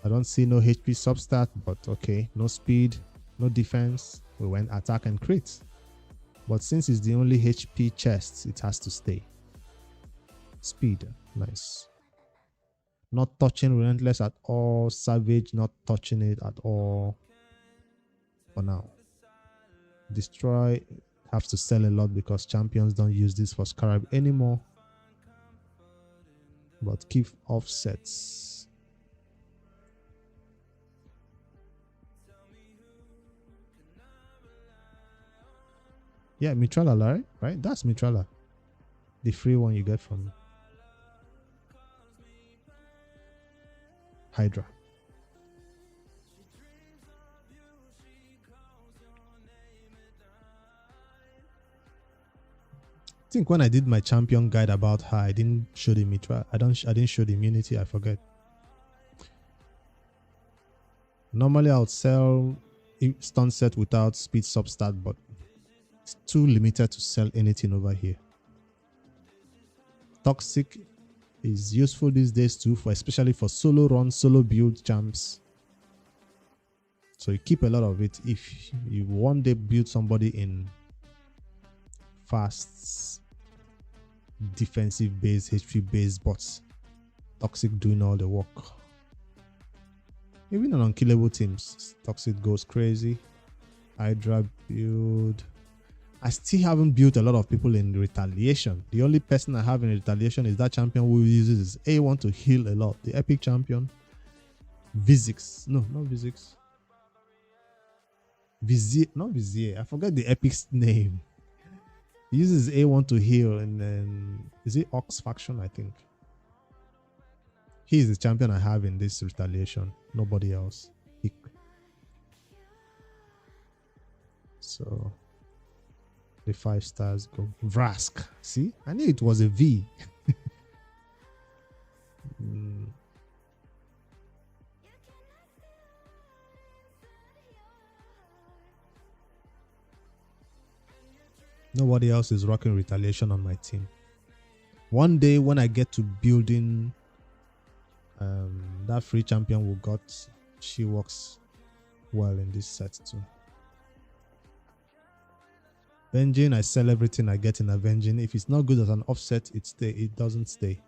I don't see no HP substat, but okay. No speed, no defense. We went attack and crit. But since it's the only HP chest, it has to stay. Speed, nice. Not touching relentless at all. Savage, not touching it at all. For now. Destroy, have to sell a lot because champions don't use this for Scarab anymore. But keep offsets. Yeah, Mitrala, right? That's Mitrala. The free one you get from Hydra. I think when I did my champion guide about her, I didn't show the Mitra. I didn't show the immunity, I forget. Normally I would sell stun set without speed substat, but it's too limited to sell anything over here. Toxic is useful these days too, especially for solo run, solo build champs. So you keep a lot of it if you one day build somebody in fast, defensive base, HP base bots. Toxic doing all the work. Even on unkillable teams, Toxic goes crazy. Hydra build. I still haven't built a lot of people in retaliation. The only person I have in retaliation is that champion who uses A1 to heal a lot. The epic champion. Vizix. No, not Vizix. Vizier. Not Vizier. I forget the epic's name. He uses A1 to heal, and then is it Ox faction? I think. He is the champion I have in this retaliation. Nobody else. So the 5 stars go. Vrask. See? I knew it was a V. Nobody else is rocking retaliation on my team. One day when I get to building that free champion we got, she works well in this set too. Avenging, I sell everything I get in Avenging. If it's not good as an offset, it doesn't stay.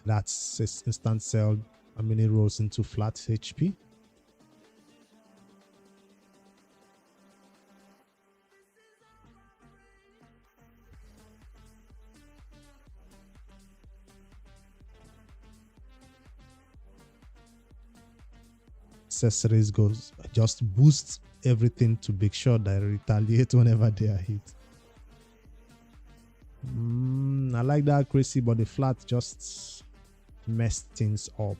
That's instant sell. How many rolls into flat HP? Accessories goes, just boosts everything to make sure that I retaliate whenever they are hit. I like that accuracy, but the flat just messed things up.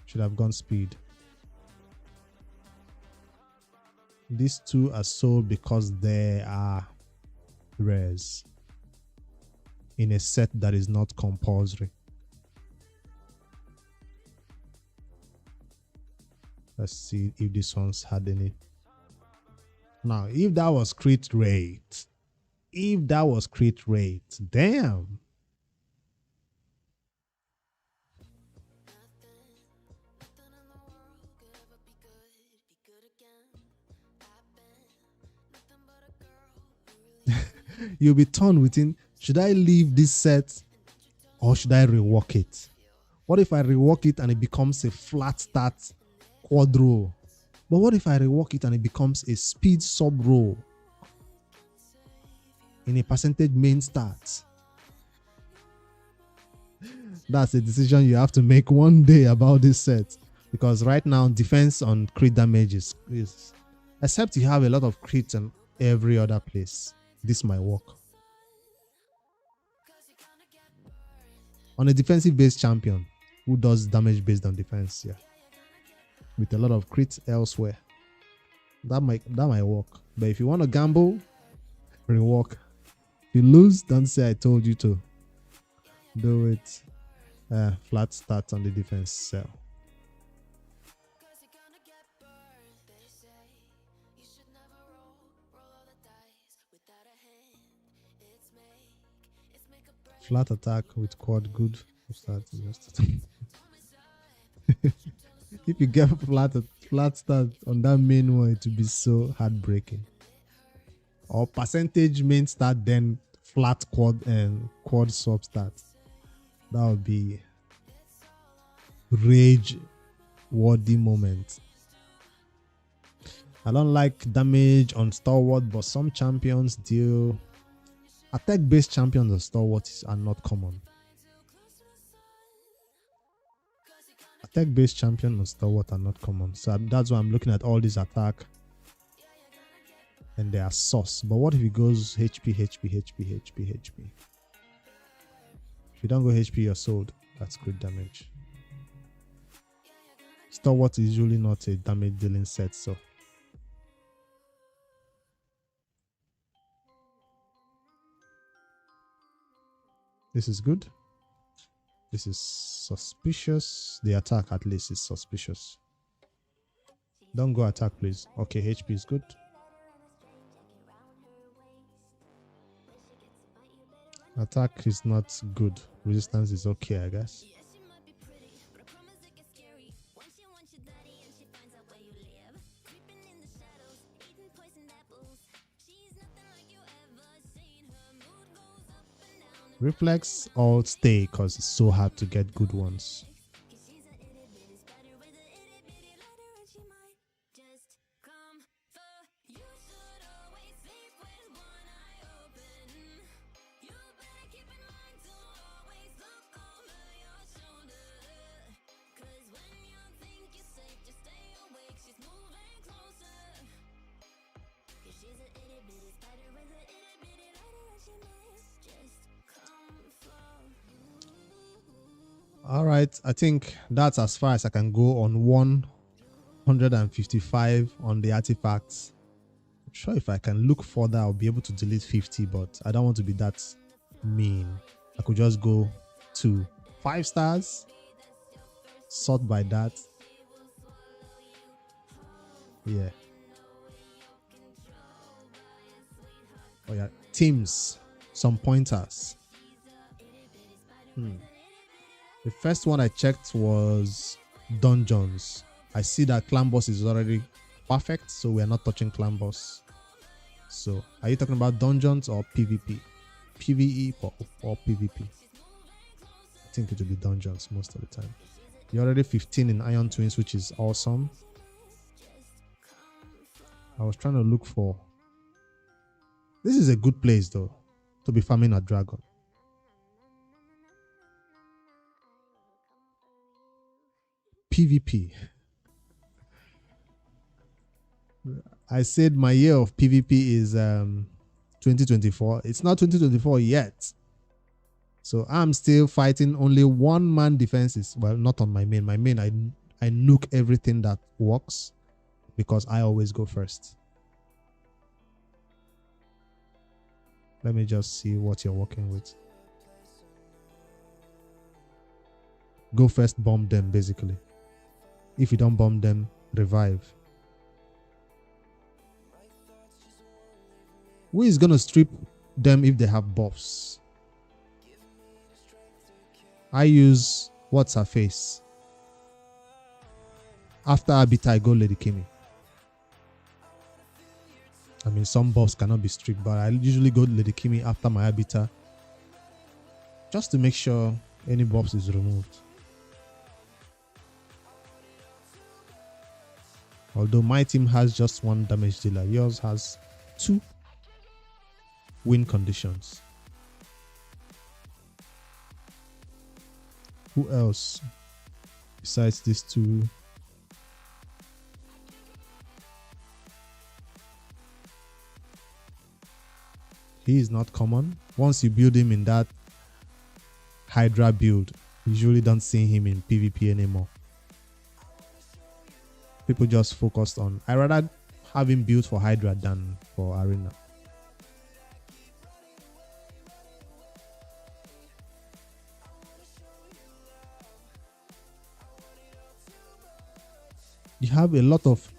Should have gone speed. These two are sold because they are rares in a set that is not compulsory. Let's see if this one's had any. Now, if that was crit rate, damn. You'll be torn within, should I leave this set or should I rework it? What if I rework it and it becomes a flat stat quad row? But what if I rework it and it becomes a speed sub row in a percentage main stat? That's a decision you have to make one day about this set, because right now defense on crit damage is Except you have a lot of crits in every other place. This might work. On a defensive based champion who does damage based on defense, yeah. With a lot of crits elsewhere. That might work. But if you want to gamble, rework. If you lose, don't say I told you to. Do it. Flat start on the defense cell. Flat attack with quad good. If you get flat start on that main one, it will be so heartbreaking. Or percentage main start, then flat quad and quad sub start. That would be rage worthy moment. I don't like damage on stalwart, but some champions deal. Attack based champions on stalwart are not common. Attack based champions on stalwart are not common. So that's why I'm looking at all these attack and they are sauce. But what if it goes HP, HP, HP, HP, HP? If you don't go HP, you're sold. That's crit damage. Stalwart is usually not a damage dealing set, so this is good. This is suspicious. The attack at least is suspicious. Don't go attack, please. Okay, HP is good. Attack is not good. Resistance is okay, I guess. Reflex or stay because it's so hard to get good ones. All right, I think that's as far as I can go on 155 on the artifacts. I'm sure if I can look further, I'll be able to delete 50, but I don't want to be that mean. I could just go to 5 stars, sort by that. Yeah. Oh yeah, teams, some pointers. The first one I checked was dungeons. I see that clan boss is already perfect, so we are not touching clan boss. So, are you talking about dungeons or PvP? PvE or PvP? I think it will be dungeons most of the time. You're already 15 in Iron Twins, which is awesome. I was trying to look for... This is a good place though, to be farming a dragon. PvP. I said my year of PvP is 2024. It's not 2024 yet. So I'm still fighting only one-man defenses. Well, not on my main. My main, I nuke everything that works because I always go first. Let me just see what you're working with. Go first, bomb them, basically. If you don't bomb them, revive. Who is going to strip them if they have buffs? I use what's her face. After Abita, I go Lady Kimi. I mean, some buffs cannot be stripped, but I usually go Lady Kimi after my Abita, just to make sure any buffs is removed. Although my team has just one damage dealer, yours has 2 win conditions. Who else besides these 2? He is not common. Once you build him in that Hydra build, you usually don't see him in PvP anymore. People just focused on, I rather have him built for Hydra than for Arena. You have a lot of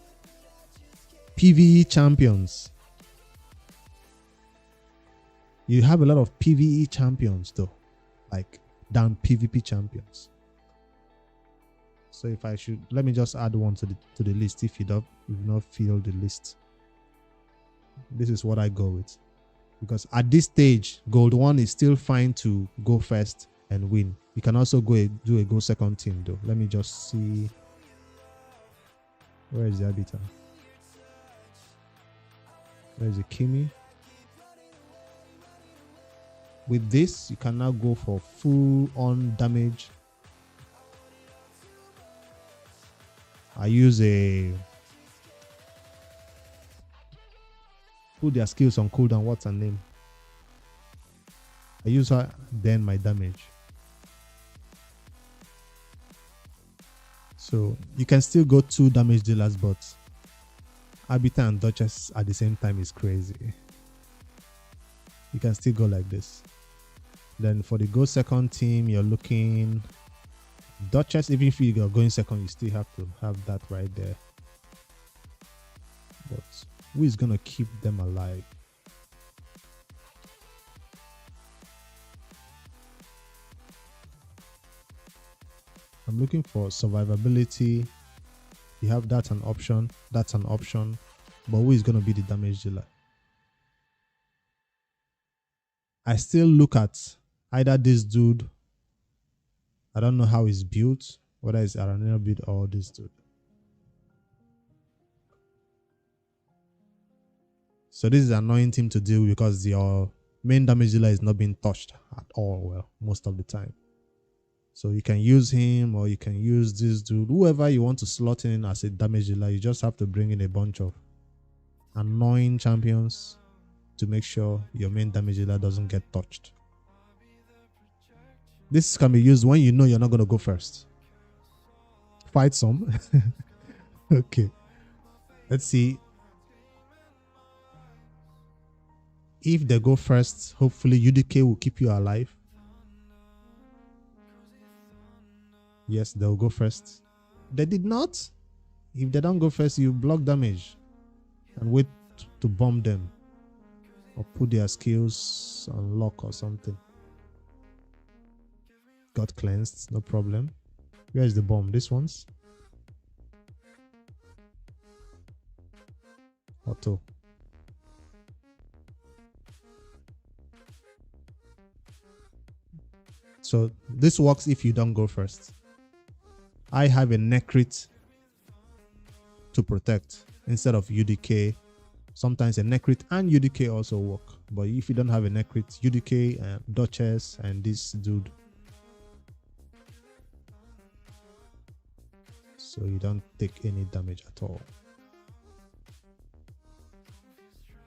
PvE champions. You have a lot of PvE champions though, like than PvP champions. So if I should, let me just add one to the list. If you not feel the list, this is what I go with, because at this stage, Gold 1 is still fine to go first and win. You can also do a go second team though. Let me just see. Where is the arbiter? Where is the Kimi? With this, you can now go for full on damage. I use put their skills on cooldown. What's her name? I use her, then my damage. So you can still go 2 damage dealers, but Arbiter and Duchess at the same time is crazy. You can still go like this. Then for the go second team, you're looking Duchess. Even if you're going second, you still have to have that right there. But who is gonna keep them alive? I'm looking for survivability. You have that an option. That's an option. But who is gonna be the damage dealer? I still look at either this dude. I don't know how he's built, whether it's Arena build or this dude. So this is an annoying team to deal with because your main damage dealer is not being touched at all, well, most of the time. So you can use him or you can use this dude, whoever you want to slot in as a damage dealer. You just have to bring in a bunch of annoying champions to make sure your main damage dealer doesn't get touched. This can be used when you know you're not going to go first. Fight some. Okay. Let's see. If they go first, hopefully UDK will keep you alive. Yes, they'll go first. They did not. If they don't go first, you block damage and wait to bomb them or put their skills on lock or something. Got cleansed, no problem. Where is the bomb? This one's auto. So this works if you don't go first. I have a Necrit to protect instead of UDK. Sometimes a Necrit and UDK also work. But if you don't have a Necrit, UDK, Duchess, and this dude. So you don't take any damage at all.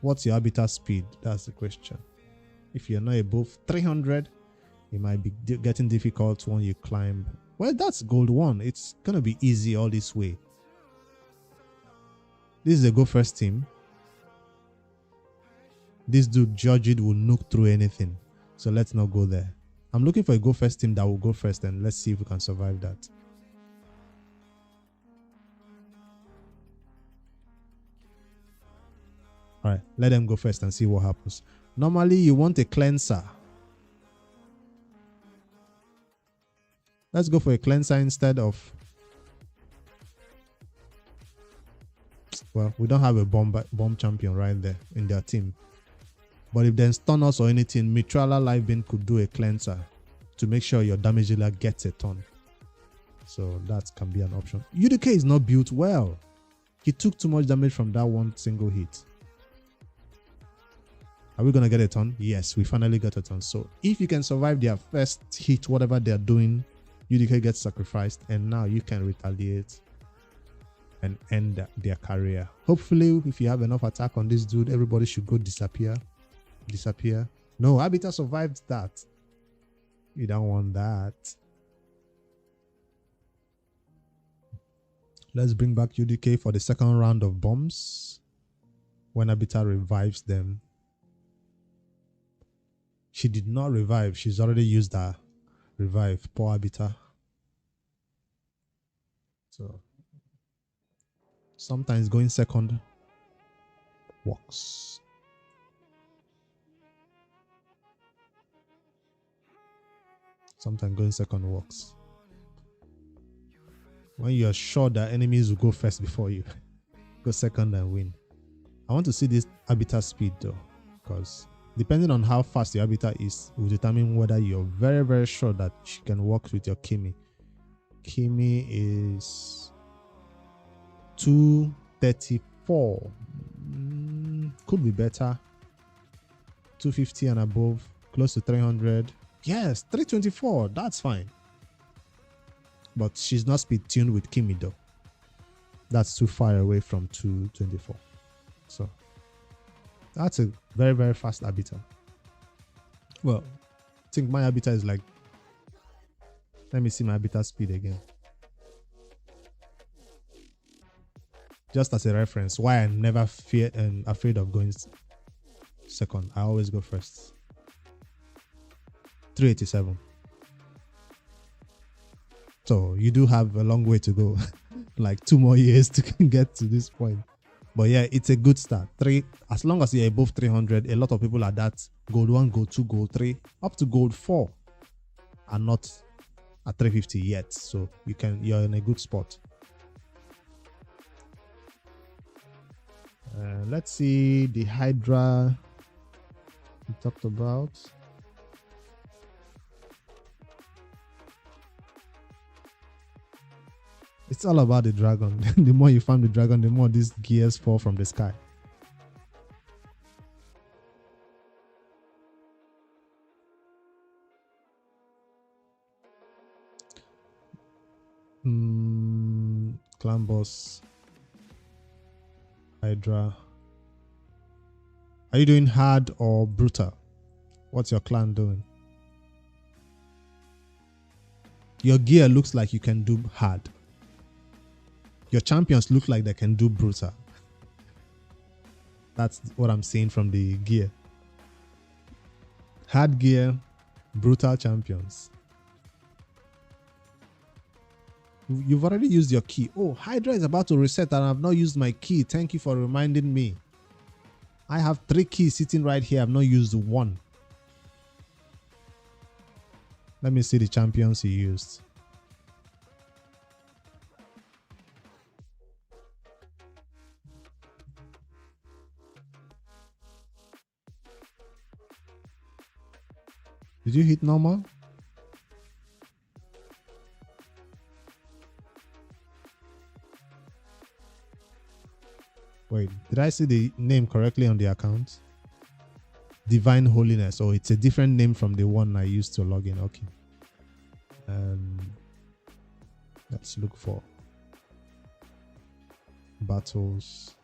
What's your arbiter speed? That's the question. If you're not above 300, it might be getting difficult when you climb. Well, that's gold 1. It's going to be easy all this way. This is a go first team. This dude, Judge It, will nuke through anything. So let's not go there. I'm looking for a go first team that will go first, and let's see if we can survive that. Alright, let them go first and see what happens. Normally, you want a cleanser. Let's go for a cleanser instead of... Well, we don't have a bomb champion right there in their team. But if they stun us or anything, Mitrala Livebane could do a cleanser to make sure your damage dealer gets a ton. So that can be an option. UDK is not built well. He took too much damage from that one single hit. Are we going to get a ton? Yes, we finally got a ton. So if you can survive their first hit, whatever they're doing, UDK gets sacrificed, and now you can retaliate and end their career. Hopefully, if you have enough attack on this dude, everybody should go disappear. disappear. No, Arbiter survived that. You don't want that. Let's bring back UDK for the second round of bombs. When Arbiter revives them. She did not revive. She's already used her revive. Poor Arbiter. So sometimes going second works. Sometimes going second works. When you're sure that enemies will go first before you, go second and win. I want to see this Arbiter speed though, because depending on how fast your Arbiter is, will determine whether you're very, very sure that she can work with your Kimi. Kimi is 234. Could be better. 250 and above, close to 300. Yes, 324. That's fine. But she's not speed tuned with Kimi though. That's too far away from 224. So that's a very, very fast Arbiter. Well, I think my Arbiter is like, let me see my Arbiter speed again. Just as a reference, why I never fear and afraid of going second. I always go first. 387. So you do have a long way to go. Like 2 more years to get to this point. But yeah, it's a good start. As long as you're above 300, a lot of people are that gold 1, gold 2, gold 3, up to gold 4 are not at 350 yet. So you're in a good spot. Let's see the Hydra we talked about. It's all about the dragon. The more you farm the dragon, the more these gears fall from the sky. Clan boss. Hydra. Are you doing hard or brutal? What's your clan doing? Your gear looks like you can do hard. Your champions look like they can do brutal. That's what I'm seeing from the gear. Hard gear, brutal champions. You've already used your key. Oh, Hydra is about to reset and I've not used my key. Thank you for reminding me. I have 3 keys sitting right here. I've not used 1. Let me see the champions you used. Did you hit normal? Wait, did I see the name correctly on the account? Divine Holiness. Oh, it's a different name from the one I used to log in. Okay. Let's look for battles.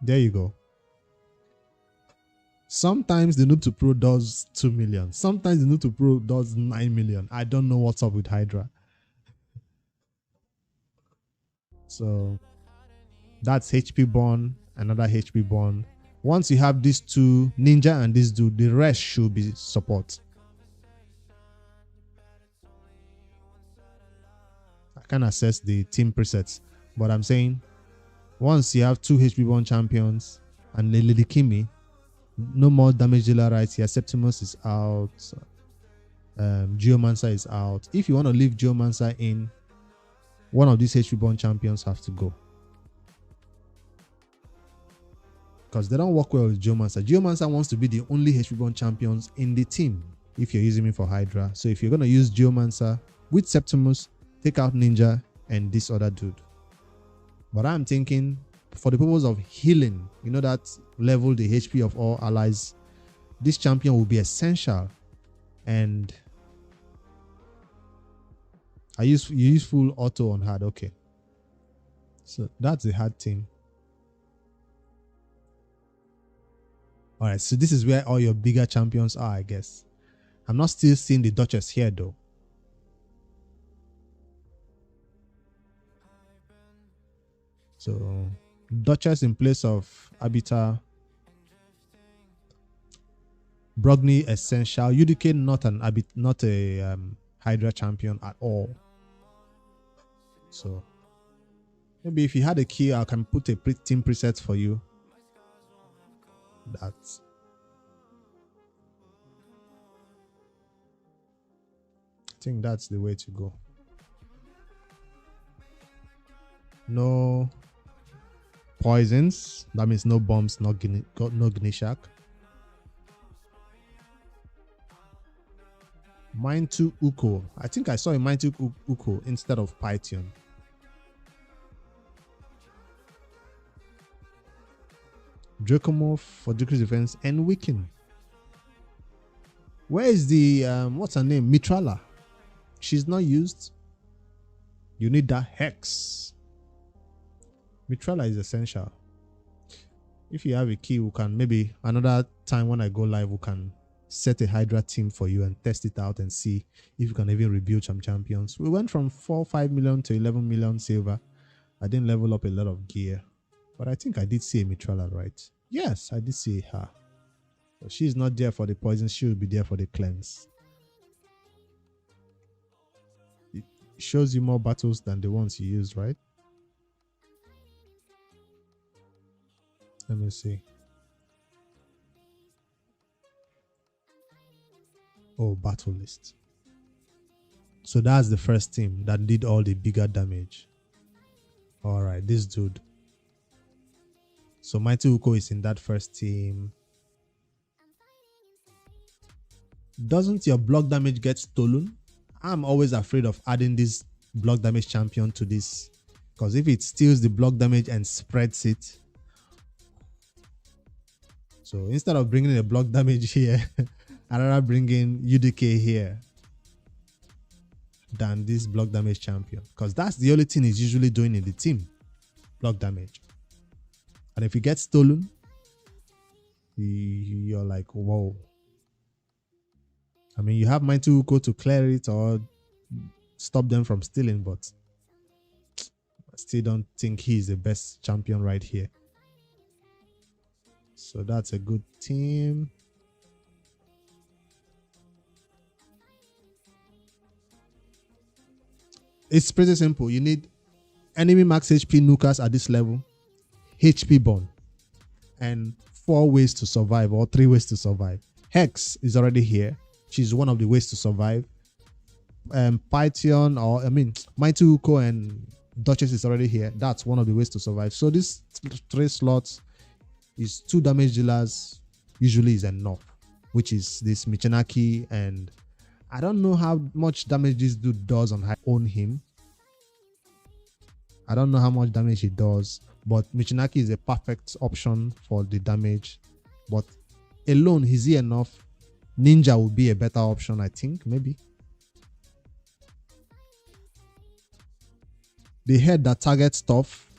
There you go. Sometimes the Noob2Pro does 2 million. Sometimes the Noob2Pro does 9 million. I don't know what's up with Hydra. So that's HP Born, another HP Born. Once you have these 2, Ninja and this dude, the rest should be support. I can't access the team presets, but I'm saying once you have 2 HP Born champions and Lady Kimi, no more damage dealer rights here. Septimus is out. Geomancer is out. If you want to leave Geomancer in, one of these HP Born champions have to go. Because they don't work well with Geomancer. Geomancer wants to be the only HP Born champions in the team if you're using me for Hydra. So if you're going to use Geomancer with Septimus, take out Ninja and this other dude. But I'm thinking, for the purpose of healing, you know, that level the HP of all allies, this champion will be essential. And you use full auto on hard. Okay, so that's the hard team. All right, so this is where all your bigger champions are, I guess. I'm not still seeing the Duchess here, though. So, Duchess in place of Abita. Brogni essential. UDK not a Hydra champion at all. So maybe if you had a key, I can put a team preset for you. I think that's the way to go. No poisons. That means no bombs, no Gnishak. Mine 2 Uko. I think I saw a Mine 2 Uko instead of Python. Dracomorph for decreased defense and weaken. Where is the what's her name? Mitrala. She's not used. You need that Hex. Mitrala is essential. If you have a key, we can maybe another time when I go live, we can set a Hydra team for you and test it out and see if you can even rebuild some champions. We went from 5 million to 11 million silver. I didn't level up a lot of gear, but I think I did see a Mitrala, right? Yes, I did see her. But she's not there for the poison. She will be there for the cleanse. It shows you more battles than the ones you used, right? Let me see. Oh, battle list. So that's the first team that did all the bigger damage. All right, this dude. So Mighty Uko is in that first team. Doesn't your block damage get stolen? I'm always afraid of adding this block damage champion to this, because if it steals the block damage and spreads it. So instead of bringing a block damage here, I'd rather bring in UDK here than this block damage champion, because that's the only thing he's usually doing in the team, block damage. And if he gets stolen, you're like, whoa. I mean, you have Mighty Uko to clear it or stop them from stealing, but I still don't think he's the best champion right here. So that's a good team. It's pretty simple. You need enemy max HP Nukas at this level, HP burn, and 4 ways to survive or 3 ways to survive. Hex is already here. She's one of the ways to survive. Python, or I mean, Mighty Uko and Duchess is already here. That's one of the ways to survive. So this 3 slots is 2 damage dealers usually is enough, which is this Michinaki, and I don't know how much damage this dude does on him. I don't know how much damage he does, but Michinaki is a perfect option for the damage. But alone, is he enough? Ninja would be a better option, I think, maybe. The head that targets stuff,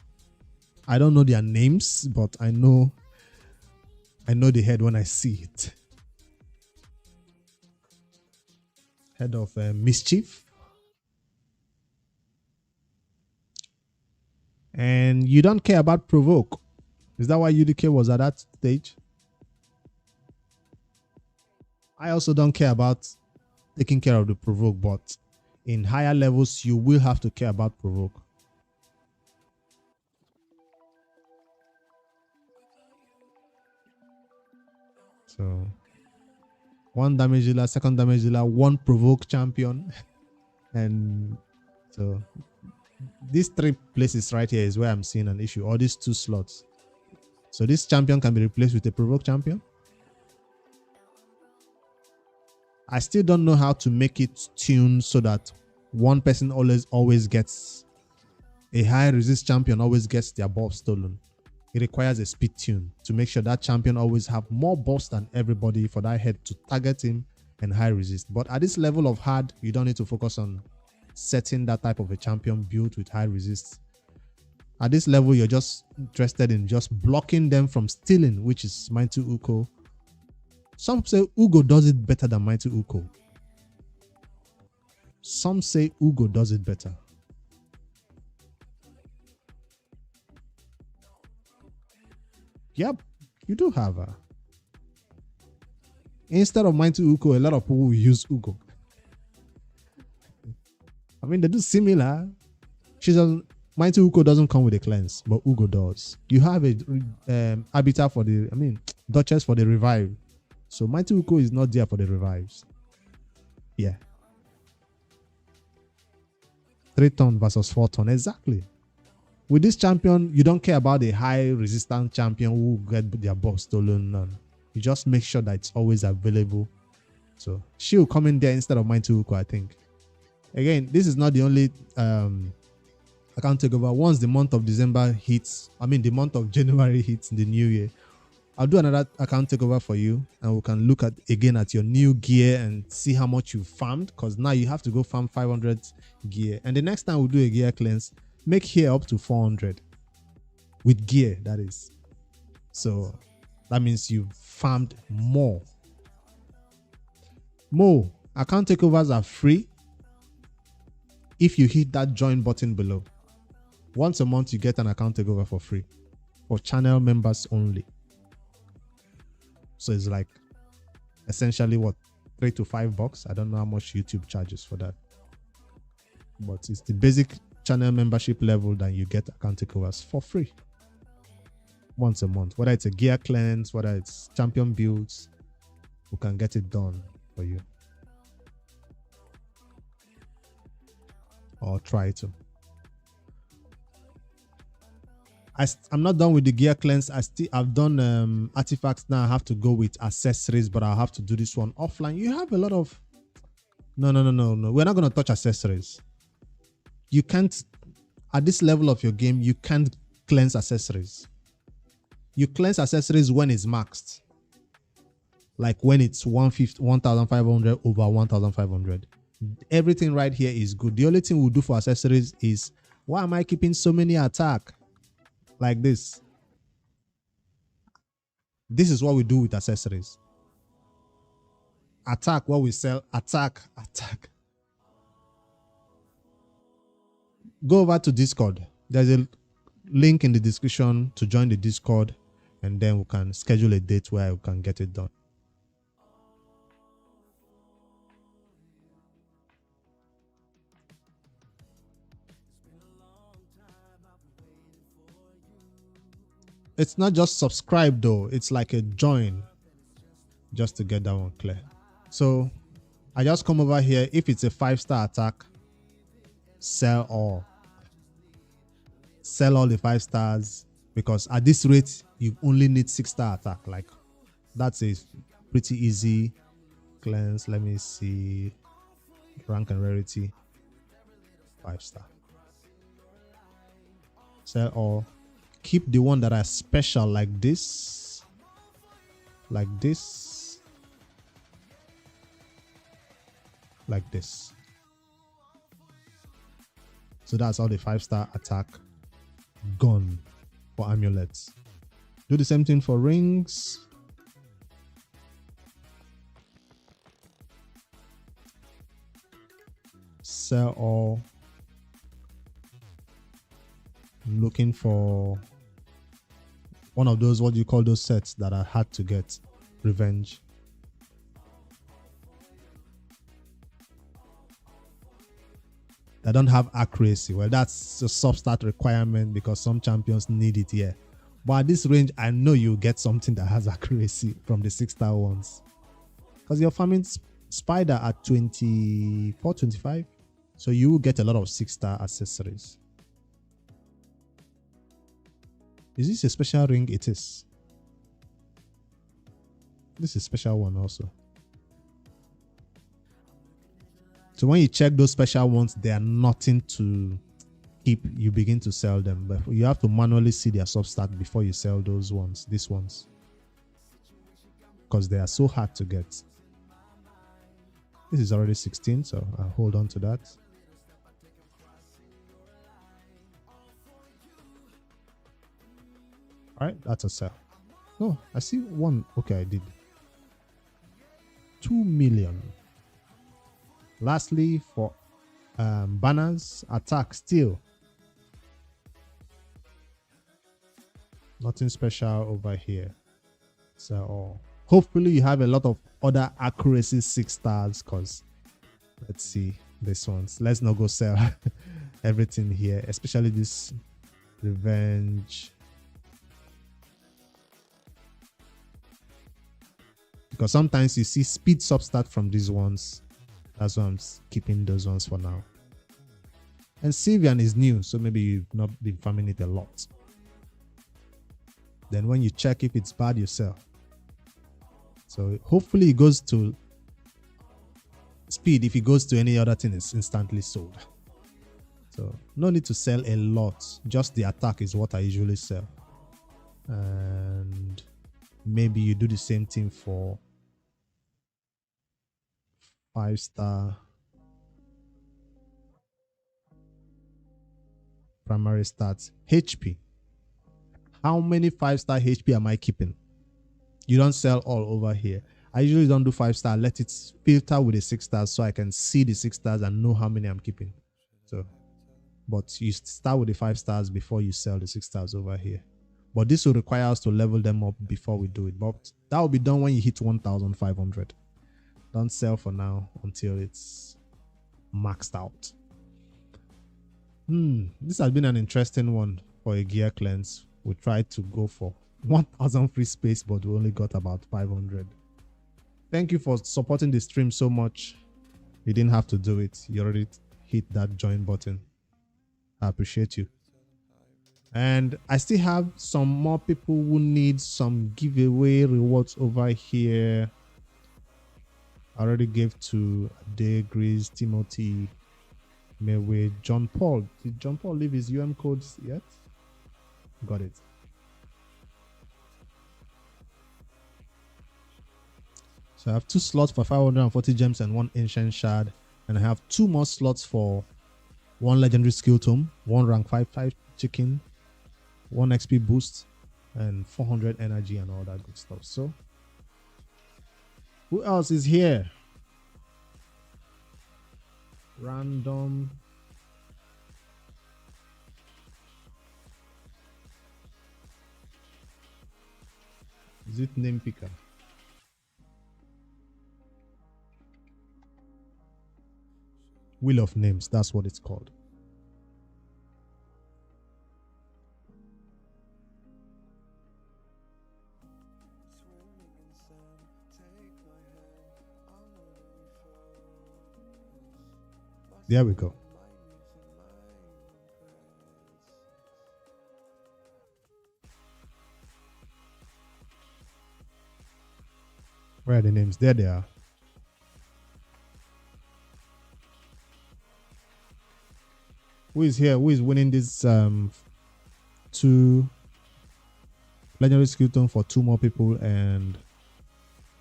I don't know their names, but I know the head when I see it. Head of mischief. And you don't care about provoke. Is that why UDK was at that stage? I also don't care about taking care of the provoke, but in higher levels, you will have to care about provoke. So 1 damage dealer, 2nd damage dealer, 1 provoke champion. And so these 3 places right here is where I'm seeing an issue, or these 2 slots. So this champion can be replaced with a provoke champion. I still don't know how to make it tune so that one person always gets a high resist champion, always gets their buff stolen. It requires a speed tune to make sure that champion always have more buffs than everybody for that head to target him and high resist. But at this level of hard, you don't need to focus on setting that type of a champion built with high resist. At this level, you're just interested in just blocking them from stealing, which is Mighty Uko Some say Ugo does it better than Mighty Uko. Some say Ugo does it better. Yep, you do have her. Instead of Mighty Uko, a lot of people will use Ugo. I mean, they do similar. Mighty Uko doesn't come with a cleanse, but Ugo does. You have a Habitat for the, Duchess for the revive. So Mighty Uko is not there for the revives. Yeah. 3-ton versus 4-ton. Exactly. With this champion, you don't care about the high resistance champion who get their buff stolen. None. You just make sure that it's always available. So she will come in there instead of Mighty Uko, I think. Again, this is not the only account takeover. Once the month of December hits, the month of January hits in the new year, I'll do another account takeover for you, and we can look at your new gear and see how much you farmed, because now you have to go farm 500 gear. And the next time we'll do a gear cleanse, make here up to 400 with gear, that is. So that means you've farmed more. Account takeovers are free if you hit that join button below. Once a month, you get an account takeover for free for channel members only. So it's like essentially what, $3 to $5. I don't know how much YouTube charges for that, but it's the basic channel membership level that you get account takeovers for free once a month. Whether it's a gear cleanse, whether it's champion builds, we can get it done for you, or try to. I'm not done with the gear cleanse. I've done artifacts. Now I have to go with accessories, but I'll have to do this one offline. You have a lot of no. We're not going to touch accessories. You can't, at this level of your game, you can't cleanse accessories. You cleanse accessories when it's maxed, like when it's 1,500 over 1,500. Everything right here is good. The only thing we'll do for accessories is, why am I keeping so many attack? Like this. This is what we do with accessories. Attack, what we sell. Attack. Go over to Discord. There's a link in the description to join the Discord, and then we can schedule a date where we can get it done. It's not just subscribe though, it's like a join, just to get that one clear. So I just come over here. If it's a 5-star attack, sell all the 5 stars, because at this rate you only need 6-star attack. Like, that's a pretty easy cleanse. Let me see, rank and rarity, 5-star, sell all. Keep the one that are special, like this, like this, like this. So that's all the 5-star attack gone for amulets. Do the same thing for rings. Sell all. I'm looking for one of those, what do you call those sets that I had to get? Revenge. They don't have accuracy. Well, that's a sub-stat requirement because some champions need it here. But at this range, I know you get something that has accuracy from the 6-star ones. Because you're farming Spider at 24, 25. So you will get a lot of 6-star accessories. Is this a special ring? It is. This is a special one also. So when you check those special ones, they are nothing to keep. You begin to sell them, but you have to manually see their substat before you sell those ones, these ones, because they are so hard to get. This is already 16, so I'll hold on to that. All right, that's a sell. Oh, I see one. Okay, I did. 2 million. Lastly, for banners, attack still. Nothing special over here. So hopefully you have a lot of other accuracy 6 stars, because let's see this ones. Let's not go sell everything here, especially this revenge, because sometimes you see speed substat from these ones. That's why I'm keeping those ones for now. And Sylvian is new, so maybe you've not been farming it a lot. Then when you check if it's bad, you sell. So hopefully it goes to speed. If it goes to any other thing, it's instantly sold. So no need to sell a lot. Just the attack is what I usually sell. And maybe you do the same thing for 5-star primary stats. HP. How many 5-star HP am I keeping? You don't sell all over here. I usually don't do 5-star. Let it filter with the 6 stars so I can see the 6 stars and know how many I'm keeping. So, but you start with the 5 stars before you sell the 6 stars over here. But this will require us to level them up before we do it. But that will be done when you hit 1,500. Don't sell for now until it's maxed out. This has been an interesting one for a gear cleanse. We tried to go for 1,000 free space, but we only got about 500. Thank you for supporting the stream so much. You didn't have to do it. You already hit that join button. I appreciate you. And I still have some more people who need some giveaway rewards over here. I already gave to Ade, Grease, Timothy, Maywe, John Paul. Did John Paul leave his codes yet? Got it. So I have 2 slots for 540 gems and 1 ancient shard. And I have 2 more slots for 1 legendary skill tome, 1 rank 5 chicken, 1 XP boost, and 400 energy and all that good stuff. So who else is here? Random. Is it name picker? Wheel of Names, that's what it's called. There we go. Where are the names? There they are. Who is here? Who is winning this 2 legendary skill tome for 2 more people and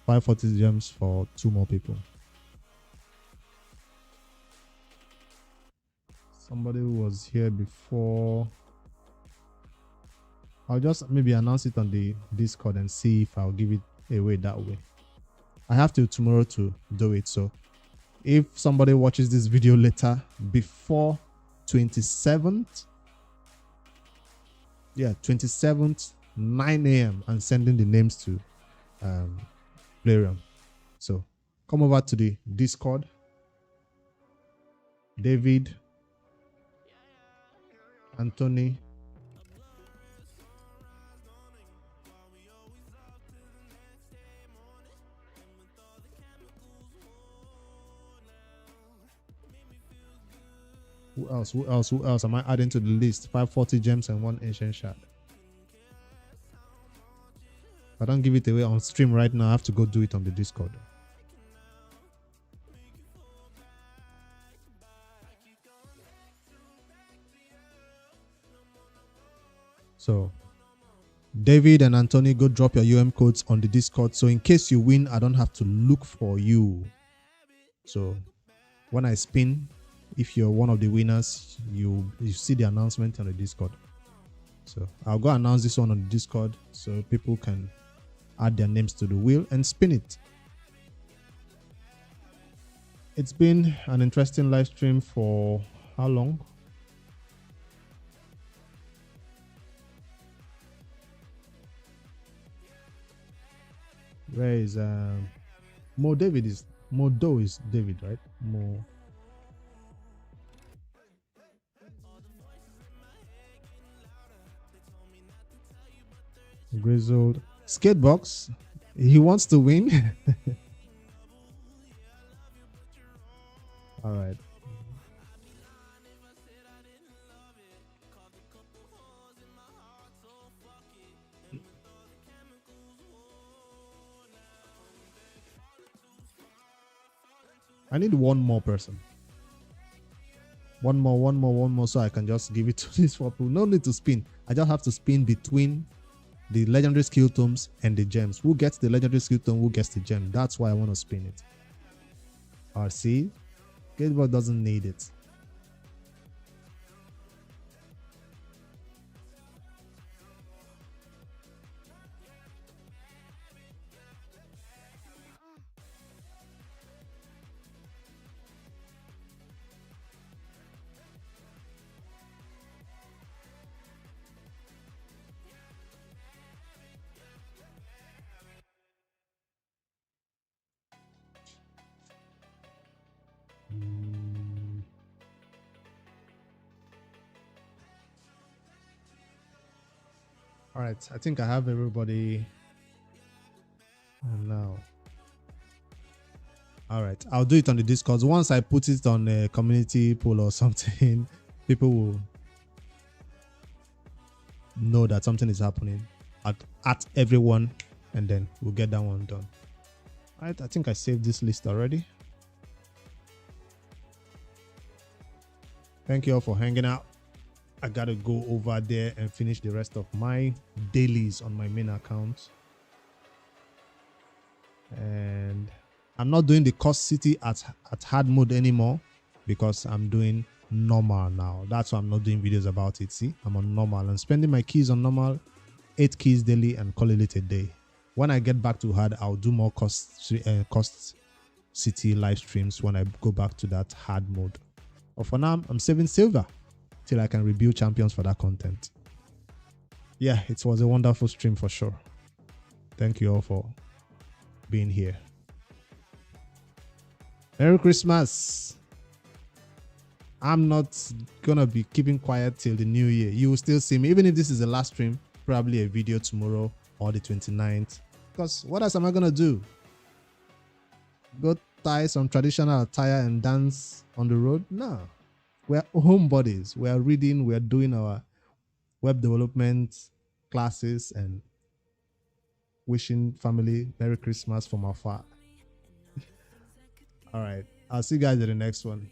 540 gems for 2 more people? Somebody who was here before. I'll just maybe announce it on the Discord and see if I'll give it away that way. I have till tomorrow to do it. So if somebody watches this video later before 27th, 9 a.m. and sending the names to Playroom. So come over to the Discord. David, Anthony, who else am I adding to the list? 540 gems and 1 ancient shard. If I don't give it away on stream right now, I have to go do it on the Discord. So David and Anthony, go drop your codes on the Discord, so in case you win, I don't have to look for you. So when I spin, if you're one of the winners, you see the announcement on the Discord. So I'll go announce this one on the Discord so people can add their names to the wheel and spin it. It's been an interesting live stream for how long? Where is Mo David is Modo is David, right? Mo Grizzled Skatebox. He wants to win. All right. I need one more person. One more, so I can just give it to this for people. No need to spin. I just have to spin between the legendary skill tomes and the gems. Who gets the legendary skill tome? Who gets the gem? That's why I want to spin it. RC. Skateboard doesn't need it. All right, I think I have everybody now. All right, I'll do it on the Discord. Once I put it on a community poll or something, people will know that something is happening. At everyone, and then we'll get that one done. All right, I think I saved this list already. Thank you all for hanging out. I gotta go over there and finish the rest of my dailies on my main account. And I'm not doing the cost city at hard mode anymore because I'm doing normal now. That's why I'm not doing videos about it. See, I'm on normal and spending my keys on normal, 8 keys daily, and call it a day. When I get back to hard, I'll do more cost city live streams when I go back to that hard mode. But for now, I'm saving silver till I can rebuild champions for that content. Yeah, it was a wonderful stream for sure. Thank you all for being here. Merry Christmas. I'm not gonna be keeping quiet till the new year. You will still see me, even if this is the last stream, probably a video tomorrow or the 29th. Because what else am I gonna do? Go tie some traditional attire and dance on the road? No. We're homebodies. We're reading, we're doing our web development classes and wishing family Merry Christmas from afar. All right. I'll see you guys at the next one.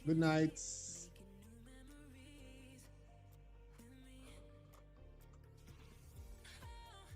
Good night.